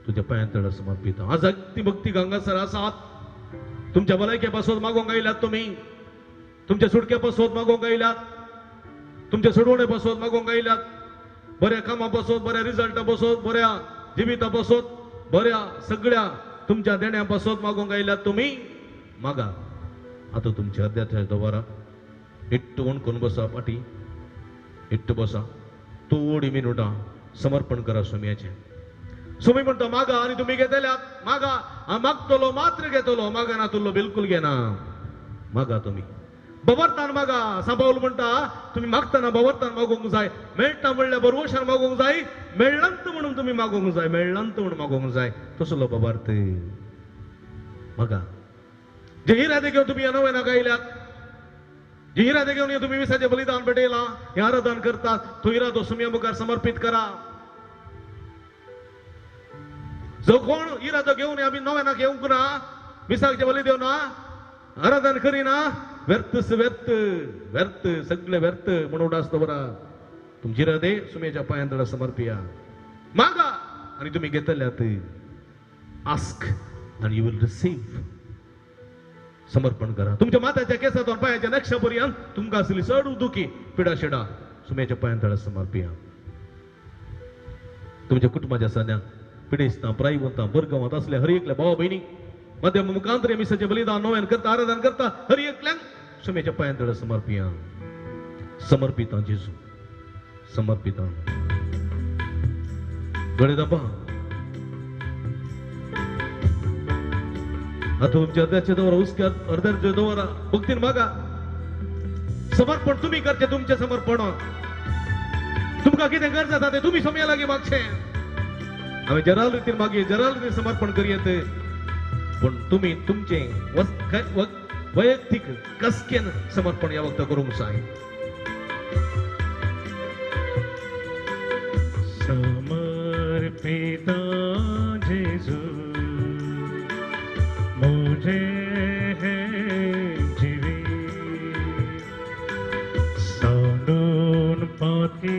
तुझ्या पांयां तळा समर्पित आज ती भक्ती हांगासर आसात तुमच्या भलायके पासत मागोवंक आयल्यात तुमी तुमच्या सुटके पासत मागोवंक आयल्यात तुमच्या सोडवणे पासत मागोवंक आयल्यात बऱ्या कामा पासत बऱ्या रिजल्टा पासत बऱ्या जिविता पासत बऱ्या सगळ्या तुमच्या देण्या पासत मागोवंक आयल्यात तुमी मागा आता तुमच्या अध्यात्या दवारा इट्ट वणकून बसा पाटी इट्ट बसा थोडी मिनटां समर्पण करा सोम्याचें सुमी म्हणतो मागा आणि तुम्ही घेतल्यात मागा मागतलो मात्र घेतलो मागा ना तुल्लो बिलकुल घेना मागा तुम्ही बवरतान मागा सांबावल म्हणटा तुम्ही मागताना बवरतान मागोवंक जाय मेळटा म्हणल्या बरोवशान मागोवंक जाय मेळ्ळंत म्हणून तुम्ही मागोवंक जाय मेळ्ळंत म्हणून मागोवंक जाय तसलो बाबार्थ मागा जे इरादे घेवन तुम्ही नवे नाका आयल्यात जे इरादे घेवन तुम्ही विसाचे बलिदान भेटयला हे आराधन करतात तो इरादो सुम्या मुखार समर्पित करा जो कोण इरादो घेऊन आम्ही नव्याना घेऊंक ना विसागचे बली देव ना आराधन करीना व्यर्थच व्यर्थ व्यर्थ सगळे व्यर्थ म्हणून असतो बरा तुमची इरादे सुमेच्या पांयां तळा समर्पिया मागा आणि तुम्ही घेतल्यात आस्क आणि यू विल रिसीव समर्पण करा तुमच्या माथ्याच्या केसातून पायाच्या नक्षापर्यंत तुमका असली चढ दुखी पिडा शिडा सुमेच्या पांयां तळा समर्पिया तुमच्या कुटुंबाच्या सण्या पिडेस्ता प्रायवंता बरगावात असल्या हर एकल्या भावा बहिणी मध्यम मुखांतरे मिसाचे बलिदान नव्यान करता आराधन करता हर एकल्यांक सुमेच्या पांयां तळा समर्पिया समर्पिता जेजू समर्पिता गळे दाबा आता तुमच्या अर्ध्याच्या दोरा उसक्या अर्ध्याच्या दोरा भक्तीन मागा समर्पण तुम्ही करते तुमचे समर्पण तुमका किती गरज जाते तुम्ही समया लागे मागचे आम्ही जराल रीतीन मागे जराल रीती समर्पण करीत पण तुम्ही तुमचे वैयक्तिक कसकेन समर्पण या वक्त करूंक जाय समर्पिता जेजू मुझे है जीवित सांडून पाती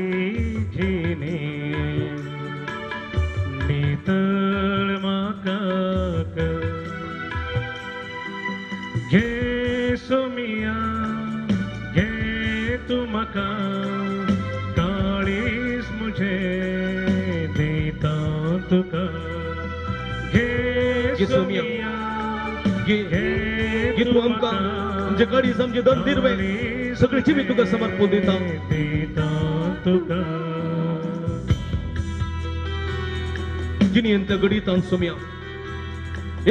जीने नितळ माका कर घे सोमिया घे तू मका काळीस मुझे देता तुका घे सोमिया घे तू आमका म्हणजे कडी समजे दन दिरवे सगळीची मी तुका समर्पण देता तुका जिनी अंत गडीतान सोमिया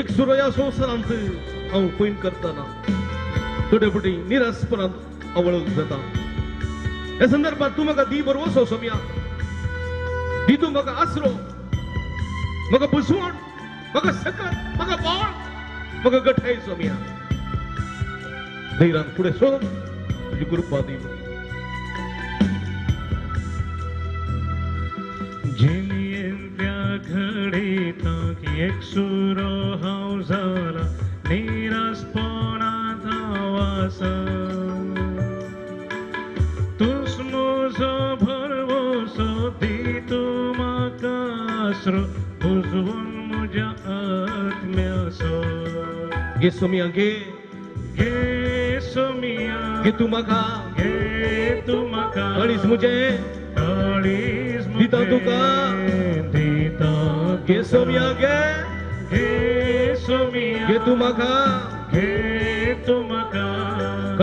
एक सुरया संवसारांत हांव पयन करतना थोडे फावटी निरासपणांत आवळूंक जाता ह्या संदर्भात तूं म्हाका दी बरोवसो सोमिया दी तूं म्हाका आसरो म्हाका बुसवण म्हाका सकत म्हाका बाळ म्हाका गठाय सोमिया धैर्यान फुडें सोड तुजी कृपा दी जिनियंत्या घडीताक एक सुरो हांव जाला निरासपणांत हांव आसा तूंच म्हजो भरवसो दी तूं म्हाका आसरो बुजवून म्हज्या आत्म्याचो घे सोमिया घे घे सोमिया घे तूं म्हाका घे तूं म्हाका अडीच मुझे काळीज दिता तुका दिता घे सोमिया घे घे सोमिया घे तूं म्हाका घे तूं म्हाका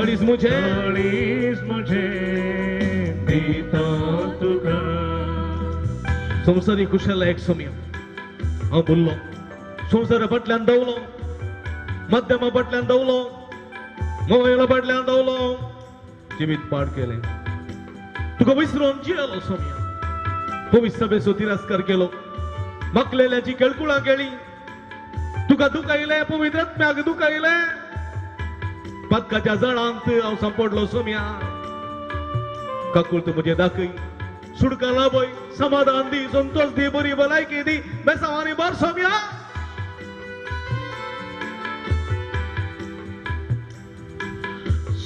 अडीच मुझे काळीज मुझे दिता तुका संवसारी कुशल एक सोमिया हांव बोल्लो संवसारा फाटल्यान दवलो मध्यमा फाटल्यान दवलो मोबायला फाटल्यान दवलो जिमीत पाड केलें तुका विसरून जियेलो सोमिया पवित्र सभेचो तिरस्कार केलो मकलेल्याची केळकुळां केली तुका दुखायलें पवित्र आत्म्याक दुखायलें पदकाच्या जळांत हांव सांपडलो सोमिया काकूळ तूं म्हजें दाखय सुडका लाभय समाधान दी संतोष दी बरी भलायकी दी बेसावानी बर सोमिया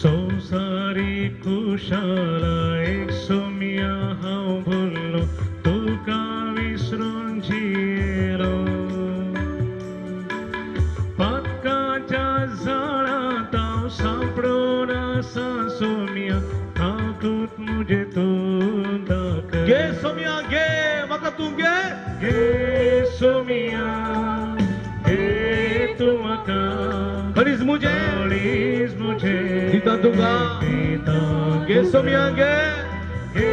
संसारी कुशाला एक सोमिया हांव भुल्लो तुका विसरून जियेलो पदकाच्या जळांत हांव सांपडून आसा सोमिया काकूत मुझे तूं दाखय घे सोमिया घे म्हाका तूं घे घे सोमिया घे तूं म्हाका खरीच मुझे काळीज मुझे दिता तुका दिता घे सोमिया घे घे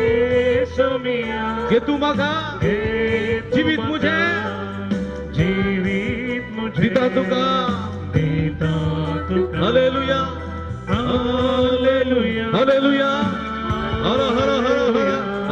सोमिया घे तूं म्हाका घे तूं जीवित म्हाका, मुझे जीवित मुझे दिता तुका दिता तुका हालेलुया हालेलुया हालेलुया हर हर हर हर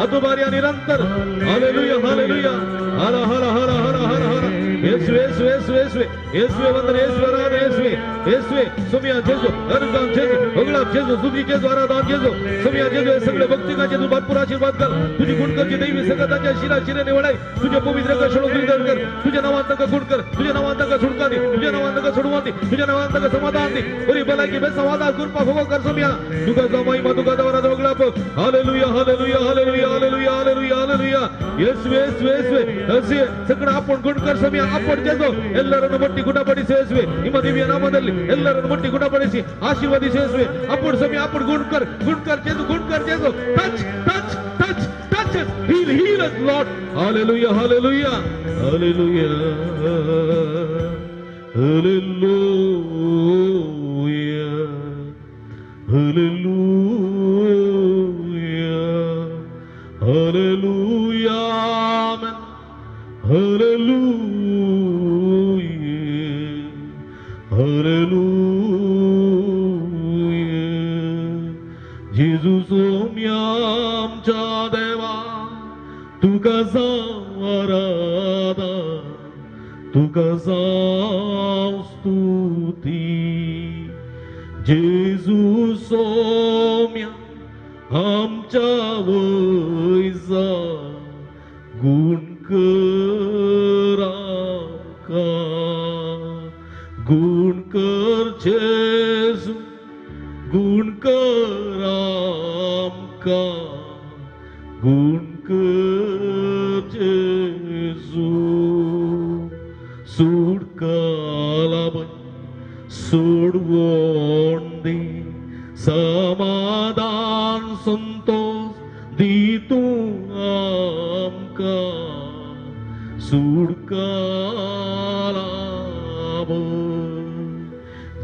अतुबारिया निरंतर हालेलुया हालेलुया हर हर हर हर हर हर येशुवे येशुवे येशुवे येशुवे वंदन येशुवे आराधना येशुवे येशुवे सोमिया जेजू अनुदान जेजू भगलाप जेजू सुखी जेजू आराधना जेजू सोमिया जेजू हे सगळे भक्तिकाचे तू भरपूर आशीर्वाद कर तुझी गुणकरची दैवी संगताच्या शिरा शिरेने वळाय तुझ्या पवित्र कशळो विधान कर तुझ्या नावांत का गुण कर तुझ्या नावांत का सुटका दे तुझ्या नावांत का सोडवा दे तुझ्या नावांत का समाधान दे बरी भलायकी बेसवादा कृपा भोग कर सोमिया तुका जो महिमा तुका देवरा भगलाप हालेलुया हालेलुया हालेलुया हालेलुया हालेलुया हालेलुया येशुवे येशुवे येशुवे असे सगळं आपण गुण कर सोमिया आपण जेजू ಎಲ್ಲರನ್ನು ಮಟ್ಟಿ ಗುಣಪಡಿಸಿ ಯೇಸುವೆ ನಿಮ್ಮ ದಿವ್ಯ ನಾಮದಲ್ಲಿ ಎಲ್ಲರನ್ನು ಮಟ್ಟಿ ಗುಣಪಡಿಸಿ ಆಶೀರ್ವದಿಸಿ ಯೇಸುವೆ ಅಪ್ಪುಡು ಸಮಯ ಅಪ್ಪುಡು ಗುಣಕರ್ ಜೇಸು touch touch touch touch heal us lord hallelujah hallelujah hallelujah hallelujah hallelujah Amen. Hallelujah. Hallelujah. जेजू सोम्या आमच्या देवा तुका जाव आराधना तुका जाव स्तुती जेजू सोम्या आमच्या वैजा गुण कर आमका गुण कर जेजू गुण कर आमका गुण कर जेजू सोड कालाबय सोड वोंडी समाधान संतोष दी तूं आमका सोड कालाबय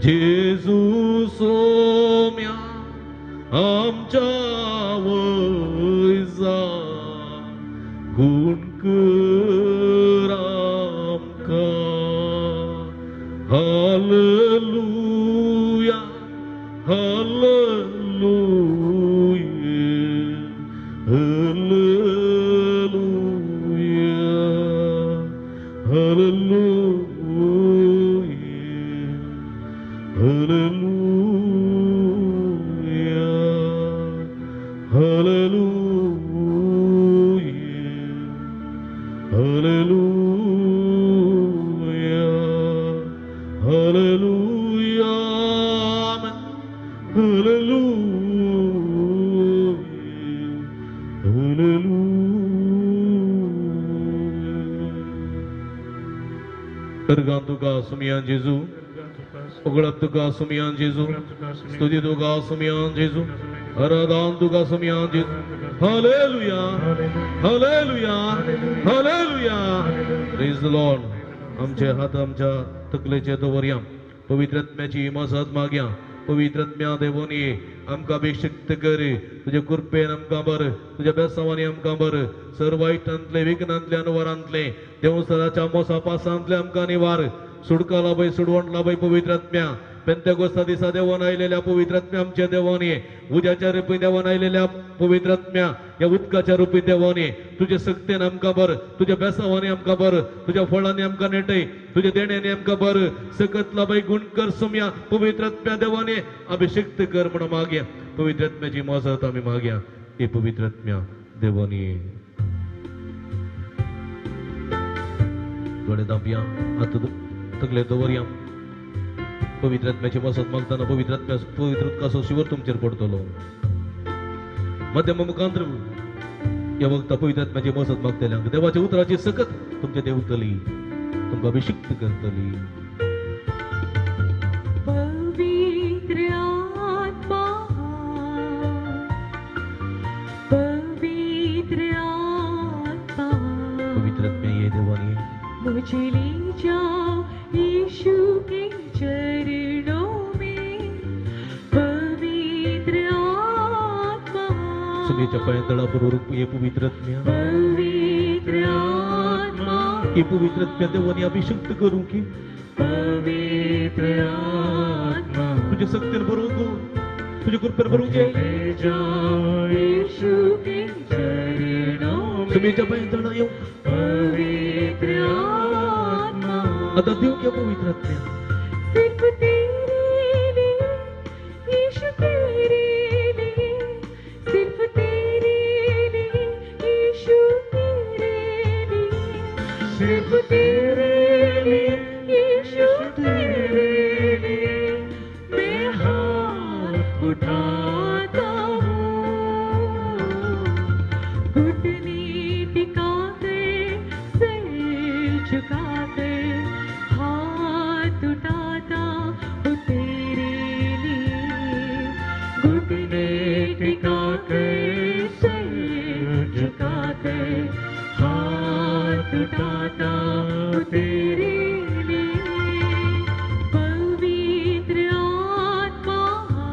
जेजू सोम्या आमच्या वैजा गुण कर आमका hallelujah hallelujah hallelujah hallelujah Hallelujah, hallelujah, hallelujah, hallelujah, amen, hallelujah, hallelujah. Tergan tuka sumiyan Jesu. Uglap tuka sumiyan Jesu. Studi tuka sumiyan Jesu. Aradan tuka sumiyan Jesu. Hallelujah. Hallelujah. Hallelujah. Praise the Lord. आमचे हात आमच्या तकलेचे दवरया पवित्र आत्म्याची मजत मागया पवित्र आत्म्या देवोनी आमकां अभिषेक कर तुझे कृपेन आमकां बर तुझ्या बेसावांनी आमकां बर सर्व वाईटांतले विघ्नांतले वरांतले देवसराच्या मोसापासांतले आमकां निवार सुडका लाभय सुडवण लाभय पवित्र आत्म्या पेंतेकोस्ता दिसा देवान आयलेल्या पवित्र आत्म्या आमच्या देवानी उज्याच्या रुपी देवान आयलेल्या पवित्र आत्म्या या उदकाच्या रुपी देवानी तुझे सक्तेन आमकां बर तुझ्या बेसावांनी आमकां बर तुझ्या फळांनी आमकां नेटय तुझ्या देण्यानी आमकां बर सकत लाभय गुणकर सुम्या पवित्र आत्म्या देवानी अभिषेक कर म्हणून मागया पवित्र आत्म्याची मजत आमी मागया हे पवित्र आत्म्या देवानी डोळे दाबया हात तकले दवरया पवित्र आत्म्याची मजत मागताना पवित्र आत्म्या पवित्र उदकाचो शिवर तुमचेर पडतलो मध्यम मुखांतर या वक्ता पवित्र आत्म्याची मजत मागतल्यांक देवाच्या उतराची सकत तुमच्या देवतली तुमकां अभिषेक करतली पवित्र आत्मा पवित्र आत्मा पवित्र आत्म्या ये देवानी मुझे ले जाओ यीशु के चरणों में पवित्र आत्मा सुमीच्या पायंतळाबरोबर ये पवित्र आत्म्या पवित्र आत्मा ये पवित्र आत्म्या देवानी अभिषेक करू की पवित्र आत्मा तुझे सक्तीन बरोबर तुझे कृपेन बरोबर ले जाओ यीशु के चरणों में सुमीच्या पायंतळा येऊ पवित्र आत्मा आता देव क्या पवित्र आत्म्या सिर्फ तेरे लिए यीशु तेरे लिए सिर्फ तेरे लिए यीशु तेरे लिए सिर्फ तेरे लिए यीशु तेरे लिए मैं हाथ उठाता हूँ घुटने टिका कर सिर झुका कर हाथ उठाता हूँ तेरे लिए घुटने टिका कर सिर झुका कर हाथ उठाता हूँ तेरे लिए पवित्र आत्मा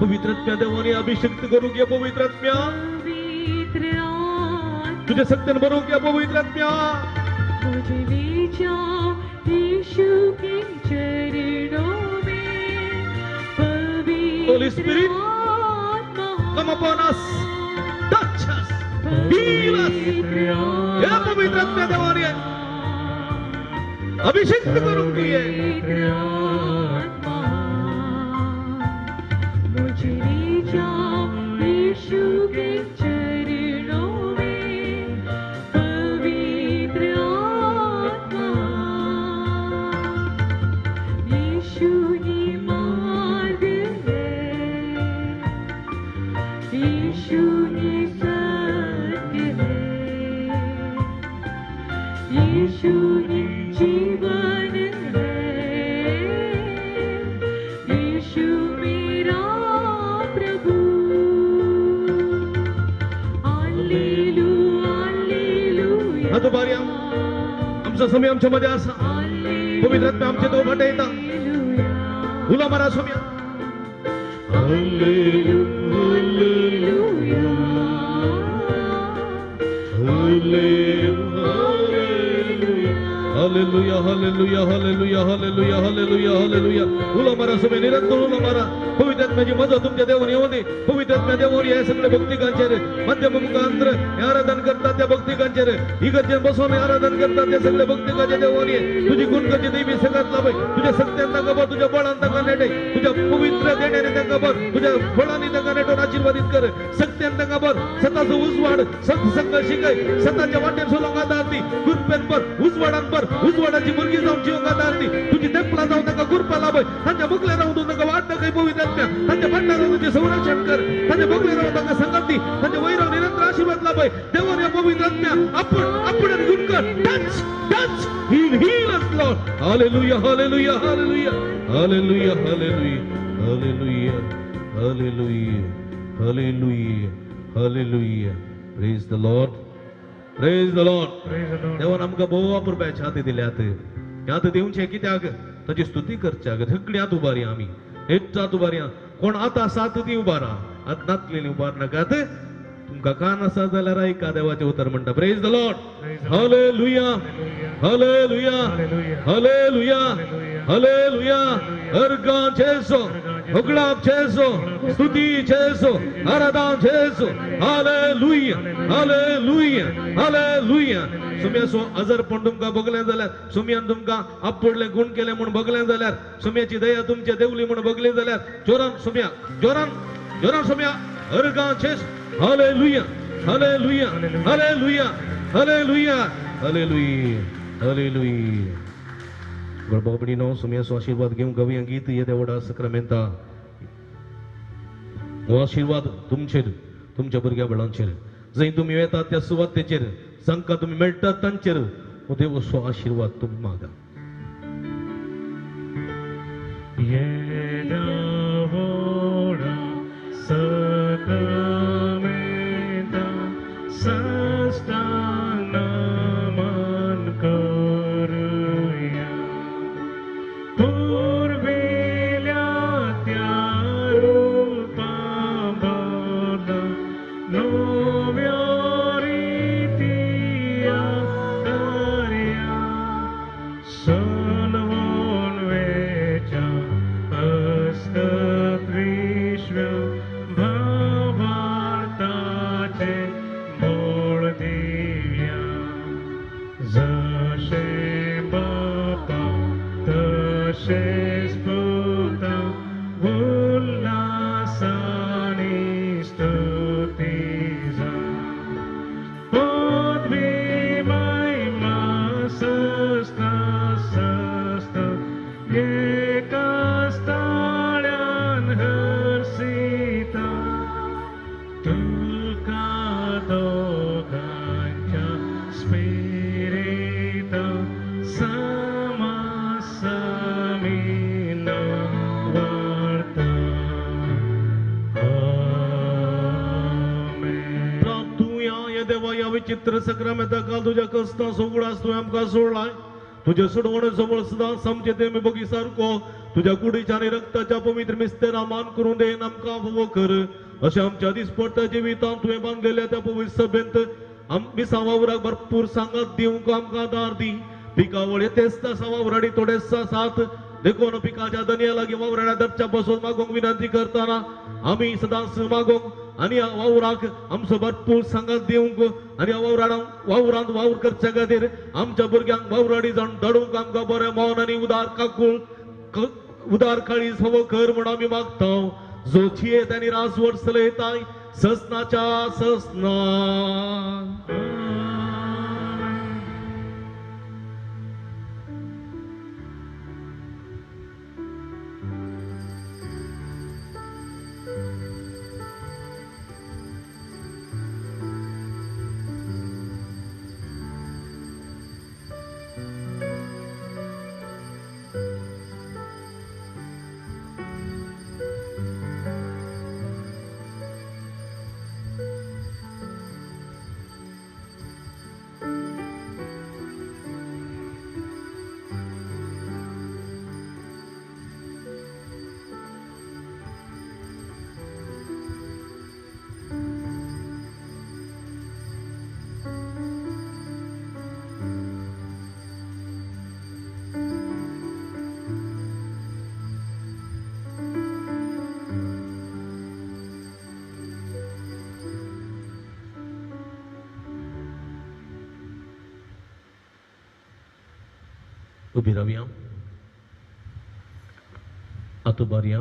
पवित्र आत्म्या देवानी अभिषेक करू की पवित्र आत्म्या पवित्र आत्मा तुझ्या सक्तीने भरून घ्या पवित्र आत्म्या. मुझे ले जाओ यीशु के चरणों में, पवित्र Holy Spirit, आत्मा, come upon us, touch us, heal us. या पवित्र आत्म्या देवाने अभिषेक करून घे. पवित्र आत्मा, मुझे ले जाओ यीशु के चरणों में, पवित्र आत्मा, यीशु ही मार्ग है, यीशु ही सत्य है, यीशु ही जीवन है, यीशु मेरा प्रभु. हालेलुया, हालेलुया, आता बारी आमचा समय आमच्या मध्ये असा. पवित्र आत्म्या आमचे तो भटे येता. हालेलुया, उला मारा सोम्या. Hallelujah hallelujah hallelujah hallelujah hallelujah hallelujah. उला मारा सोम्या निरंतर उला मारा. पवित्र आत्म्याची मदत तुमच्या देवाने येऊ दे. पवित्र आत्म्या देवाने या सगळे भक्तिकांचे मध्यम मुखांतर आराधन करतात त्या भक्तिकांचे इकडचे बसवून आराधन करतात त्या सगळे भक्तिकांच्या देवाने तुझी गुणकाची देवी सगळ्यात लाभे. तुझ्या सत्यांना गबर तुझ्या बळांना का नेटे. तुझ्या पवित्र देण्याने त्या गबर तुझ्या फळांनी त्या नेटून आशीर्वादित कर. सत्यांना गबर स्वतःचं उजवाड संघ शिकाय स्वतःच्या वाटेर सोलंगात आरती गुरपेनपर उजवाडांपर उजवाडाची मुलगी जाऊन जीवंगात आरती तुझी तेपला जाऊन नका गुरपा लाभय. त्यांच्या बगले राहून तू नका वाट काही पवित्र आत्म्या त्यांच्या भांडणा राहून तुझे संरक्षण कर. त्यांच्या बगले राहून नका संगती त्यांच्या वैराव निरंतर आशीर्वाद लाभय. देवाने पवित्र आत्म्या आपण गुण कर. Touch touch heal heal us Lord. Hallelujah hallelujah hallelujah hallelujah hallelujah hallelujah hallelujah hallelujah hallelujah. Praise the Lord, praise the Lord. देवान आमकां भोव अपुरबायचे हाती दिल्यात. ह्या हात दिवचे कित्याक ताची स्तुती करच्याक. सगळ्यात उबारी आमी हेच्यात उबारी. कोण आतां सात ती उबारा आत नातलेली उबार नाकात. तुमका कान आसा जाल्यार ऐका देवाचे उतर म्हणटा. Praise the Lord. हालेलुया हालेलुया हालेलुया हालेलुया. अर्गां छेसो हुकडाप छेसो स्तुती छेसो आराधना छेसो. हालेलुया हालेलुया हालेलुया. सुम्यासो आजारपण तुमकां बगलें जाल्यार सुम्यान तुमकां आपडले गुण केले म्हूण बगलें जाल्यार सुम्याची दया तुमचे देवली म्हूण बगली जाल्यार जोरान सुम्या जोरान जोरान सुम्या अर्गां छेस. हालेलुया हालेलुया हालेलुया हालेलुया हालेलुया हालेलुया. गडबडीनो सुम्यासो आशीर्वाद घेवंक गावया गीत येदे व्हडा सक्रामेंता. हो आशीर्वाद तुमचेर तुमच्या भुरग्या बळांचेर जंय तुमी येतात त्या सुवातेचेर जांकां तुमी मेळटात तांचेर हो देवसो आशीर्वाद तुमी मागा. विचित्र सक्रामेंता काल तुझ्या कष्टा सोगडास तू आमकां सोडलाय. तुझे सोडवणे जवळ सदांच आमचे ते बगी सारको तुझ्या कुडीच्या आणि रक्ताच्या पवित्र मिस्तेरा मान करून देन आमकां फावो कर. अशें आमच्या दिसपट्ट्या जिवितांत तुवें बांदलेल्या त्या पवित्र सभेंत आम्ही वावराक भरपूर सांगत दिवंक आमकां दार दी पिकावळ तेच वावराडी थोडेसा साथ देखून पिकाच्या दनिया लागीं वावराड्या दरच्या बसून मागोंक विनंती करताना आम्ही सदांच मागोंक आणि वावराक आमचो भरपूर सांगत दिवंक आणि वावरांत वावर करच्या खातीर आमच्या भुरग्यांक वावराडी जावन दडूंक आमकां बरें मौन आणि उदार काकूळ उदार काळी सवो कर म्हणून आमी मागता जो जियेत आनी राजवट चलयताय ससनाच्या ससना उभी रावया आता बारया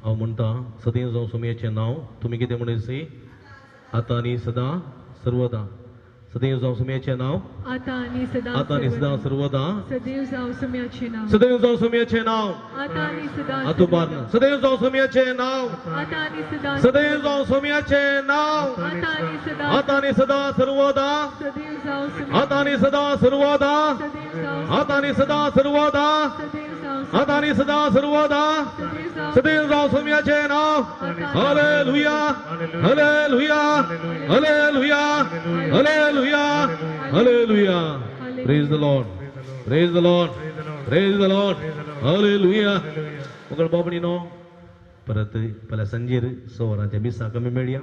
हांव म्हणटा सदैव जावं सोमयाचें नांव तुमी कितें म्हणयसी आतां आनी सदां सर्वदा सदैव जावं सोमयाचें नांव आता आणि सदा आतां आनी सदां सर्वदा सदैव जाव सम्याचे नाव सदैव जावं सोमयाचें नांव आता आणि सदा आतां बारना सदैव जावं सोमयाचें नांव आता आणि सदा सदैव जावं सोमयाचें नांव आता आणि सदा आतां आनी सदां सर्वदा सदैव जाव आतां आनी सदां सर्वदा सदैव जाव आतां आनी सदां सर्वदा सदैव जाव आतां आनी सदां सर्वदा सदैव जाव सदैव जावं सोमयाचें नांव हालेलुया हालेलुया हालेलुया हालेलुया हालेलुया praise the Lord praise the Lord praise the Lord हालेलुया मगळ बाबणीनो परत पल्या संजेर सवरांच्या बिसाक आमी मेळया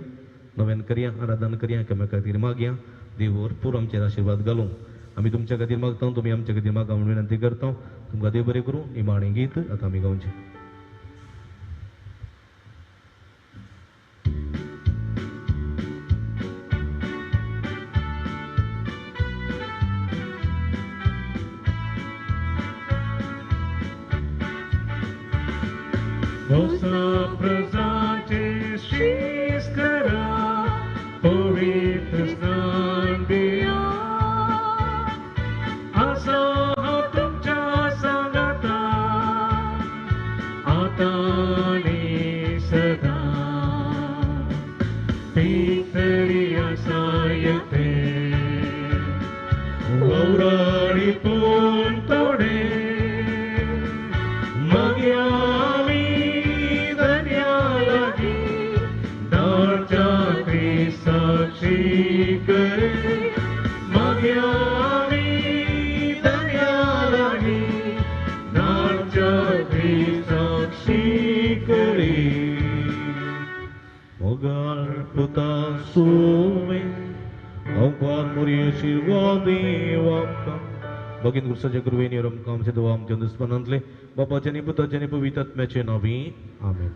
नव्यान करया आराधन करया एकामेका खातीर मागया देव भरपूर आमचेर आशिर्वाद घालूं आमी तुमच्या खातीर मागता तुमी आमच्या खातीर मागा म्हणून विनंती करता तुमकां देव बरें करूं निमाणें गीत आतां आमी गावचें Vossa presente xiskara, povitas nandiya. Asa hatumcha sangata, atani sada. Pitari asayate, vaurani puntode, magyami. साक्षी करे magyामी दयालागी नाचा साक्षी करे मोगाल पुता सुमे अवकार मुरी आशीर्वादी वामका भगिन गुरुसाच्या कृपेने रमकाम सिद्धवा आमच्या दुस्मनांतले बापाचे आणि पुताचे आणि पवित्र आत्म्याचे नावी आमेन